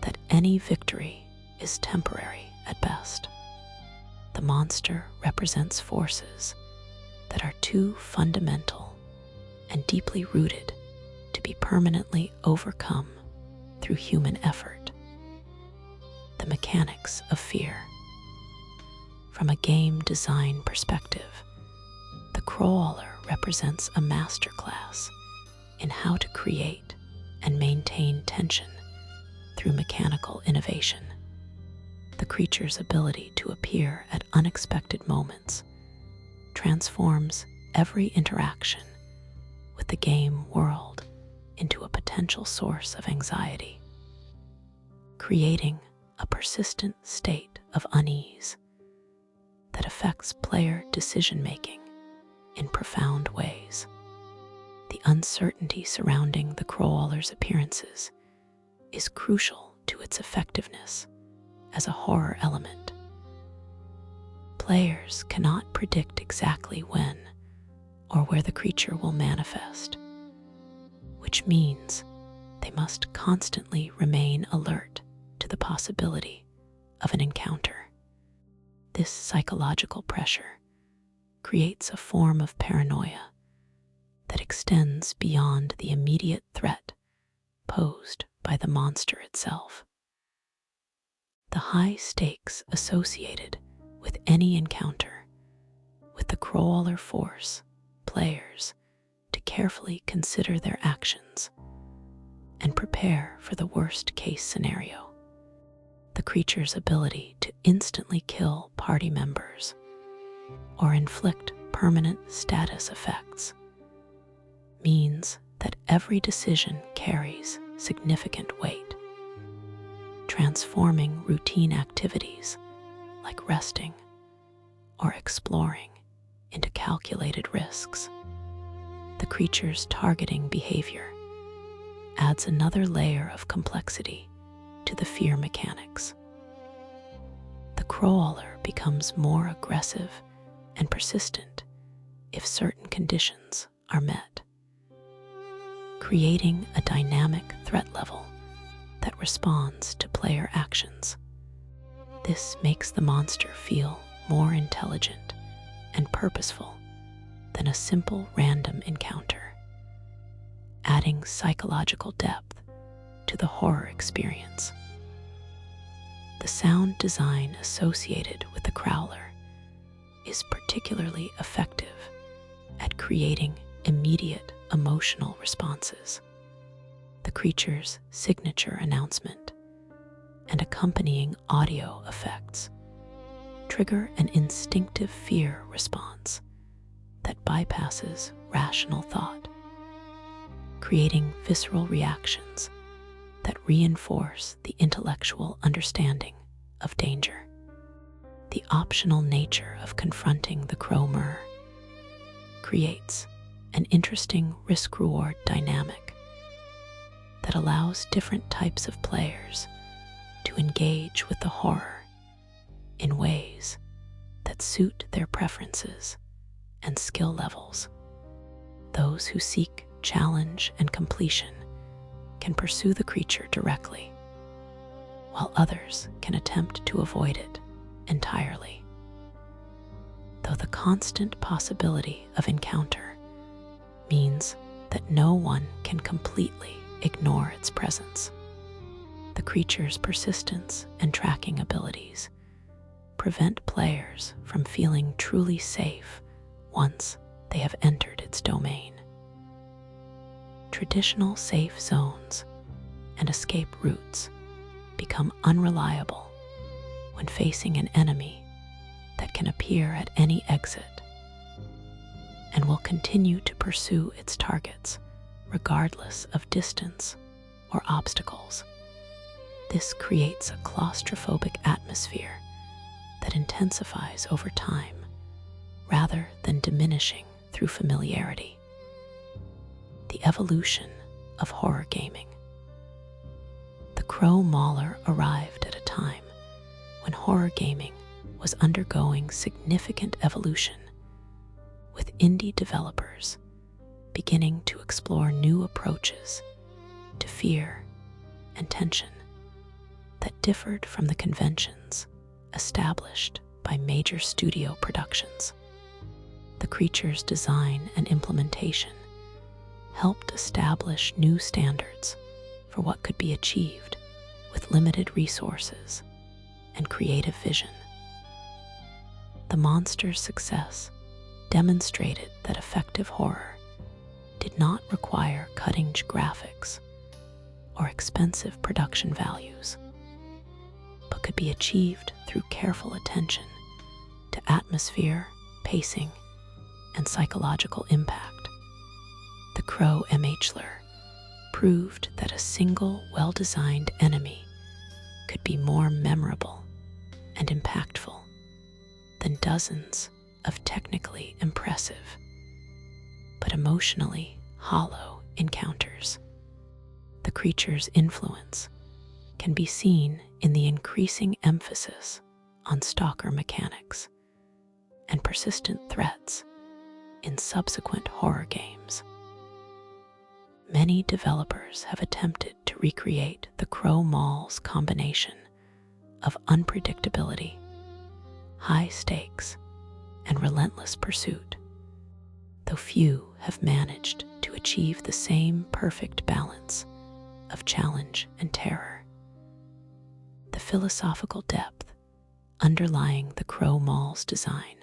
that any victory is temporary at best. The monster represents forces that are too fundamental and deeply rooted to be permanently overcome through human effort. The mechanics of fear. From a game design perspective, the Crow Mauler represents a masterclass in how to create and maintain tension through mechanical innovation. The creature's ability to appear at unexpected moments transforms every interaction with the game world into a potential source of anxiety, creating a persistent state of unease that affects player decision-making in profound ways. The uncertainty surrounding the Crow Mauler's appearances is crucial to its effectiveness as a horror element. Players cannot predict exactly when or where the creature will manifest, which means they must constantly remain alert to the possibility of an encounter. This psychological pressure creates a form of paranoia that extends beyond the immediate threat posed by the monster itself. The high stakes associated with any encounter with the Crow Mauler force players to carefully consider their actions and prepare for the worst-case scenario. The creature's ability to instantly kill party members or inflict permanent status effects means that every decision carries significant weight, transforming routine activities like resting or exploring into calculated risks. The creature's targeting behavior adds another layer of complexity to the fear mechanics. The Crow Mauler becomes more aggressive and persistent if certain conditions are met, creating a dynamic threat level that responds to player actions. This makes the monster feel more intelligent and purposeful than a simple random encounter, adding psychological depth to the horror experience. The sound design associated with the Crowler is particularly effective at creating immediate emotional responses. The creature's signature announcement and accompanying audio effects trigger an instinctive fear response that bypasses rational thought, creating visceral reactions that reinforce the intellectual understanding of danger. The optional nature of confronting the Crow Mauler creates an interesting risk-reward dynamic that allows different types of players to engage with the horror in ways that suit their preferences and skill levels. Those who seek challenge and completion can pursue the creature directly, while others can attempt to avoid it entirely. Though the constant possibility of encounter means that no one can completely ignore its presence, the creature's persistence and tracking abilities prevent players from feeling truly safe once they have entered its domain. Traditional safe zones and escape routes become unreliable when facing an enemy that can appear at any exit and will continue to pursue its targets regardless of distance or obstacles. This creates a claustrophobic atmosphere that that intensifies over time rather than diminishing through familiarity. The evolution of horror gaming. The Crow Mauler arrived at a time when horror gaming was undergoing significant evolution, with indie developers beginning to explore new approaches to fear and tension that differed from the conventions established by major studio productions. The creature's design and implementation helped establish new standards for what could be achieved with limited resources and creative vision. The monster's success demonstrated that effective horror did not require cutting-edge graphics or expensive production values, but could be achieved through careful attention to atmosphere, pacing, and psychological impact. The Crow Mauler proved that a single well-designed enemy could be more memorable and impactful than dozens of technically impressive but emotionally hollow encounters. The creature's influence can be seen in the increasing emphasis on stalker mechanics and persistent threats in subsequent horror games. Many developers have attempted to recreate the Crow Mauler's combination of unpredictability, high stakes, and relentless pursuit, though few have managed to achieve the same perfect balance of challenge and terror. The philosophical depth underlying the Crow Mauler's design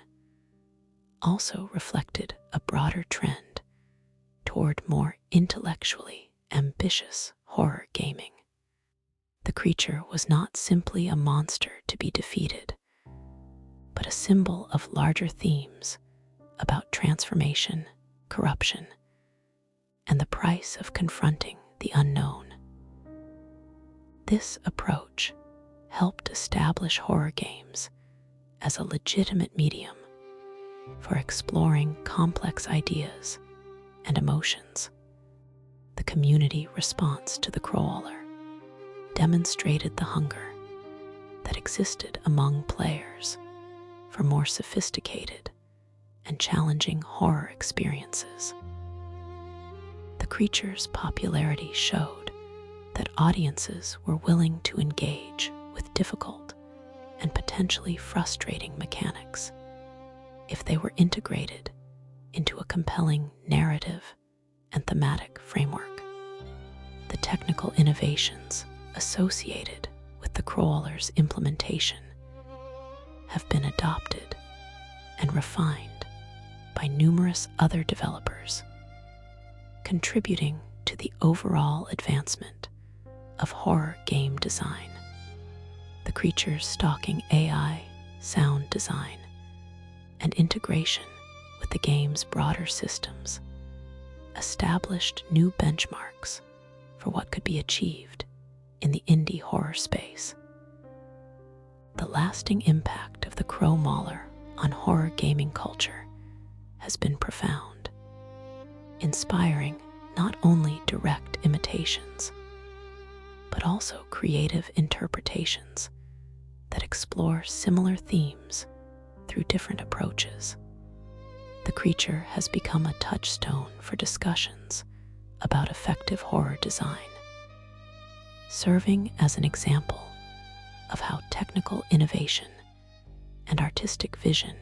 also reflected a broader trend toward more intellectually ambitious horror gaming. The creature was not simply a monster to be defeated, but a symbol of larger themes about transformation, corruption, and the price of confronting the unknown. This approach helped establish horror games as a legitimate medium for exploring complex ideas and emotions. The community response to the Crow Mauler demonstrated the hunger that existed among players for more sophisticated and challenging horror experiences. The creature's popularity showed that audiences were willing to engage with difficult and potentially frustrating mechanics if they were integrated into a compelling narrative and thematic framework. The technical innovations associated with the Crow Mauler's implementation have been adopted and refined by numerous other developers, contributing to the overall advancement of horror game design. The creature's stalking AI, sound design, and integration with the game's broader systems established new benchmarks for what could be achieved in the indie horror space. The lasting impact of the Crow Mauler on horror gaming culture has been profound, inspiring not only direct imitations, but also creative interpretations that explore similar themes through different approaches. The creature has become a touchstone for discussions about effective horror design, serving as an example of how technical innovation and artistic vision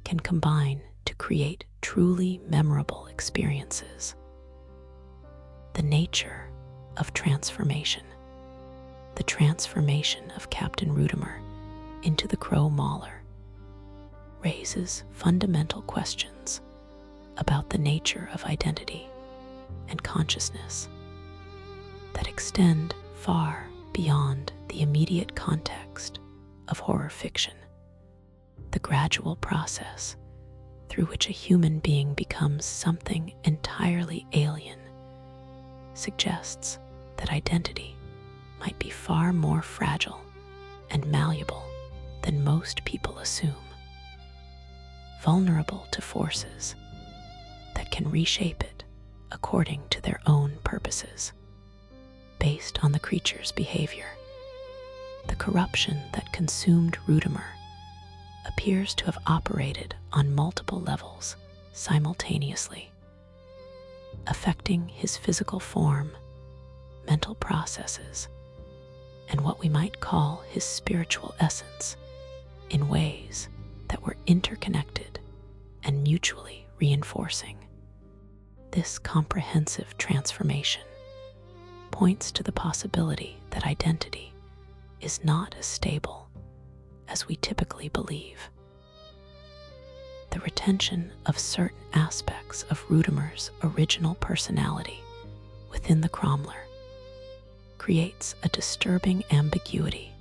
can combine to create truly memorable experiences. The nature of transformation. The transformation of Captain Rudimer into the Crow Mauler raises fundamental questions about the nature of identity and consciousness that extend far beyond the immediate context of horror fiction. The gradual process through which a human being becomes something entirely alien suggests that identity might be far more fragile and malleable than most people assume, vulnerable to forces that can reshape it according to their own purposes. Based on the creature's behavior, the corruption that consumed Rudimer appears to have operated on multiple levels simultaneously, affecting his physical form, mental processes, and what we might call his spiritual essence in ways that were interconnected and mutually reinforcing. This comprehensive transformation points to the possibility that identity is not as stable as we typically believe. The retention of certain aspects of Rudimer's original personality within the Crow Mauler creates a disturbing ambiguity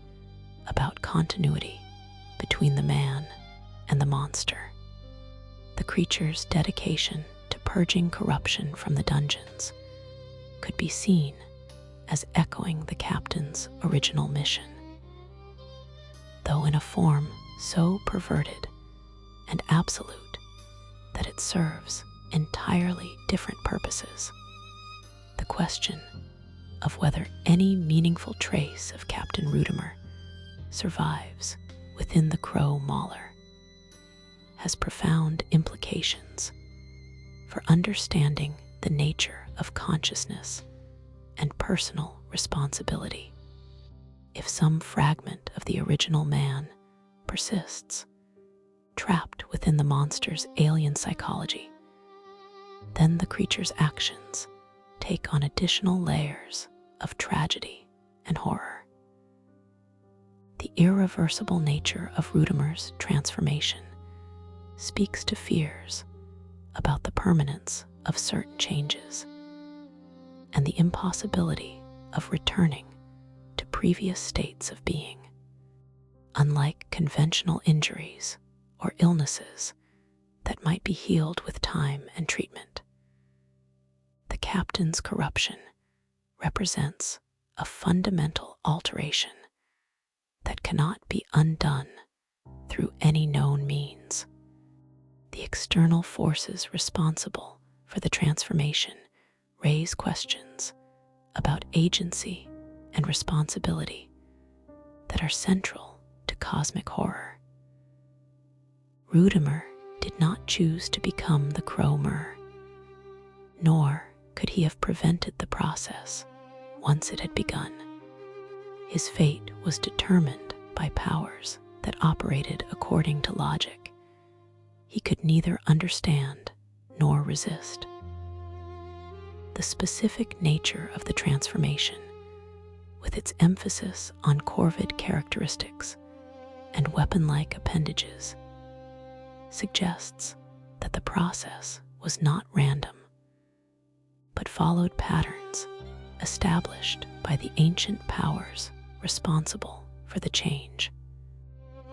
about continuity between the man and the monster. The creature's dedication to purging corruption from the dungeons could be seen as echoing the captain's original mission, though in a form so perverted and absolute that it serves entirely different purposes. The question of whether any meaningful trace of Captain Rudimer survives within the Crow Mauler has profound implications for understanding the nature of consciousness and personal responsibility. If some fragment of the original man persists, trapped within the monster's alien psychology, then the creature's actions take on additional layers of tragedy and horror. The irreversible nature of Rudimer's transformation speaks to fears about the permanence of certain changes and the impossibility of returning to previous states of being. Unlike conventional injuries or illnesses that might be healed with time and treatment, the captain's corruption represents a fundamental alteration that cannot be undone through any known means. The external forces responsible for the transformation raise questions about agency and responsibility that are central to cosmic horror. Rudimer did not choose to become the Crow Mauler, nor could he have prevented the process once it had begun. His fate was determined by powers that operated according to logic he could neither understand nor resist. The specific nature of the transformation, with its emphasis on corvid characteristics and weapon-like appendages, suggests that the process was not random, but followed patterns established by the ancient powers responsible for the change.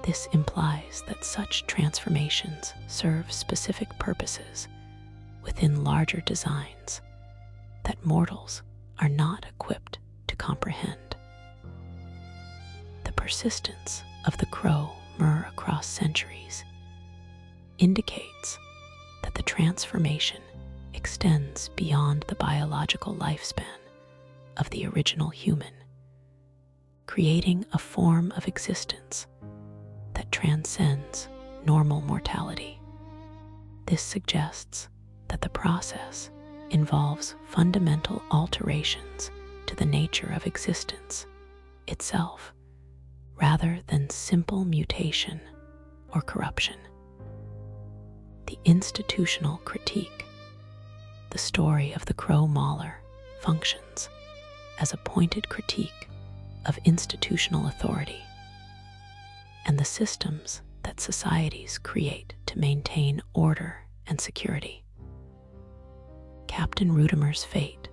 This implies that such transformations serve specific purposes within larger designs that mortals are not equipped to comprehend. The persistence of the Crow Mauler across centuries indicates that the transformation extends beyond the biological lifespan of the original human, creating a form of existence that transcends normal mortality. This suggests that the process involves fundamental alterations to the nature of existence itself, rather than simple mutation or corruption. The institutional critique, the story of the Crow Mauler, functions as a pointed critique of institutional authority and the systems that societies create to maintain order and security. Captain Rudimer's fate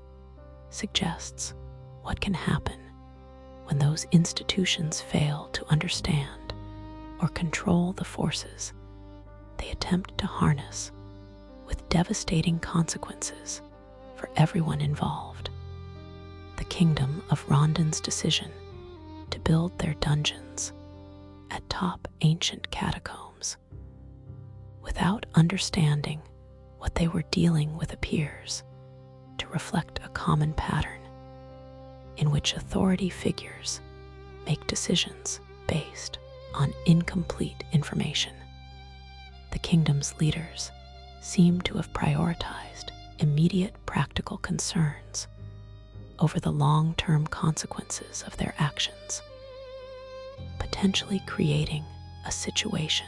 suggests what can happen when those institutions fail to understand or control the forces they attempt to harness, with devastating consequences for everyone involved. The kingdom of Rondon's decision to build their dungeons atop ancient catacombs. Without understanding what they were dealing with appears to reflect a common pattern in which authority figures make decisions based on incomplete information. The kingdom's leaders seem to have prioritized immediate practical concerns over the long-term consequences of their actions, potentially creating a situation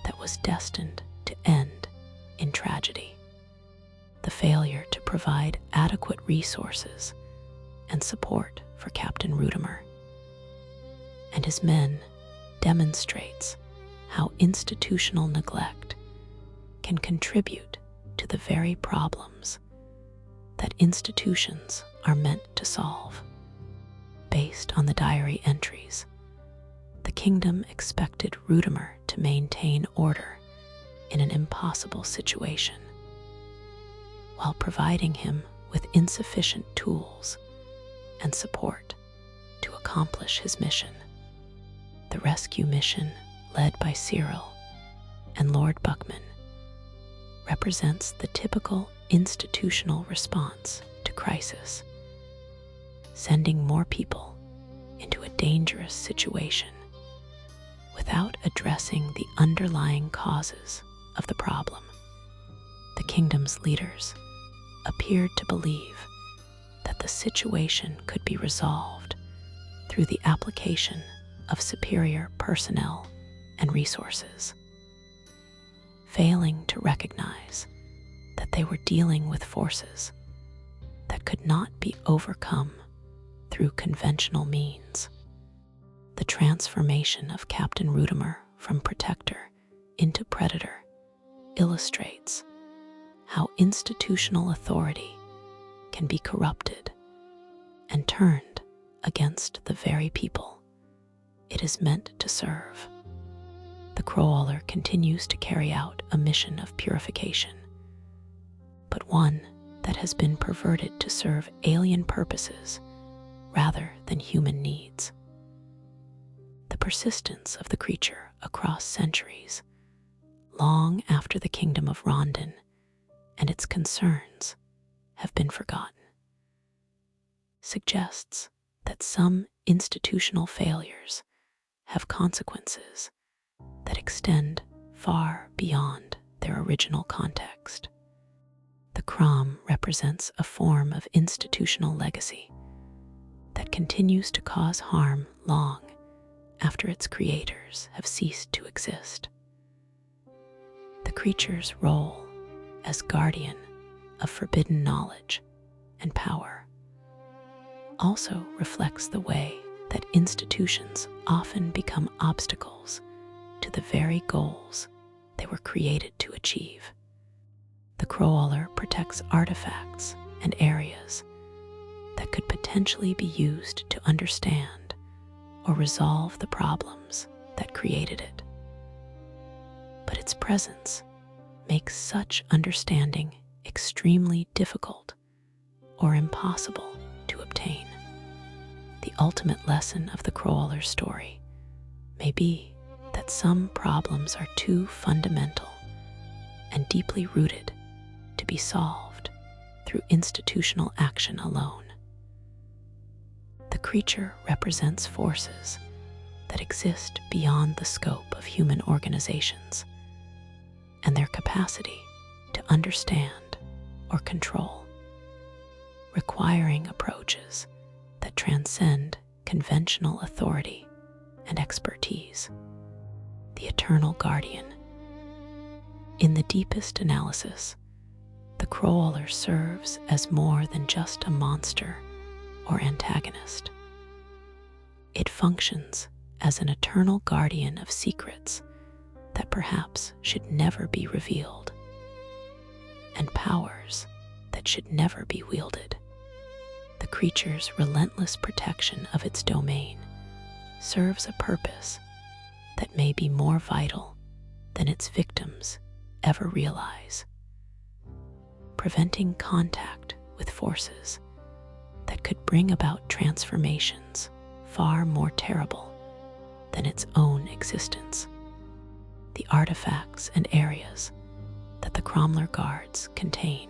that was destined to end in tragedy. The failure to provide adequate resources and support for Captain Rudimer and his men demonstrates how institutional neglect can contribute to the very problems that institutions are meant to solve. Based on the diary entries, the kingdom expected Rudimer to maintain order in an impossible situation, while providing him with insufficient tools and support to accomplish his mission. The rescue mission, led by Cyril and Lord Buckman, represents the typical institutional response to crisis, sending more people into a dangerous situation without addressing the underlying causes of the problem. The kingdom's leaders appeared to believe that the situation could be resolved through the application of superior personnel and resources, failing to recognize that they were dealing with forces that could not be overcome through conventional means. The transformation of Captain Rudimer from protector into predator illustrates how institutional authority can be corrupted and turned against the very people it is meant to serve. The Crow Mauler continues to carry out a mission of purification, but one that has been perverted to serve alien purposes rather than human needs. The persistence of the creature across centuries, long after the kingdom of Rondon and its concerns have been forgotten, suggests that some institutional failures have consequences that extend far beyond their original context. The Crow represents a form of institutional legacy that continues to cause harm long after its creators have ceased to exist. The creature's role as guardian of forbidden knowledge and power also reflects the way that institutions often become obstacles to the very goals they were created to achieve. The Crow Mauler protects artifacts and areas that could potentially be used to understand or resolve the problems that created it. But its presence makes such understanding extremely difficult or impossible to obtain. The ultimate lesson of the Crow Mauler story may be that some problems are too fundamental and deeply rooted to be solved through institutional action alone. The creature represents forces that exist beyond the scope of human organizations and their capacity to understand or control, requiring approaches that transcend conventional authority and expertise. The eternal guardian. In the deepest analysis, the Crow Mauler serves as more than just a monster or antagonist. It functions as an eternal guardian of secrets that perhaps should never be revealed, and powers that should never be wielded. The creature's relentless protection of its domain serves a purpose that may be more vital than its victims ever realize, preventing contact with forces that could bring about transformations far more terrible than its own existence. The artifacts and areas that the Crow Mauler guards contain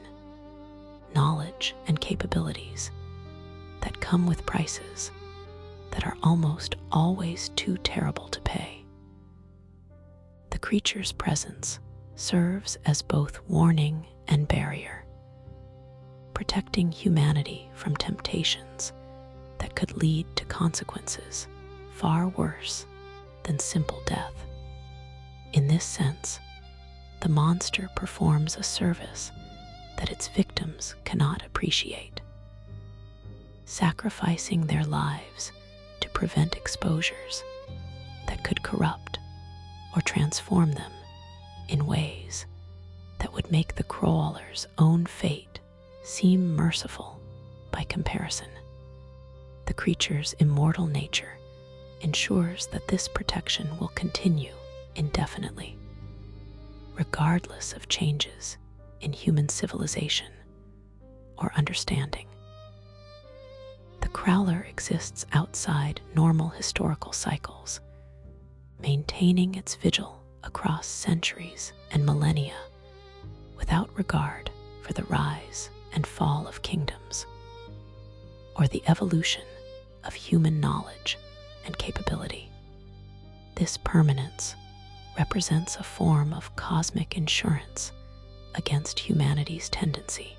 knowledge and capabilities that come with prices that are almost always too terrible to pay. The creature's presence serves as both warning and barrier, protecting humanity from temptations that could lead to consequences far worse than simple death. In this sense, the monster performs a service that its victims cannot appreciate, sacrificing their lives to prevent exposures that could corrupt or transform them in ways that would make the Crow Mauler's own fate seem merciful by comparison. The creature's immortal nature ensures that this protection will continue indefinitely, regardless of changes in human civilization or understanding. The Crow Mauler exists outside normal historical cycles, maintaining its vigil across centuries and millennia without regard for the rise and fall of kingdoms or the evolution of human knowledge and capability. This permanence represents a form of cosmic insurance against humanity's tendency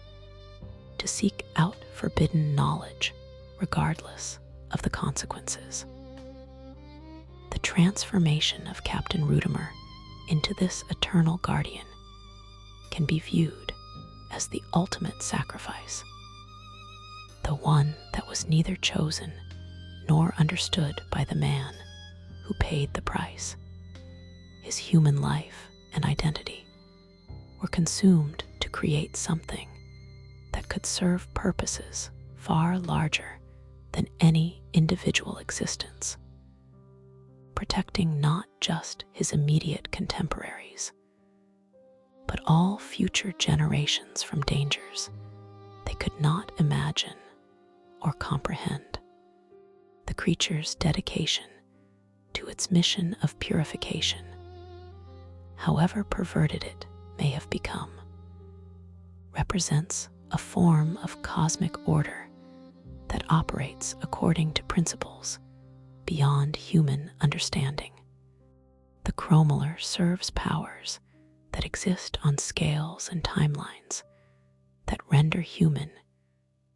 to seek out forbidden knowledge regardless of the consequences. The transformation of Captain Rudimer into this eternal guardian can be viewed as the ultimate sacrifice, the one that was neither chosen nor understood by the man who paid the price. His human life and identity were consumed to create something that could serve purposes far larger than any individual existence, protecting not just his immediate contemporaries, but all future generations from dangers they could not imagine or comprehend. The creature's dedication to its mission of purification, however perverted it may have become, represents a form of cosmic order that operates according to principles beyond human understanding. The Crow Mauler serves powers that exist on scales and timelines that render human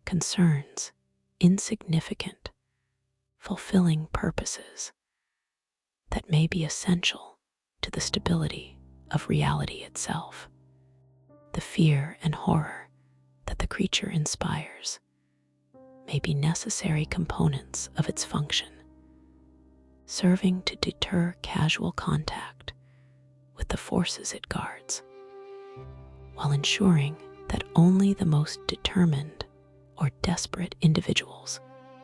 concerns insignificant, fulfilling purposes that may be essential to the stability of reality itself. The fear and horror that the creature inspires may be necessary components of its function, serving to deter casual contact with the forces it guards, while ensuring that only the most determined or desperate individuals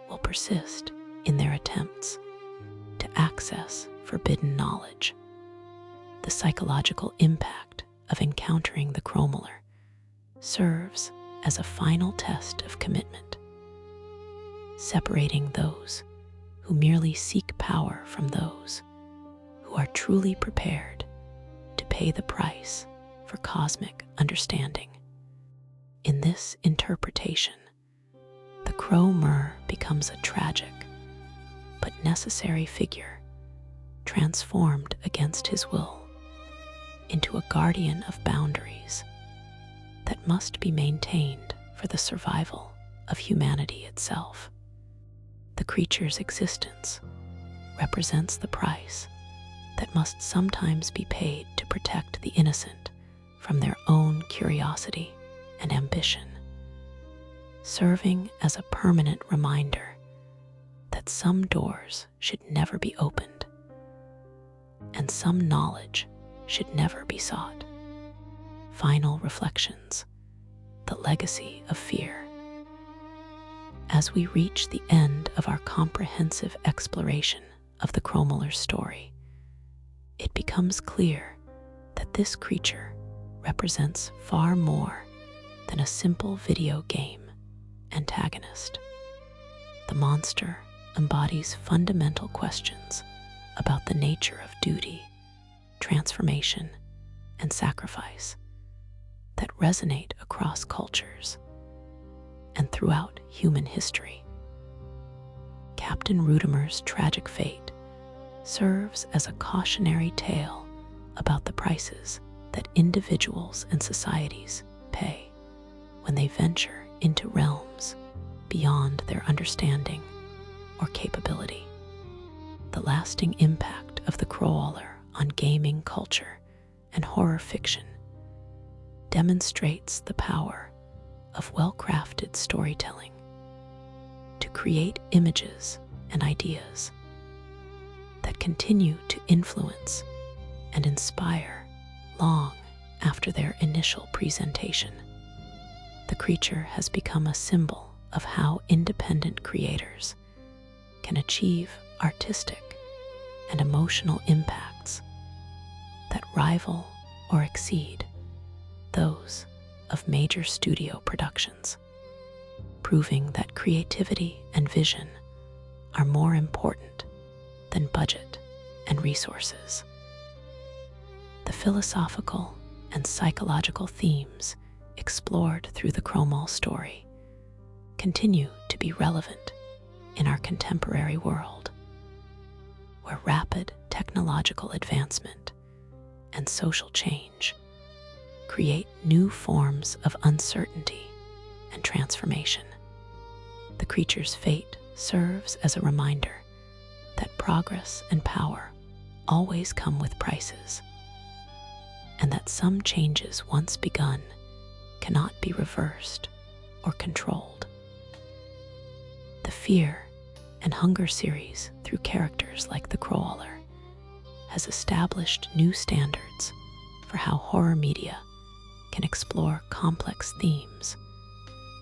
will persist in their attempts to access forbidden knowledge. The psychological impact of encountering the Crow Mauler serves as a final test of commitment, separating those who merely seek power from those who are truly prepared to pay the price for cosmic understanding. In this interpretation, the Crow Mauler becomes a tragic but necessary figure, transformed against his will into a guardian of boundaries that must be maintained for the survival of humanity itself. The creature's existence represents the price that must sometimes be paid to protect the innocent from their own curiosity and ambition, serving as a permanent reminder that some doors should never be opened and some knowledge should never be sought. Final reflections: the legacy of fear. As we reach the end of our comprehensive exploration of the Crow Mauler's story, it becomes clear that this creature represents far more than a simple video game antagonist. The monster embodies fundamental questions about the nature of duty, transformation, and sacrifice that resonate across cultures and throughout human history. Captain Rudimer's tragic fate serves as a cautionary tale about the prices that individuals and societies pay when they venture into realms beyond their understanding or capability. The lasting impact of the Crow Mauler on gaming culture and horror fiction demonstrates the power of well-crafted storytelling to create images and ideas that continue to influence and inspire long after their initial presentation. The creature has become a symbol of how independent creators can achieve artistic and emotional impacts that rival or exceed those of major studio productions, proving that creativity and vision are more important than budget and resources. The philosophical and psychological themes explored through the Crow Mauler story continue to be relevant in our contemporary world, where rapid technological advancement and social change create new forms of uncertainty and transformation. The creature's fate serves as a reminder that progress and power always come with prices, and that some changes once begun cannot be reversed or controlled. The Fear and Hunger series, through characters like the Crow Mauler, has established new standards for how horror media can explore complex themes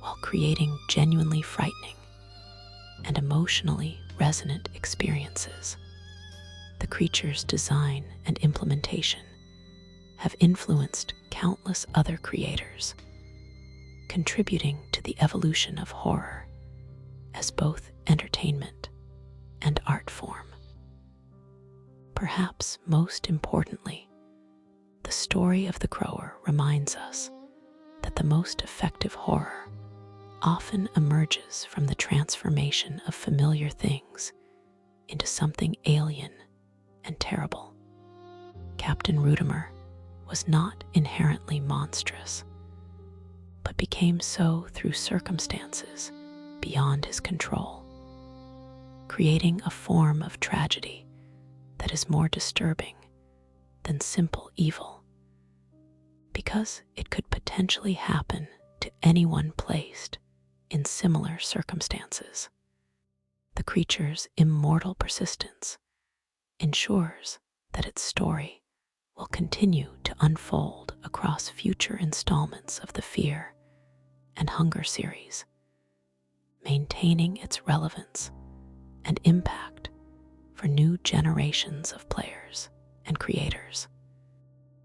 while creating genuinely frightening and emotionally resonant experiences. The creature's design and implementation have influenced countless other creators, contributing to the evolution of horror as both entertainment and art form. Perhaps most importantly, the story of the Crower reminds us that the most effective horror often emerges from the transformation of familiar things into something alien and terrible. Captain Rudimer was not inherently monstrous, but became so through circumstances beyond his control, creating a form of tragedy that is more disturbing than simple evil, because it could potentially happen to anyone placed in similar circumstances. The creature's immortal persistence ensures that its story will continue to unfold across future installments of the Fear and Hunger series, maintaining its relevance and impact for new generations of players and creators.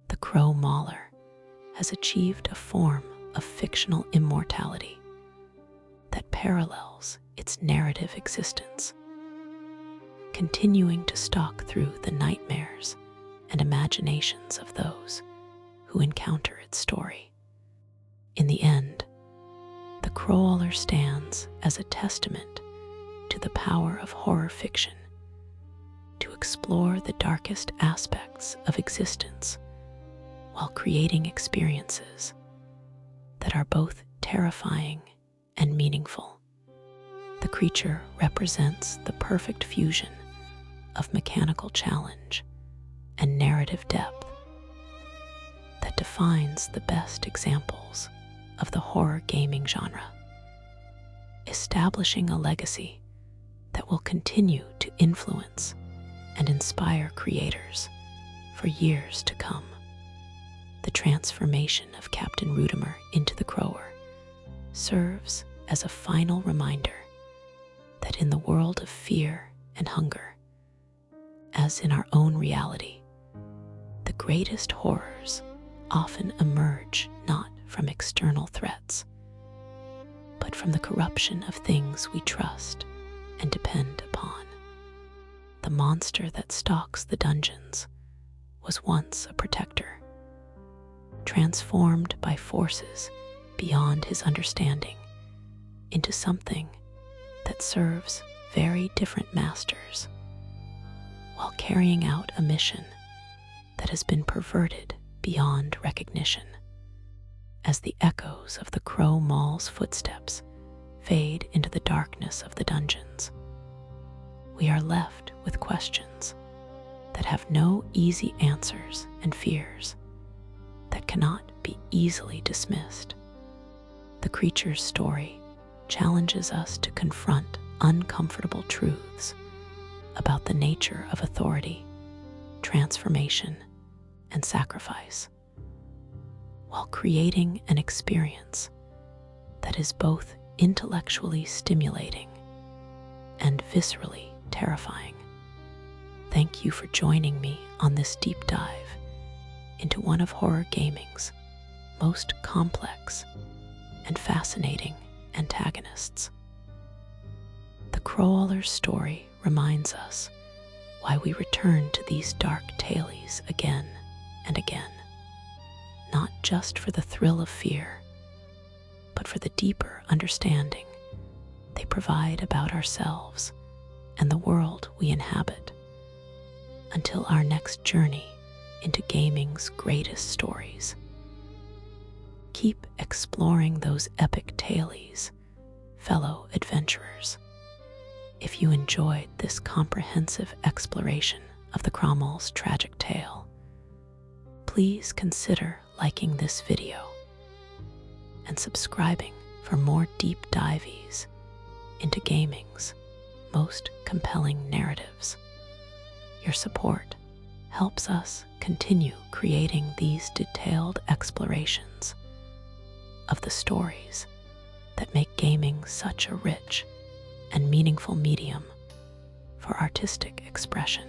The Crow Mauler has achieved a form of fictional immortality that parallels its narrative existence, continuing to stalk through the nightmares and imaginations of those who encounter its story. In the end, the Crow Mauler stands as a testament to the power of horror fiction to explore the darkest aspects of existence while creating experiences that are both terrifying and meaningful. The creature represents the perfect fusion of mechanical challenge and narrative depth that defines the best examples of the horror gaming genre, establishing a legacy that will continue to influence and inspire creators for years to come. The transformation of Captain Rudimer into the Crower serves as a final reminder that in the world of fear and hunger, as in our own reality, the greatest horrors often emerge not from external threats, but from the corruption of things we trust and depend upon. the monster that stalks the dungeons was once a protector, transformed by forces beyond his understanding into something that serves very different masters, while carrying out a mission that has been perverted beyond recognition. As the echoes of the Crow Mauler's footsteps fade into the darkness of the dungeons, we are left with questions that have no easy answers and fears that cannot be easily dismissed. The creature's story challenges us to confront uncomfortable truths about the nature of authority, transformation, and sacrifice, while creating an experience that is both intellectually stimulating and viscerally terrifying. Thank you for joining me on this deep dive into one of horror gaming's most complex and fascinating antagonists. The Crow Mauler's story reminds us why we return to these dark tales again and again, not just for the thrill of fear, but for the deeper understanding they provide about ourselves and the world we inhabit. Until our next journey into gaming's greatest stories, keep exploring those epic tales, fellow adventurers. If you enjoyed this comprehensive exploration of the Crow Mauler's tragic tale, please consider liking this video and subscribing for more deep dives into gaming's most compelling narratives. Your support helps us continue creating these detailed explorations of the stories that make gaming such a rich and meaningful medium for artistic expression.